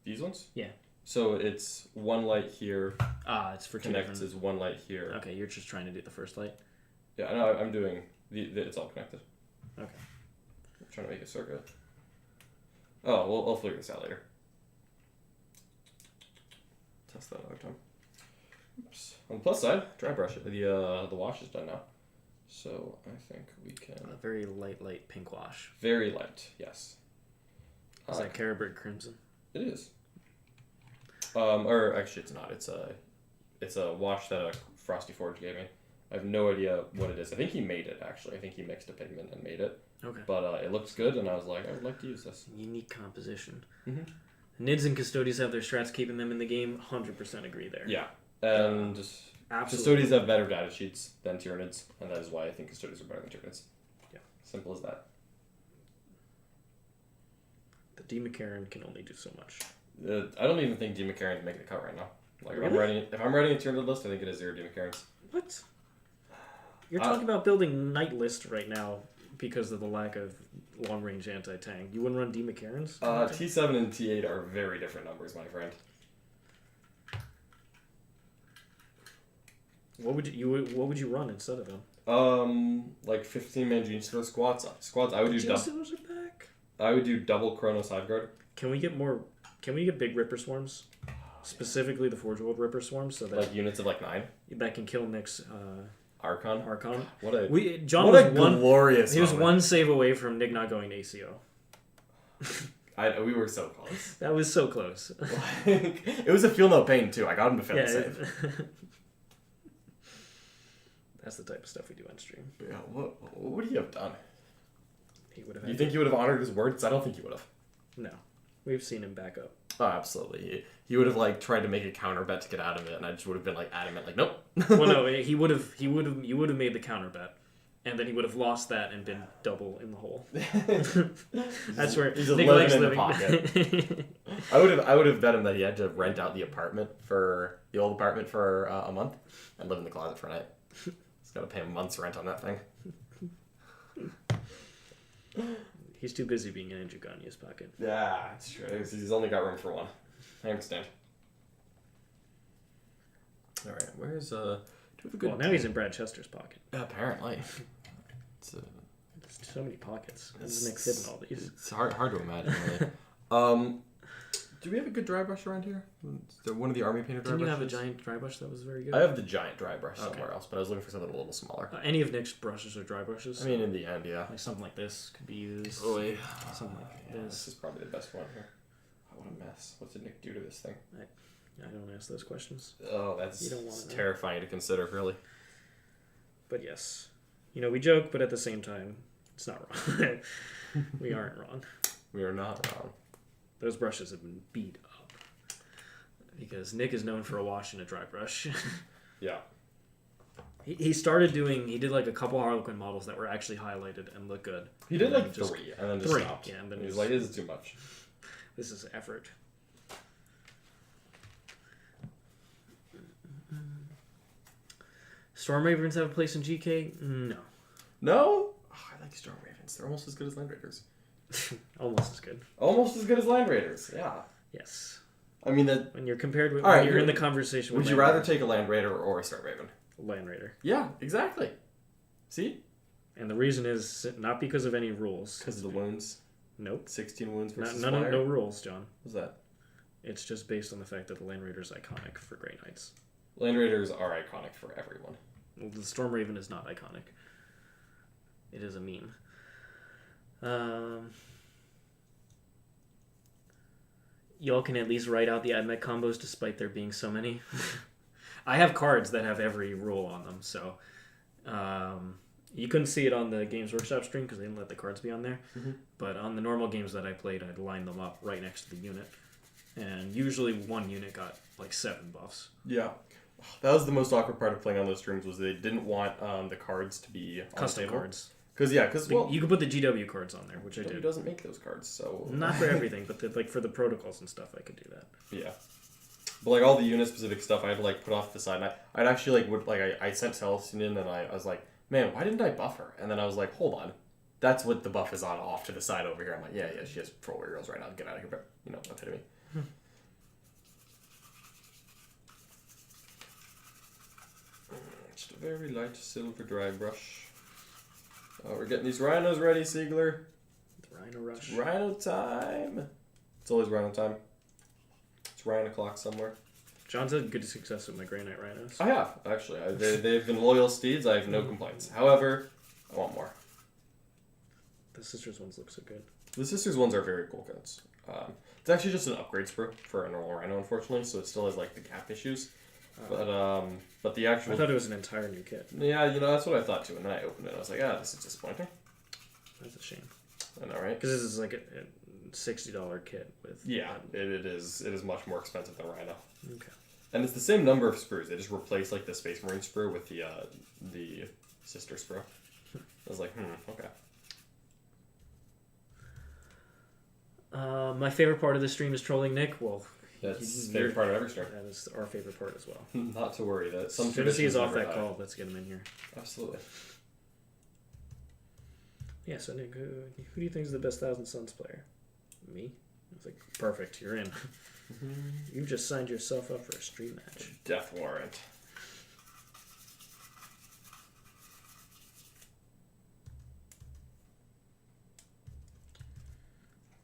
[SPEAKER 3] These ones?
[SPEAKER 2] Yeah.
[SPEAKER 3] So it's one light here.
[SPEAKER 2] It's for
[SPEAKER 3] connects is one light here.
[SPEAKER 2] Okay, you're just trying to do the first light.
[SPEAKER 3] Yeah, I know. I'm doing it's all connected.
[SPEAKER 2] Okay.
[SPEAKER 3] I'm trying to make a circuit. Oh, I'll figure this out later. Test that another time. Oops. On the plus side, dry brush it. The wash is done now, so I think we can.
[SPEAKER 2] A very light pink wash.
[SPEAKER 3] Very light, yes.
[SPEAKER 2] Is that Carabrick Crimson?
[SPEAKER 3] It is. Or actually, it's not. It's a wash that Frosty Forge gave me. I have no idea what it is. I think he made it, actually. I think he mixed a pigment and made it.
[SPEAKER 2] Okay.
[SPEAKER 3] But it looks good, and I was like, I would like to use this.
[SPEAKER 2] Unique composition.
[SPEAKER 3] Mm-hmm.
[SPEAKER 2] Nids and Custodies have their strats keeping them in the game. 100% agree there.
[SPEAKER 3] Yeah. And Custodies have better data sheets than Tyranids, and that is why I think Custodies are better than Tyranids.
[SPEAKER 2] Yeah.
[SPEAKER 3] Simple as that.
[SPEAKER 2] The D. McCarran can only do so much.
[SPEAKER 3] I don't even think D. McCarran's making the cut right now. Like,
[SPEAKER 2] Really?
[SPEAKER 3] if I'm writing a Tyranid list, I think it is 0 D. McCarran's.
[SPEAKER 2] What? You're talking about building Knight list right now because of the lack of long-range anti-tank. You wouldn't run D. McCarran's?
[SPEAKER 3] T7 and T8 are very different numbers, my friend.
[SPEAKER 2] What would you run instead of them?
[SPEAKER 3] Like 15-man Gene Stealer squads. I would do
[SPEAKER 2] Gene Stealers are back.
[SPEAKER 3] I would do double Chrono Sideguard.
[SPEAKER 2] Can we get big Ripper Swarms? Specifically the Forge World Ripper Swarms, so that
[SPEAKER 3] Like units of like 9.
[SPEAKER 2] That can kill Nick's
[SPEAKER 3] Archon.
[SPEAKER 2] What a
[SPEAKER 3] glorious.
[SPEAKER 2] He was one save away from Nick not going to ACO.
[SPEAKER 3] We were so close.
[SPEAKER 2] That was so close.
[SPEAKER 3] It was a feel no pain too. I got him to fail the save.
[SPEAKER 2] That's the type of stuff we do on stream.
[SPEAKER 3] Yeah. What would he have done?
[SPEAKER 2] He would have.
[SPEAKER 3] You think he would have honored his words? I don't think he would have.
[SPEAKER 2] No, we've seen him back up.
[SPEAKER 3] Oh, absolutely. He would have like tried to make a counter bet to get out of it, and I just would have been like adamant, like nope.
[SPEAKER 2] Well, no, you would have made the counter bet, and then he would have lost that and been double in the hole. That's where
[SPEAKER 3] he's just
[SPEAKER 2] Nick
[SPEAKER 3] living
[SPEAKER 2] likes
[SPEAKER 3] in
[SPEAKER 2] living.
[SPEAKER 3] the pocket. I would have bet him that he had to rent out the old apartment for a month and live in the closet for a night. He's got to pay a month's rent on that thing.
[SPEAKER 2] He's too busy being an Injugania's pocket.
[SPEAKER 3] Yeah, it's true. He's only got room for one. I understand. All right, where's do we have a good?
[SPEAKER 2] Well, now he's in Brad Chester's pocket.
[SPEAKER 3] Apparently.
[SPEAKER 2] There's so many pockets. How does Nick fit in all these?
[SPEAKER 3] It's hard to imagine. Really. Do we have a good dry brush around here? Is there one of the army painted dry
[SPEAKER 2] Didn't you
[SPEAKER 3] brushes?
[SPEAKER 2] have a giant dry brush that was very good?
[SPEAKER 3] I have the giant dry brush somewhere else, but I was looking for something a little smaller.
[SPEAKER 2] Any of Nick's brushes are dry brushes.
[SPEAKER 3] I mean, in the end, yeah.
[SPEAKER 2] Like something like this could be used.
[SPEAKER 3] Really?
[SPEAKER 2] Something like
[SPEAKER 3] This
[SPEAKER 2] this.
[SPEAKER 3] is probably the best one here. Oh, what a mess. What did Nick do to this thing?
[SPEAKER 2] I don't ask those questions.
[SPEAKER 3] Oh, that's
[SPEAKER 2] You don't wanna know.
[SPEAKER 3] terrifying to consider, really.
[SPEAKER 2] But yes, we joke, but at the same time, it's not wrong. We aren't wrong.
[SPEAKER 3] We are not wrong.
[SPEAKER 2] Those brushes have been beat up. Because Nick is known for a wash and a dry brush.
[SPEAKER 3] Yeah.
[SPEAKER 2] He did like a couple Harlequin models that were actually highlighted and look good.
[SPEAKER 3] He did
[SPEAKER 2] And
[SPEAKER 3] like
[SPEAKER 2] then
[SPEAKER 3] 3 and then just
[SPEAKER 2] three,
[SPEAKER 3] stopped.
[SPEAKER 2] yeah, and then
[SPEAKER 3] he was
[SPEAKER 2] just-
[SPEAKER 3] like, this is too much.
[SPEAKER 2] This is effort. Storm Ravens have a place in GK? No.
[SPEAKER 3] No? Oh, I like Storm Ravens. They're almost as good as Land Raiders.
[SPEAKER 2] Almost as good.
[SPEAKER 3] Almost as good as Land Raiders, yeah.
[SPEAKER 2] Yes.
[SPEAKER 3] I mean, that.
[SPEAKER 2] When you're compared with,
[SPEAKER 3] All right,
[SPEAKER 2] when you're in the conversation with
[SPEAKER 3] Would you
[SPEAKER 2] Land
[SPEAKER 3] rather
[SPEAKER 2] Raider-
[SPEAKER 3] take a Land Raider or a Storm Raven?
[SPEAKER 2] Land Raider.
[SPEAKER 3] Yeah, exactly. See?
[SPEAKER 2] And the reason is not because of any rules.
[SPEAKER 3] Because of the wounds.
[SPEAKER 2] Nope.
[SPEAKER 3] 16 wounds versus
[SPEAKER 2] No
[SPEAKER 3] Flyer.
[SPEAKER 2] rules, John.
[SPEAKER 3] What's that?
[SPEAKER 2] It's just based on the fact that the Land Raider is iconic for Grey Knights.
[SPEAKER 3] Land Raiders are iconic for everyone.
[SPEAKER 2] Well, the Storm Raven is not iconic. It is a meme. Y'all can at least write out the Ad Mech combos despite there being so many. I have cards that have every rule on them, so you couldn't see it on the Games Workshop stream because they didn't let the cards be on there.
[SPEAKER 3] Mhm.
[SPEAKER 2] But on the normal games that I played, I'd line them up right next to the unit. And usually one unit got like 7 buffs.
[SPEAKER 3] Yeah. That was the most awkward part of playing on those streams was they didn't want the cards to be
[SPEAKER 2] Custom cards.
[SPEAKER 3] Because
[SPEAKER 2] You could put the GW cards on there, which I
[SPEAKER 3] GW
[SPEAKER 2] did.
[SPEAKER 3] doesn't make those cards, so
[SPEAKER 2] Not for everything, but like for the protocols and stuff, I could do that.
[SPEAKER 3] yeah. But like all the unit specific stuff, I had to like put off to the side. And I'd actually I sent Celestine in, and I was like, man, why didn't I buff her? And then I was like, hold on, that's what the buff is on off to the side over here. I'm like, yeah, she has Pro Warrior Girls right now. Get out of here, but epitome. Just a very light silver dry brush. We're getting these rhinos ready, Siegler.
[SPEAKER 2] The Rhino Rush.
[SPEAKER 3] Rhino time. It's always rhino time. It's rhino o'clock somewhere.
[SPEAKER 2] John's had good success with my Grey Knight Rhinos.
[SPEAKER 3] I have, actually. They've been loyal steeds. I have no complaints. However, I want more.
[SPEAKER 2] The Sisters ones look so good.
[SPEAKER 3] The Sisters ones are very cool cards. It's actually just an upgrade sprue for a normal Rhino, unfortunately, so it still has like the cap issues. But the actual...
[SPEAKER 2] I thought it was an entire new kit.
[SPEAKER 3] Yeah, that's what I thought too, and then I opened it, I was like, this is disappointing.
[SPEAKER 2] That's a shame.
[SPEAKER 3] I know, right?
[SPEAKER 2] Because this is like a $60 kit with...
[SPEAKER 3] Yeah, it is much more expensive than Rhino.
[SPEAKER 2] Okay.
[SPEAKER 3] And it's the same number of sprues. They just replaced like the Space Marine sprue with the sister sprue. I was like, okay.
[SPEAKER 2] My favorite part of the stream is trolling Nick. Well,
[SPEAKER 3] that's the favorite part of every stream.
[SPEAKER 2] That is our favorite part as well.
[SPEAKER 3] Not to worry. That some
[SPEAKER 2] as soon as he's off that
[SPEAKER 3] die.
[SPEAKER 2] call, let's get him in here.
[SPEAKER 3] Absolutely.
[SPEAKER 2] Yeah, so Nick, who do you think is the best Thousand Suns player? Me? I was like, perfect, you're in. You've just signed yourself up for a stream match.
[SPEAKER 3] Death warrant.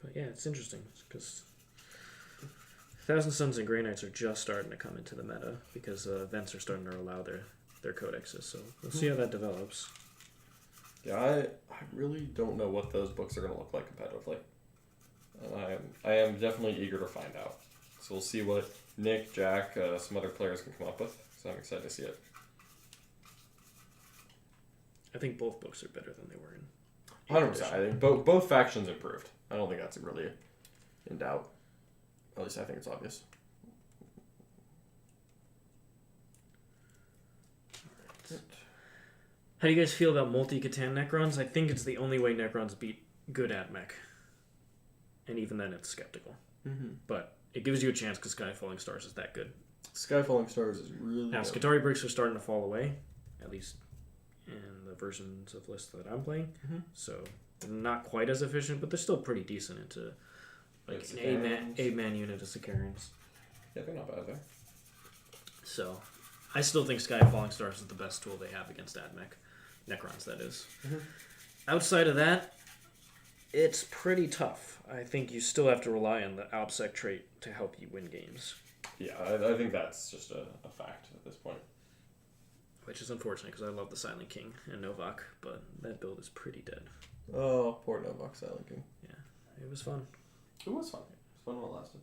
[SPEAKER 2] But yeah, it's interesting because Thousand Suns and Grey Knights are just starting to come into the meta because events are starting to allow their codexes. So we'll see how that develops.
[SPEAKER 3] Yeah, I really don't know what those books are going to look like competitively. And I am definitely eager to find out. So we'll see what Nick, Jack, some other players can come up with. So I'm excited to see it.
[SPEAKER 2] I think both books are better than they were in
[SPEAKER 3] 100%. I think both factions improved. I don't think that's really in doubt. At least I think it's obvious.
[SPEAKER 2] How do you guys feel about multi-Catan Necrons? I think it's the only way Necrons beat good Ad Mech. And even then, it's skeptical. But it gives you a chance because Sky Falling Stars is that good.
[SPEAKER 3] Sky Falling Stars is really
[SPEAKER 2] Now, Skitarii bricks are starting to fall away, at least in the versions of lists that I'm playing. So they're not quite as efficient, but they're still pretty decent into like an 8-man unit of Sicarians.
[SPEAKER 3] Yeah, they're not bad there.
[SPEAKER 2] So I still think Sky Falling Stars is the best tool they have against Ad Mech. Necrons, that is. Outside of that, it's pretty tough. I think you still have to rely on the Alpsec trait to help you win games.
[SPEAKER 3] Yeah, I think that's just a fact at this point.
[SPEAKER 2] Which is unfortunate because I love the Silent King and Novak, but that build is pretty dead.
[SPEAKER 3] Oh, poor Novak Silent King.
[SPEAKER 2] Yeah, it was fun.
[SPEAKER 3] It was fun. It was fun while it lasted.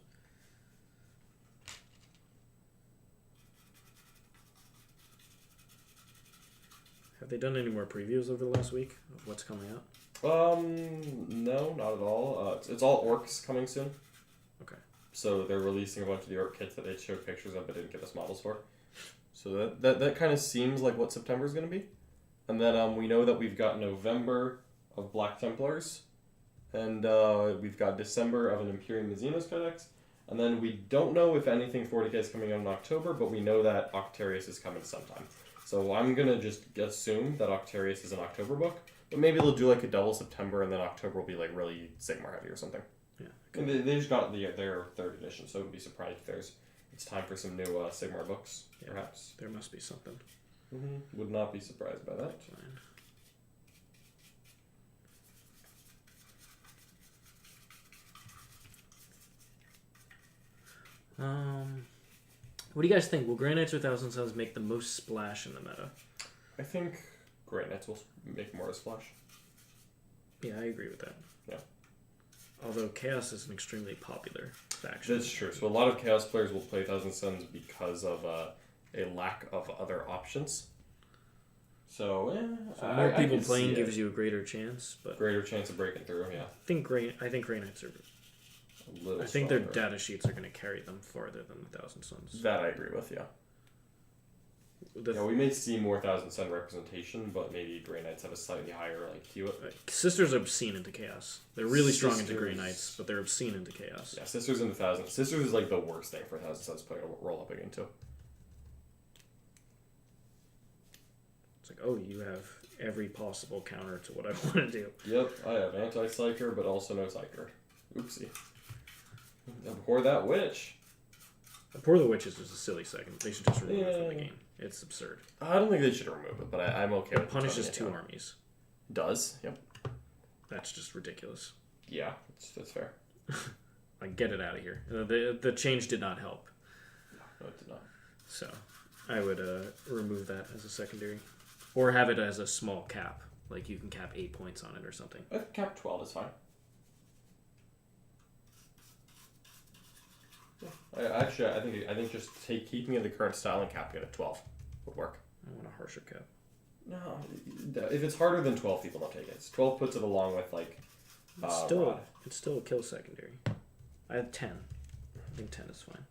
[SPEAKER 2] Have they done any more previews over the last week of what's coming out?
[SPEAKER 3] No, not at all. It's all orcs coming soon.
[SPEAKER 2] Okay.
[SPEAKER 3] So they're releasing a bunch of the orc kits that they showed pictures of but didn't give us models for. So that kind of seems like what September is going to be. And then we know that we've got November of Black Templars. And we've got December of an Imperium Mizinos Codex. And then we don't know if anything 40k is coming out in October, but we know that Octarius is coming sometime. So I'm going to just assume that Octarius is an October book. But maybe they'll do like a double September and then October will be like really Sigmar heavy or something.
[SPEAKER 2] Yeah.
[SPEAKER 3] And they just got their third edition, so I would be surprised if it's time for some new Sigmar books, perhaps.
[SPEAKER 2] There must be something.
[SPEAKER 3] Would not be surprised by that.
[SPEAKER 2] Fine. What do you guys think? Will Grey Knights or Thousand Suns make the most splash in the meta?
[SPEAKER 3] I think Grey Knights will make more of a splash.
[SPEAKER 2] Yeah, I agree with that.
[SPEAKER 3] Yeah.
[SPEAKER 2] Although Chaos is an extremely popular faction.
[SPEAKER 3] That's true. So a lot of Chaos players will play Thousand Suns because of a lack of other options. So,
[SPEAKER 2] more people playing gives you a greater chance, but
[SPEAKER 3] greater chance of breaking through. Yeah.
[SPEAKER 2] I think Grey Knights are. I think their data sheets are going to carry them farther than the Thousand Suns.
[SPEAKER 3] That I agree with. Yeah. We may see more Thousand Sun representation, but maybe Grey Knights have a slightly higher to it.
[SPEAKER 2] Sisters are obscene into Chaos. They're really strong into Grey Knights, but they're obscene into Chaos.
[SPEAKER 3] Yeah, Sisters into Thousand. Sisters is like the worst thing for Thousand Suns player to roll up into.
[SPEAKER 2] It's like, oh, you have every possible counter to what I want to do.
[SPEAKER 3] Yep, I have anti-psyker, but also no psyker. Oopsie. Abhor that witch.
[SPEAKER 2] Abhor the Witch is just a silly second. They should just remove it from the game. It's absurd.
[SPEAKER 3] I don't think they should remove it, but I'm okay with it.
[SPEAKER 2] It punishes 2 armies.
[SPEAKER 3] Does? Yep.
[SPEAKER 2] That's just ridiculous.
[SPEAKER 3] Yeah, that's fair.
[SPEAKER 2] Like, get it out of here. The change did not help.
[SPEAKER 3] No, it did not.
[SPEAKER 2] So, I would remove that as a secondary. Or have it as a small cap. Like, you can cap 8 points on it or something.
[SPEAKER 3] Cap 12 is fine. I think just keeping it the current style and capping it at 12 would work.
[SPEAKER 2] I want a harsher cap.
[SPEAKER 3] No, if it's harder than 12, people don't take it. 12 puts it along with like.
[SPEAKER 2] It's still a kill secondary. I have 10. I think 10 is fine.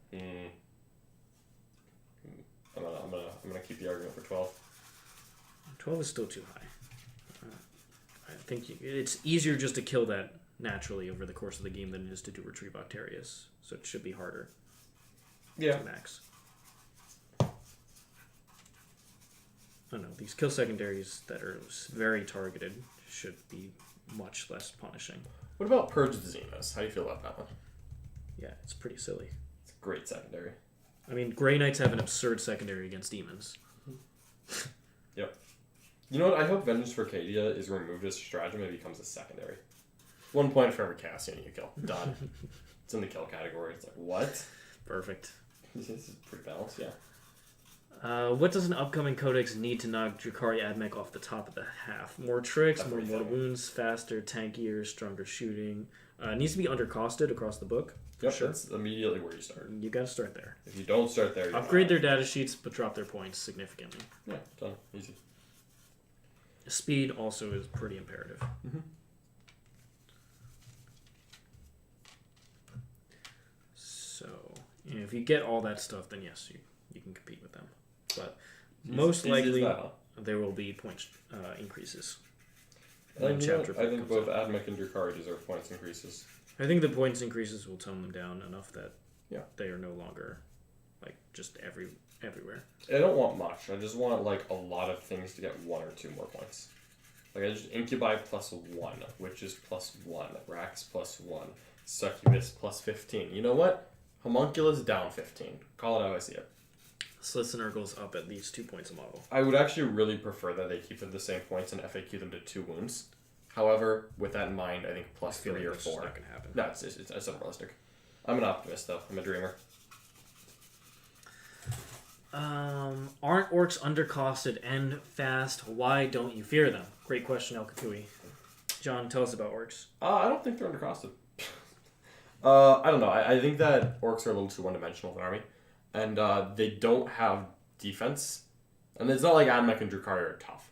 [SPEAKER 3] I'm gonna keep the argument for 12.
[SPEAKER 2] 12 is still too high. I think it's easier just to kill that naturally over the course of the game than it is to do Retrieve Octarius. So it should be harder.
[SPEAKER 3] Yeah.
[SPEAKER 2] To max. I don't know. These kill secondaries that are very targeted should be much less punishing.
[SPEAKER 3] What about Purge the Zeniths? How do you feel about that one?
[SPEAKER 2] Yeah, it's pretty silly.
[SPEAKER 3] It's a great secondary.
[SPEAKER 2] I mean, Grey Knights have an absurd secondary against demons.
[SPEAKER 3] Yep. You know what? I hope Vengeance for Cadia is removed as a stratagem and becomes a secondary. 1 point for every Cassian you kill. Done. It's in the kill category. It's like, what?
[SPEAKER 2] Perfect.
[SPEAKER 3] This is pretty balanced, yeah.
[SPEAKER 2] What does an upcoming codex need to knock Drukhari Ad Mech off the top of the half? More tricks, more mortal wounds, faster, tankier, stronger shooting. It needs to be undercosted across the book.
[SPEAKER 3] Yep,
[SPEAKER 2] sure.
[SPEAKER 3] That's immediately where you start.
[SPEAKER 2] You gotta start there.
[SPEAKER 3] If you don't start there,
[SPEAKER 2] upgrade their data sheets, but drop their points significantly.
[SPEAKER 3] Yeah, done. Easy.
[SPEAKER 2] Speed also is pretty imperative.
[SPEAKER 3] Mm-hmm.
[SPEAKER 2] So, if you get all that stuff, then yes, you can compete with them. But most likely, there will be point increases.
[SPEAKER 3] I think both Ad Mech and Drukhari deserve points increases.
[SPEAKER 2] I think the points increases will tone them down enough that they are no longer like just everywhere.
[SPEAKER 3] I don't want much. I just want like a lot of things to get 1 or 2 more points. Like I just Incubi +1, Witches +1, Rax +1, Succubus +15. You know what? Homunculus down 15. Call it how I see it.
[SPEAKER 2] Slits and Urgles up at least 2 points a model.
[SPEAKER 3] I would actually really prefer that they keep it the same points and FAQ them to 2 wounds. However, with that in mind, I think +3 or 4.
[SPEAKER 2] Not gonna happen.
[SPEAKER 3] No, it's unrealistic. I'm an optimist though. I'm a dreamer.
[SPEAKER 2] Aren't orcs undercosted and fast? Why don't you fear them? Great question, El Kakui. John, tell us about orcs.
[SPEAKER 3] I don't think they're undercosted. I don't know. I think that orcs are a little too one-dimensional of an army. And they don't have defense. And it's not like Ad Mech and Drukhari are tough.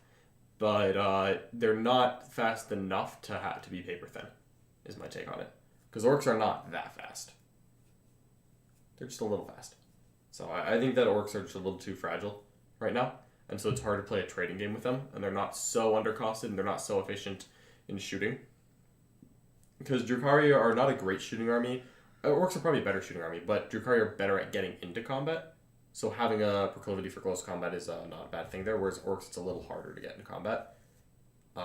[SPEAKER 3] But they're not fast enough to be paper thin, is my take on it. Because orcs are not that fast. They're just a little fast. So I think that orcs are just a little too fragile right now. And so it's hard to play a trading game with them. And they're not so undercosted and they're not so efficient in shooting. Because Drukhari are not a great shooting army. Orcs are probably a better shooting army, but Drukhari are better at getting into combat. So having a proclivity for close combat is not a bad thing there, whereas orcs it's a little harder to get into combat. In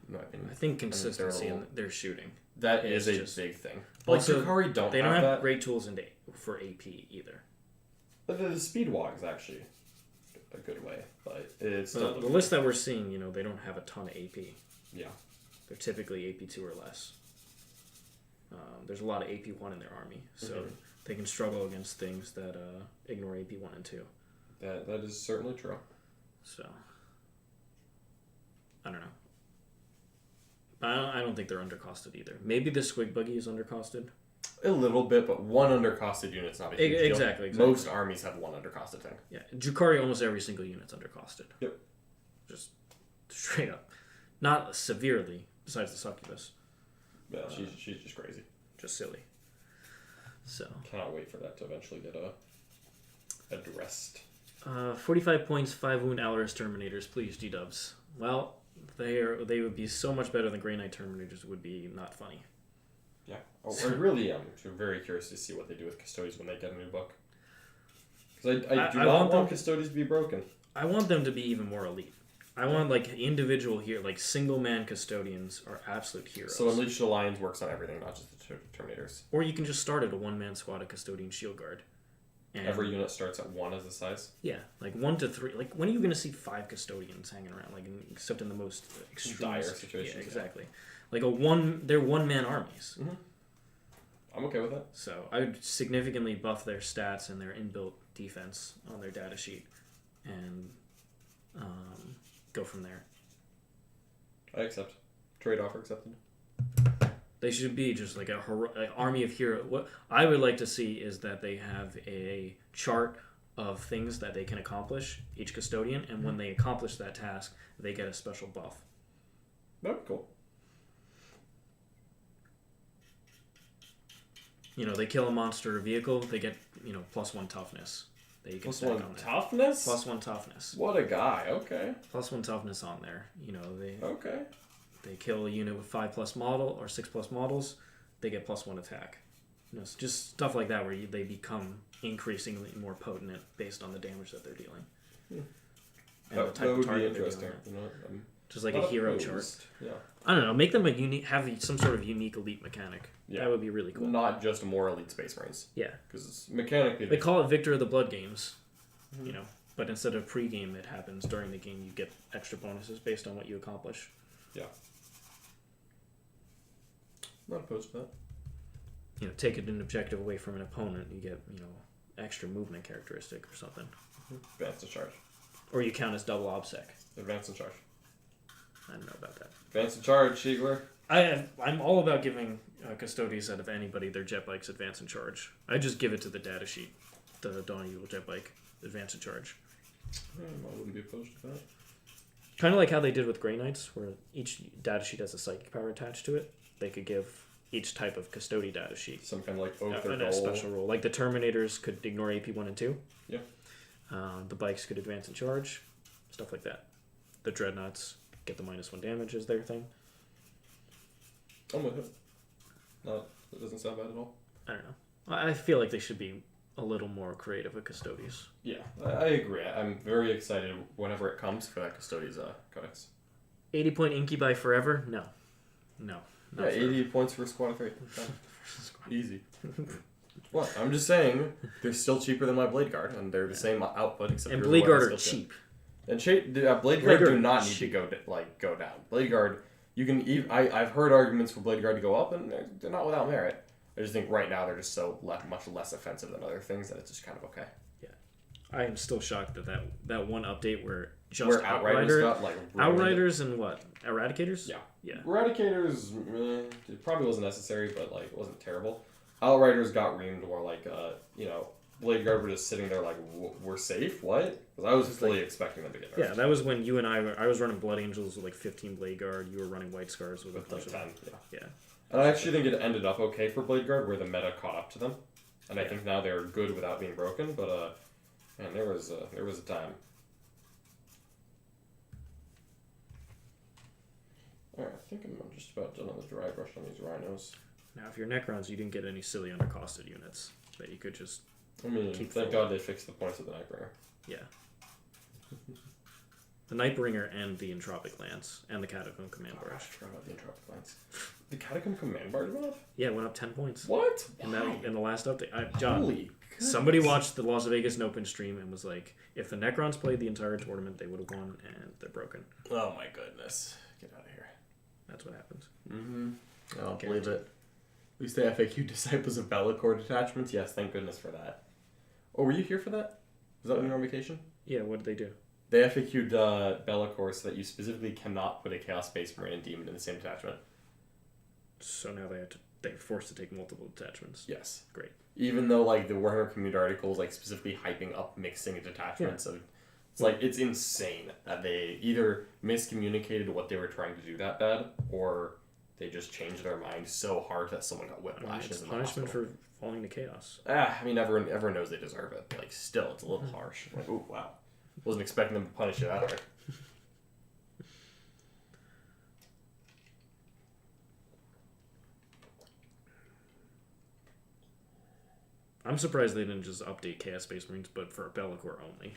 [SPEAKER 3] my opinion.
[SPEAKER 2] I think consistency in their shooting.
[SPEAKER 3] That is a big thing.
[SPEAKER 2] Also,
[SPEAKER 3] like Drukhari
[SPEAKER 2] they don't have
[SPEAKER 3] that.
[SPEAKER 2] Great tools for AP either.
[SPEAKER 3] But the speed walk is actually a good way, but it's still
[SPEAKER 2] the list that we're seeing, they don't have a ton of AP.
[SPEAKER 3] Yeah.
[SPEAKER 2] They're typically AP 2 or less. There's a lot of AP 1 in their army, so they can struggle against things that ignore AP 1 and 2.
[SPEAKER 3] That is certainly true.
[SPEAKER 2] So, I don't know. I don't think they're undercosted either. Maybe the Squig Buggy is undercosted.
[SPEAKER 3] A little bit, but one undercosted unit's not a huge deal.
[SPEAKER 2] Exactly.
[SPEAKER 3] Most armies have one undercosted thing.
[SPEAKER 2] Yeah, Drukhari, almost every single unit's undercosted.
[SPEAKER 3] Yep.
[SPEAKER 2] Just straight up. Not severely, besides the Succubus.
[SPEAKER 3] Yeah, she's just crazy.
[SPEAKER 2] Just silly. So.
[SPEAKER 3] Cannot wait for that to eventually get addressed.
[SPEAKER 2] 45 points, 5 wound Alaris Terminators, please, G-dubs. Well, they would be so much better than Grey Knight Terminators. It would be not funny.
[SPEAKER 3] Yeah. I really am very curious to see what they do with Custodians when they get a new book. Because I do not want Custodians to be broken.
[SPEAKER 2] I want them to be even more elite. I want individual here, single man Custodians are absolute heroes.
[SPEAKER 3] So Unleashed Alliance works on everything, not just the Terminators.
[SPEAKER 2] Or you can just start at a 1-man squad of Custodian Shield Guard.
[SPEAKER 3] And every unit starts at 1 as the size?
[SPEAKER 2] Yeah, 1 to 3. When are you going to see 5 Custodians hanging around? Except in the most extreme
[SPEAKER 3] dire situations.
[SPEAKER 2] Yeah, exactly. They're 1-man armies.
[SPEAKER 3] Mm-hmm. I'm okay with that.
[SPEAKER 2] So I would significantly buff their stats and their inbuilt defense on their data sheet, and go from there.
[SPEAKER 3] I accept. Trade offer accepted.
[SPEAKER 2] They should be just like an army of heroes. What I would like to see is that they have a chart of things that they can accomplish, each custodian, and when they accomplish that task, they get a special buff.
[SPEAKER 3] That'd be cool.
[SPEAKER 2] You know, they kill a monster or vehicle, they get, you know, +1 toughness. That you can stack on there.
[SPEAKER 3] Toughness?
[SPEAKER 2] +1 toughness.
[SPEAKER 3] What a guy. Okay.
[SPEAKER 2] +1 toughness on there. You know, they kill a unit with 5+ model or 6+ models, they get +1 attack. You know, it's just stuff like that where they become increasingly more potent based on the damage that they're dealing. And
[SPEAKER 3] That would be interesting. You know,
[SPEAKER 2] just like a hero chart.
[SPEAKER 3] Yeah.
[SPEAKER 2] I don't know. Make them have some sort of unique elite mechanic.
[SPEAKER 3] Yeah.
[SPEAKER 2] That would be really cool.
[SPEAKER 3] Not just more elite Space Marines.
[SPEAKER 2] Yeah.
[SPEAKER 3] Because mechanically...
[SPEAKER 2] They call it Victor of the Blood games. You know, but instead of pre-game, it happens during the game. You get extra bonuses based on what you accomplish.
[SPEAKER 3] Yeah. Not opposed to that.
[SPEAKER 2] You know, take an objective away from an opponent, you get, you know, extra movement characteristic or something.
[SPEAKER 3] Advance and charge.
[SPEAKER 2] Or you count as double obsec.
[SPEAKER 3] Advance and charge.
[SPEAKER 2] I don't know about that.
[SPEAKER 3] Advance and charge, Shiegler.
[SPEAKER 2] I'm all about giving custodians out of anybody their jet bikes advance and charge. I just give it to the data sheet. The Dawn Evil jet bike, advance and charge.
[SPEAKER 3] I wouldn't be opposed to that.
[SPEAKER 2] Kind of like how they did with Grey Knights, where each data sheet has a psychic power attached to it. They could give each type of custody data sheet
[SPEAKER 3] Some kind of like oath or
[SPEAKER 2] and a
[SPEAKER 3] goal.
[SPEAKER 2] special rule. Like the Terminators could ignore AP 1 and 2.
[SPEAKER 3] Yeah.
[SPEAKER 2] The bikes could advance and charge. Stuff like that. The Dreadnoughts get the -1 damage as their thing.
[SPEAKER 3] I'm with it. No, that doesn't sound bad at all.
[SPEAKER 2] I don't know. I feel like they should be a little more creative with Custodies.
[SPEAKER 3] Yeah, I agree. I'm very excited whenever it comes for that Custodies codex.
[SPEAKER 2] 80-point Incubi forever? No.
[SPEAKER 3] Yeah, 80 points for a squad of 3. Easy. What? I'm just saying, they're still cheaper than my Blade Guard, and they're the same output except
[SPEAKER 2] And
[SPEAKER 3] you're
[SPEAKER 2] Blade
[SPEAKER 3] the one
[SPEAKER 2] Guard are
[SPEAKER 3] that's still
[SPEAKER 2] cheap.
[SPEAKER 3] And Blade Guard do not need to go down. Blade Guard, you can. I've heard arguments for Blade Guard to go up, and they're not without merit. I just think right now they're just so much less offensive than other things that it's just kind of okay.
[SPEAKER 2] Yeah, I am still shocked that one update where just
[SPEAKER 3] Where Outriders got like ruined.
[SPEAKER 2] Outriders and what? Eradicators?
[SPEAKER 3] Yeah. Eradicators, it probably wasn't necessary, but like it wasn't terrible. Outriders got reamed where like Blade Guard were just sitting there like we're safe. What? Because I was fully expecting them to get nerfed.
[SPEAKER 2] Yeah, that was when you and I was running Blood Angels with like 15 Blade Guard. You were running White Scars with a bunch
[SPEAKER 3] like 10.
[SPEAKER 2] Yeah.
[SPEAKER 3] And I actually think it ended up okay for Blade Guard where the meta caught up to them, and I think now they're good without being broken. But man, there was a time. All right, I think I'm just about done on the dry brush on these rhinos.
[SPEAKER 2] Now, if you're Necrons, you didn't get any silly undercosted units that you could just.
[SPEAKER 3] I mean, thank God they fixed the points of the Nightbringer.
[SPEAKER 2] Yeah. The Nightbringer and the Entropic Lance and the Catacomb Command Barge.
[SPEAKER 3] I forgot about the Entropic Lance. The Catacomb Command Barge went up?
[SPEAKER 2] Yeah, it went up 10 points.
[SPEAKER 3] What?
[SPEAKER 2] In the last update. John,
[SPEAKER 3] Holy goodness.
[SPEAKER 2] Somebody watched the Las Vegas Open stream and was like, if the Necrons played the entire tournament, they would have won, and they're broken.
[SPEAKER 3] Oh my goodness. Get out of here.
[SPEAKER 2] That's what happens.
[SPEAKER 3] Mm-hmm. I don't believe it. We stay FAQ Disciples of Be'lakor detachments. Yes, thank goodness for that. Oh, were you here for that? Was that when you were on vacation?
[SPEAKER 2] Yeah, what did they do?
[SPEAKER 3] They FAQ'd Be'lakor so that you specifically cannot put a Chaos Space Marine and Demon in the same detachment.
[SPEAKER 2] So now they're forced to take multiple detachments.
[SPEAKER 3] Yes.
[SPEAKER 2] Great.
[SPEAKER 3] Even though like the Warhammer community articles like specifically hyping up mixing detachments of it's like it's insane that they either miscommunicated what they were trying to do that bad or they just changed their mind so hard that someone got whiplash.
[SPEAKER 2] It's punishment for falling to chaos.
[SPEAKER 3] I mean, everyone knows they deserve it. But, like, still, it's a little harsh. Like, ooh, wow. Wasn't expecting them to punish you that hard.
[SPEAKER 2] I'm surprised they didn't just update Chaos Space Marines, but for Be'lakor only.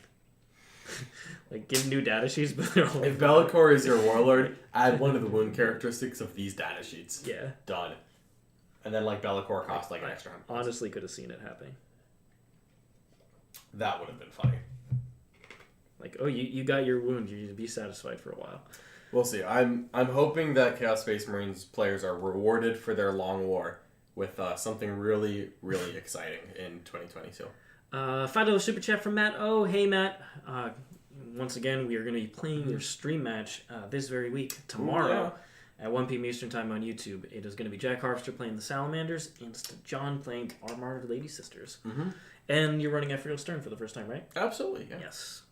[SPEAKER 2] Like, give new data sheets, but they're only...
[SPEAKER 3] If Be'lakor is your warlord, add one of the wound characteristics of these data sheets.
[SPEAKER 2] Yeah.
[SPEAKER 3] Done. And then, like, Be'lakor costs, like, an extra 100 points.
[SPEAKER 2] Honestly could have seen it happening.
[SPEAKER 3] That would have been funny.
[SPEAKER 2] Like, oh, you got your wound. You'd be satisfied for a while.
[SPEAKER 3] We'll see. I'm hoping that Chaos Space Marines players are rewarded for their long war with something really, really exciting in 2022.
[SPEAKER 2] $5 super chat from Matt. Oh, hey, Matt. Once again, we are going to be playing your stream match this very week. Tomorrow, at 1 p.m. Eastern Time on YouTube. It is going to be Jack Harvester playing the Salamanders and John playing our Martyred Lady Sisters.
[SPEAKER 3] Mm-hmm.
[SPEAKER 2] And you're running Ephraim Stern for the first time, right?
[SPEAKER 3] Absolutely, yeah.
[SPEAKER 2] Yes.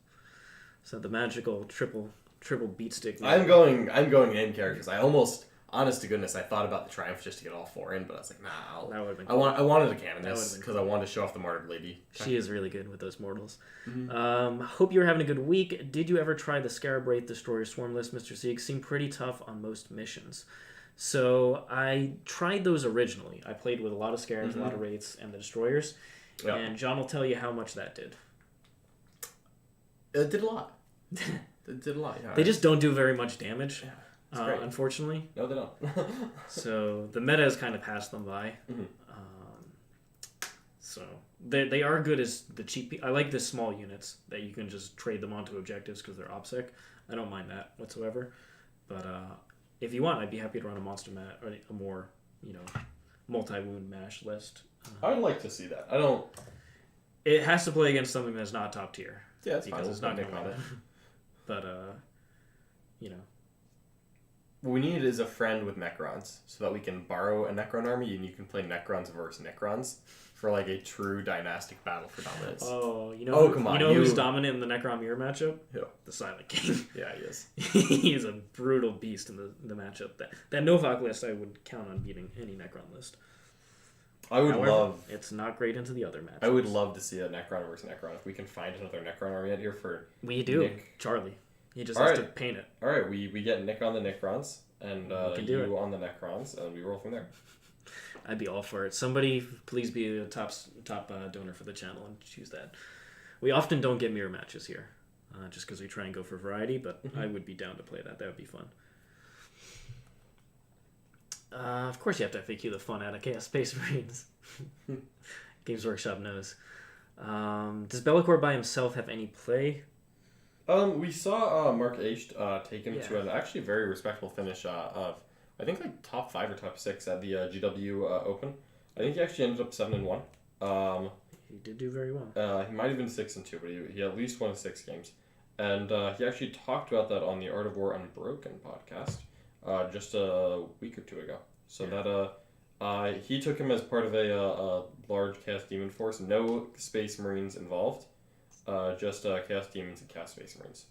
[SPEAKER 2] So the magical triple beat stick.
[SPEAKER 3] I'm going in characters. I almost, honest to goodness, I thought about the Triumph just to get all 4 in, but I was like, nah.
[SPEAKER 2] That would have been
[SPEAKER 3] cool. I wanted a canon
[SPEAKER 2] That
[SPEAKER 3] this
[SPEAKER 2] would've been
[SPEAKER 3] because I wanted to show off the Martyred Lady.
[SPEAKER 2] She is really good with those mortals.
[SPEAKER 3] Mm-hmm.
[SPEAKER 2] Hope you were having a good week. Did you ever try the Scarab Wraith Destroyer Swarm list, Mr. Sieg? Seemed pretty tough on most missions. So I tried those originally. I played with a lot of Scarabs, a lot of Wraiths, and the Destroyers. Yep. And John will tell you how much that did.
[SPEAKER 3] It did a lot. It did a lot, yeah.
[SPEAKER 2] They just don't do very much damage, unfortunately.
[SPEAKER 3] No, they don't.
[SPEAKER 2] So the meta has kind of passed them by.
[SPEAKER 3] Mm-hmm.
[SPEAKER 2] So they are good as the cheap... I like the small units that you can just trade them onto objectives because they're OPSEC. I don't mind that whatsoever. But if you want, I'd be happy to run a monster mat or a more, multi-wound mash list.
[SPEAKER 3] I'd like to see that. I don't...
[SPEAKER 2] It has to play against something that's not top tier.
[SPEAKER 3] Yeah, it's
[SPEAKER 2] because
[SPEAKER 3] fine.
[SPEAKER 2] it's not going to
[SPEAKER 3] on
[SPEAKER 2] win.
[SPEAKER 3] it.
[SPEAKER 2] But,
[SPEAKER 3] What we need is a friend with Necrons so that we can borrow a Necron army and you can play Necrons versus Necrons for like a true dynastic battle for dominance.
[SPEAKER 2] Oh,
[SPEAKER 3] come on.
[SPEAKER 2] You know who's dominant in the Necron Mirror matchup?
[SPEAKER 3] Who?
[SPEAKER 2] The Silent King.
[SPEAKER 3] Yeah, he is.
[SPEAKER 2] He is a brutal beast in the matchup. That Novak list, I would count on beating any Necron list. However, it's not great into the other matchups.
[SPEAKER 3] I would love to see a Necron versus Necron. If we can find another Necron army out here for
[SPEAKER 2] We do.
[SPEAKER 3] Nick.
[SPEAKER 2] Charlie. He just has to paint it.
[SPEAKER 3] All right, we get Nick on the Necrons and you
[SPEAKER 2] it.
[SPEAKER 3] on the Necrons, and we roll from there.
[SPEAKER 2] I'd be all for it. Somebody, please be a top donor for the channel and choose that. We often don't get mirror matches here, just because we try and go for variety, but I would be down to play that. That would be fun. Of course you have to FAQ the fun out of Chaos Space Marines. Games Workshop knows. Does Be'lakor by himself have any play?
[SPEAKER 3] We saw Mark H take him to an actually very respectable finish of, I think, like top 5 or top 6 at the GW Open. I think he actually ended up 7-1.
[SPEAKER 2] He did do very well.
[SPEAKER 3] He might have been 6-2, but he at least won 6 games. And he actually talked about that on the Art of War Unbroken podcast just a week or 2 ago. So that he took him as part of a large Chaos Demon force. No Space Marines involved. Just Chaos Demons and Chaos Space Marines.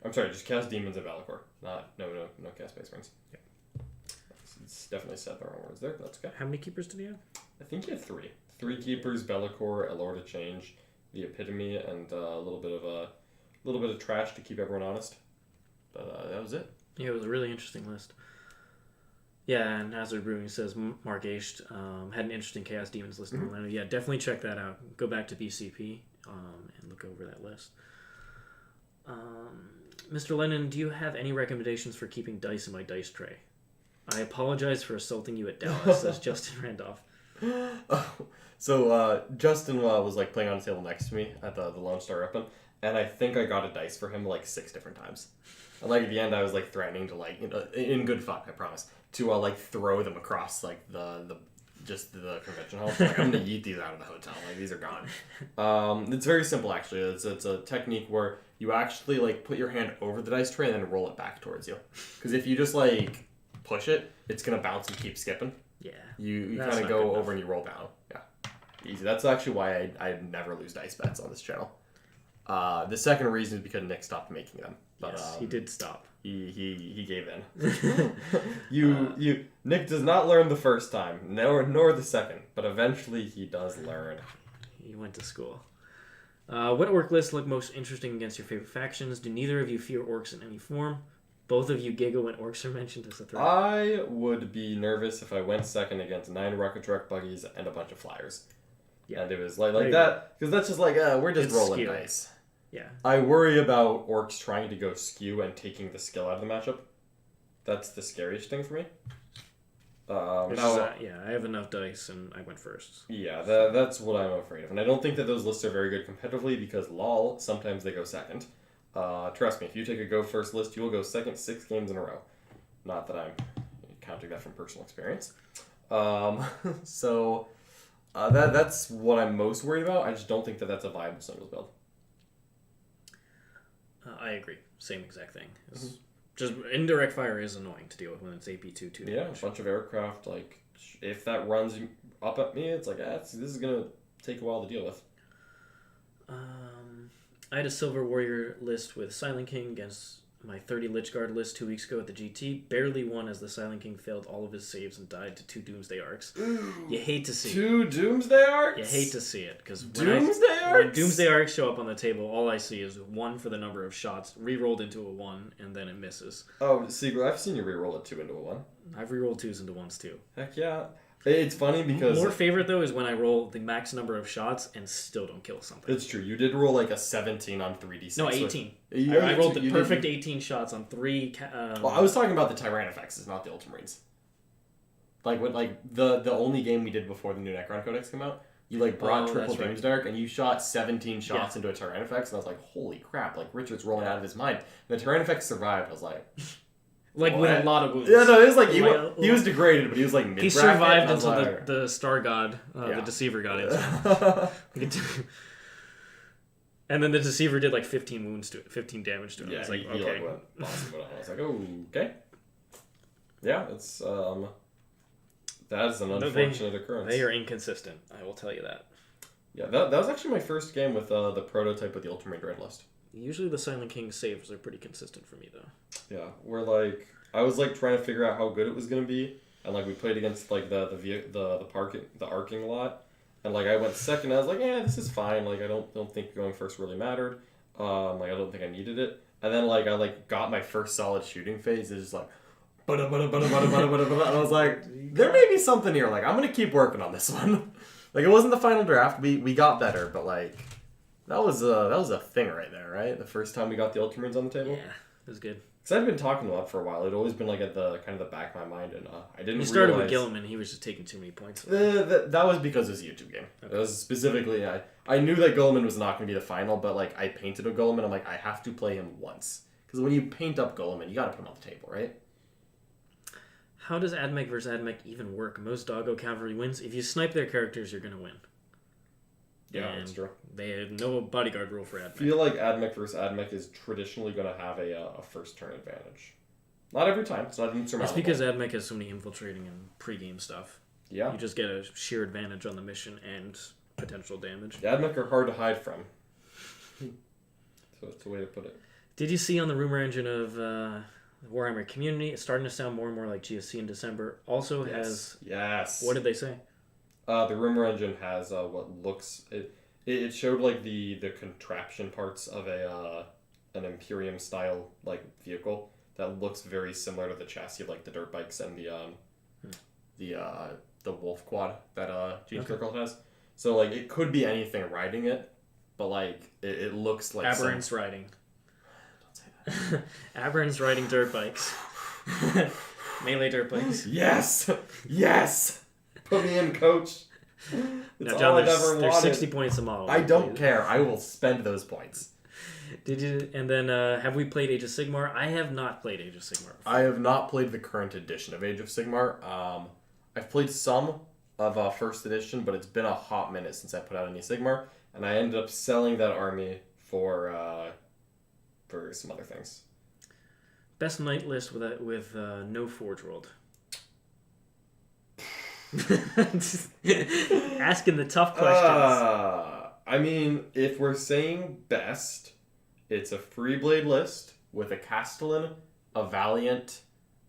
[SPEAKER 3] I'm sorry, just Chaos Demons and Be'lakor. No Chaos Space Marines. Yeah. It's definitely said the wrong words there, but that's okay.
[SPEAKER 2] How many keepers did he have?
[SPEAKER 3] I think he had 3. 3 keepers, Be'lakor, a Lord of Change, the Epitome, and a little bit of trash to keep everyone honest. But that was it.
[SPEAKER 2] Yeah, it was a really interesting list. Yeah, and Hazard Brewing says Mark H had an interesting Chaos Demons list in Orlando. Yeah, definitely check that out. Go back to BCP and look over that list. Mr. Lennon, do you have any recommendations for keeping dice in my dice tray? I apologize for assaulting you at Dallas, says Justin Randolph.
[SPEAKER 3] So Justin was like playing on the table next to me at the Lone Star Open, and I think I got a dice for him like 6 different times. And like at the end, I was like threatening to in good fun, I promise, to like throw them across like the convention hall. Like, I'm gonna yeet these out of the hotel. Like these are gone. It's very simple actually. It's a technique where you actually like put your hand over the dice tray and then roll it back towards you. Because if you just like push it, it's gonna bounce and keep skipping.
[SPEAKER 2] Yeah.
[SPEAKER 3] You kind of go over and you roll down. Yeah. Easy. That's actually why I never lose dice bets on this channel. The second reason is because Nick stopped making them. But,
[SPEAKER 2] yes, he did stop.
[SPEAKER 3] He gave in. Nick does not learn the first time, nor the second, but eventually he does learn.
[SPEAKER 2] He went to school. What orc lists look most interesting against your favorite factions? Do neither of you fear orcs in any form? Both of you giggle when orcs are mentioned as a threat.
[SPEAKER 3] I would be nervous if I went second against 9 rocket truck buggies and a bunch of flyers. Yeah, and it was like that, because that's just like, we're just rolling dice.
[SPEAKER 2] Yeah.
[SPEAKER 3] I worry about orcs trying to go skew and taking the skill out of the matchup. That's the scariest thing for me.
[SPEAKER 2] I have enough dice and I went first.
[SPEAKER 3] Yeah, that's what I'm afraid of. And I don't think that those lists are very good competitively because, lol, sometimes they go second. Trust me, if you take a go first list, you will go second 6 games in a row. Not that I'm counting that from personal experience. So that's what I'm most worried about. I just don't think that that's a viable singles build.
[SPEAKER 2] I agree. Same exact thing. Just indirect fire is annoying to deal with when it's AP2 too.
[SPEAKER 3] Yeah, a bunch of aircraft. Like, if that runs up at me, it's like, this is gonna take a while to deal with.
[SPEAKER 2] I had a Silver Warrior list with Silent King against my 30 Lich Guard list 2 weeks ago at the GT. Barely won as the Silent King failed all of his saves and died to 2 Doomsday Arcs.
[SPEAKER 3] Ooh,
[SPEAKER 2] you hate to see
[SPEAKER 3] 2 Doomsday Arcs?
[SPEAKER 2] You hate to see it. Because
[SPEAKER 3] when
[SPEAKER 2] Doomsday Arcs show up on the table, all I see is 1 for the number of shots, re-rolled into a 1, and then it misses.
[SPEAKER 3] Oh, Seagull, I've seen you re-roll a 2 into a 1.
[SPEAKER 2] I've re-rolled 2s into 1s too.
[SPEAKER 3] Heck yeah. It's funny because...
[SPEAKER 2] More favorite, though, is when I roll the max number of shots and still don't kill something.
[SPEAKER 3] It's true. You did roll like a 17 on 3d6.
[SPEAKER 2] No, 18. I rolled the perfect 18 shots on 3...
[SPEAKER 3] well, I was talking about the Tyrannifexes, not the Ultramarines. Like, the only game we did before the new Necron Codex came out, you brought triple Doomsday Arc, and you shot 17 shots into a Tyrannifex, and I was like, holy crap, Richard's rolling out of his mind. And the Tyrannifex survived. I was like...
[SPEAKER 2] with a lot of wounds.
[SPEAKER 3] Yeah, no, it was like he was degraded, but he was like mid-bracket.
[SPEAKER 2] He survived until the Star God, the Deceiver got into him. And then the Deceiver did 15 wounds to it, 15 damage to him.
[SPEAKER 3] Yeah,
[SPEAKER 2] I was like,
[SPEAKER 3] he
[SPEAKER 2] okay.
[SPEAKER 3] went awesome, but I was like, oh, okay. Yeah, it's that is an unfortunate occurrence.
[SPEAKER 2] They are inconsistent, I will tell you that.
[SPEAKER 3] Yeah, that was actually my first game with the prototype with the Ultramarine Dread list.
[SPEAKER 2] Usually the Silent King saves are pretty consistent for me, though.
[SPEAKER 3] Yeah, where I was trying to figure out how good it was gonna be, and we played against the arcing lot, and I went second. I was like, yeah, this is fine. I don't think going first really mattered. I don't think I needed it. And then I got my first solid shooting phase. It's just and I was like, there may be something here. I'm gonna keep working on this one. It wasn't the final draft. We got better, but that was a thing right there, right? The first time we got the Ultramarines on the table.
[SPEAKER 2] Yeah, it was good.
[SPEAKER 3] Because I'd been talking about it for a while. It'd always been at the kind of the back of my mind, and I didn't.
[SPEAKER 2] You started with Gilliman. He was just taking too many points.
[SPEAKER 3] That was because it was a YouTube game. Okay. It was specifically I knew that Gilliman was not going to be the final, but I painted a Gilliman. I'm I have to play him once because when you paint up Gilliman, you got to put him on the table, right?
[SPEAKER 2] How does Ad Mech versus Ad Mech even work? Most Doggo Cavalry wins. If you snipe their characters, you're gonna win.
[SPEAKER 3] Yeah, that's true.
[SPEAKER 2] They had no bodyguard rule for Ad Mech.
[SPEAKER 3] I feel like Ad Mech versus Ad Mech is traditionally going to have a first turn advantage. Not every time. It's not insurmountable.
[SPEAKER 2] It's because Ad Mech has so many infiltrating and pre-game stuff.
[SPEAKER 3] Yeah.
[SPEAKER 2] You just get a sheer advantage on the mission and potential damage.
[SPEAKER 3] The Ad Mech are hard to hide from. So it's a way to put it.
[SPEAKER 2] Did you see on the rumor engine of the Warhammer community? It's starting to sound more and more like GSC in December. Also has...
[SPEAKER 3] Yes.
[SPEAKER 2] What did they say?
[SPEAKER 3] The rumor engine has what looks... It showed the contraption parts of an Imperium style vehicle that looks very similar to the chassis of the dirt bikes and the Wolf Quad that Gene Kirkle has. So it could be anything riding it, but it looks like
[SPEAKER 2] Aberrant's riding. Don't say that. Aberrant's riding dirt bikes. Melee dirt bikes.
[SPEAKER 3] Yes, yes. Put me in, coach. It's
[SPEAKER 2] now, John,
[SPEAKER 3] all I've ever wanted.
[SPEAKER 2] There's 60 points a model.
[SPEAKER 3] I don't care. I will spend those points.
[SPEAKER 2] Did you? And then, have we played Age of Sigmar? I have not played Age of Sigmar.
[SPEAKER 3] I have not played the current edition of Age of Sigmar. I've played some of first edition, but it's been a hot minute since I put out any Sigmar, and I ended up selling that army for some other things.
[SPEAKER 2] Best knight list with no Forge World. Asking the tough questions.
[SPEAKER 3] I mean, if we're saying best, it's a Freeblade list with a Castellan, a Valiant,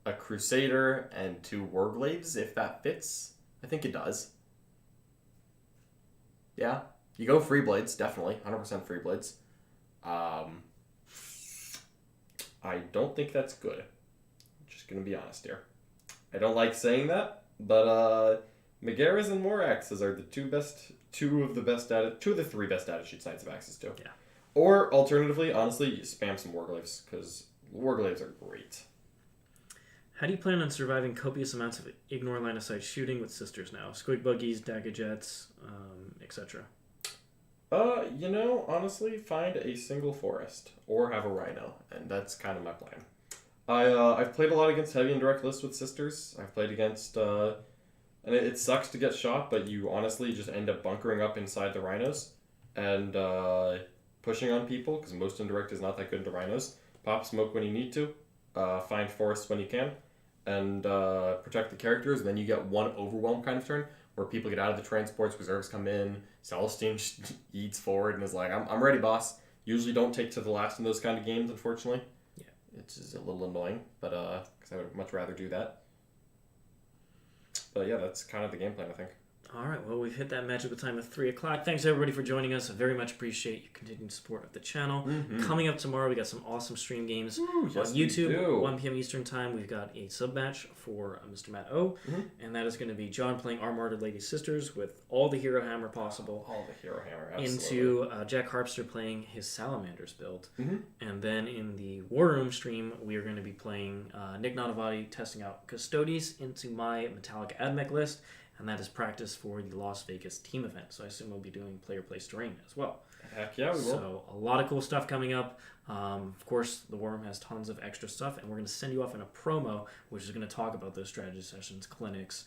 [SPEAKER 3] a Crusader, and 2 Warblades, if that fits. I think it does. Yeah. You go Freeblades, definitely. 100% Freeblades. I don't think that's good. I'm just going to be honest here. I don't like saying that, but Megaras and Moraxes are the two of the 3 best data sheets Knights have access to.
[SPEAKER 2] Yeah.
[SPEAKER 3] Or alternatively, honestly, you spam some Warglaves because Warglaves are great.
[SPEAKER 2] How do you plan on surviving copious amounts of ignore line of sight shooting with sisters now? Squig buggies, dagger jets, etc.
[SPEAKER 3] Honestly, find a single forest or have a rhino, and that's kind of my plan. I've played a lot against heavy and direct lists with sisters. I've played against, and it sucks to get shot, but you honestly just end up bunkering up inside the rhinos and pushing on people because most indirect is not that good into rhinos. Pop smoke when you need to, find forests when you can, and protect the characters, and then you get one overwhelm kind of turn, where people get out of the transports, reserves come in, Celestine eats forward and is like, I'm ready, boss. Usually don't take to the last in those kind of games, unfortunately.
[SPEAKER 2] Yeah.
[SPEAKER 3] It's just a little annoying, but because I would much rather do that. But yeah, that's kind of the game plan, I think.
[SPEAKER 2] All right, well, we've hit that magical time of 3 o'clock. Thanks, everybody, for joining us. I very much appreciate your continued support of the channel. Coming up tomorrow, we got some awesome stream games on YouTube. 1 p.m. Eastern Time, we've got a sub-match for Mr. Matt O. And that is going to be John playing Armored Lady Sisters with all the Hero Hammer possible.
[SPEAKER 3] All the Hero Hammer, absolutely.
[SPEAKER 2] Into Jack Harpster playing his Salamanders build. And then in the War Room stream, we are going to be playing Nick Nanavati testing out Custodes into my Metallic Ad Mech list. And that is practice for the Las Vegas team event. So I assume we'll be doing player place terrain as well.
[SPEAKER 3] Heck yeah, we will.
[SPEAKER 2] So a lot of cool stuff coming up. Of course, the War Room has tons of extra stuff, and we're going to send you off in a promo, which is going to talk about those strategy sessions, clinics,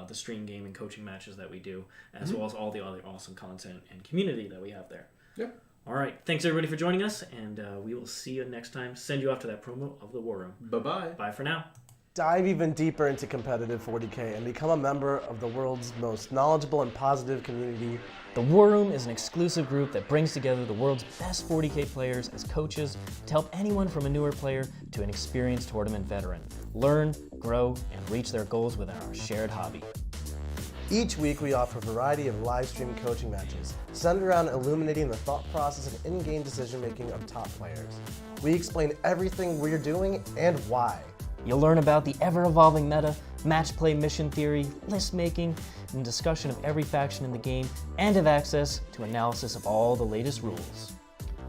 [SPEAKER 2] the stream game and coaching matches that we do, as well as all the other awesome content and community that we have there.
[SPEAKER 3] Yep.
[SPEAKER 2] All right. Thanks, everybody, for joining us, and we will see you next time. Send you off to that promo of the War Room.
[SPEAKER 3] Bye-bye.
[SPEAKER 2] Bye for now.
[SPEAKER 1] Dive even deeper into competitive 40K and become a member of the world's most knowledgeable and positive community.
[SPEAKER 4] The War Room is an exclusive group that brings together the world's best 40K players as coaches to help anyone from a newer player to an experienced tournament veteran learn, grow, and reach their goals within our shared hobby.
[SPEAKER 1] Each week we offer a variety of live stream coaching matches centered around illuminating the thought process and in-game decision making of top players. We explain everything we're doing and why.
[SPEAKER 4] You'll learn about the ever-evolving meta, match play mission theory, list making, and discussion of every faction in the game, and have access to analysis of all the latest rules.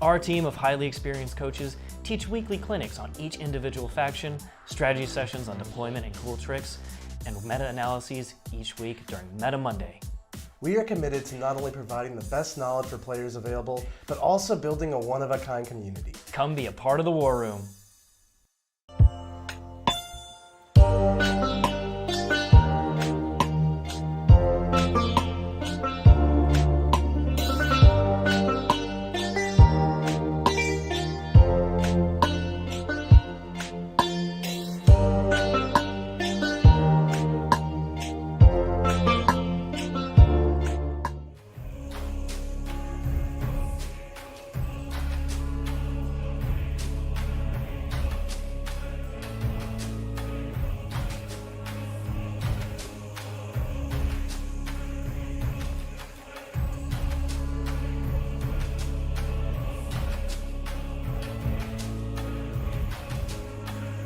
[SPEAKER 4] Our team of highly experienced coaches teach weekly clinics on each individual faction, strategy sessions on deployment and cool tricks, and meta-analyses each week during Meta Monday.
[SPEAKER 1] We are committed to not only providing the best knowledge for players available, but also building a one-of-a-kind community.
[SPEAKER 4] Come be a part of the War Room.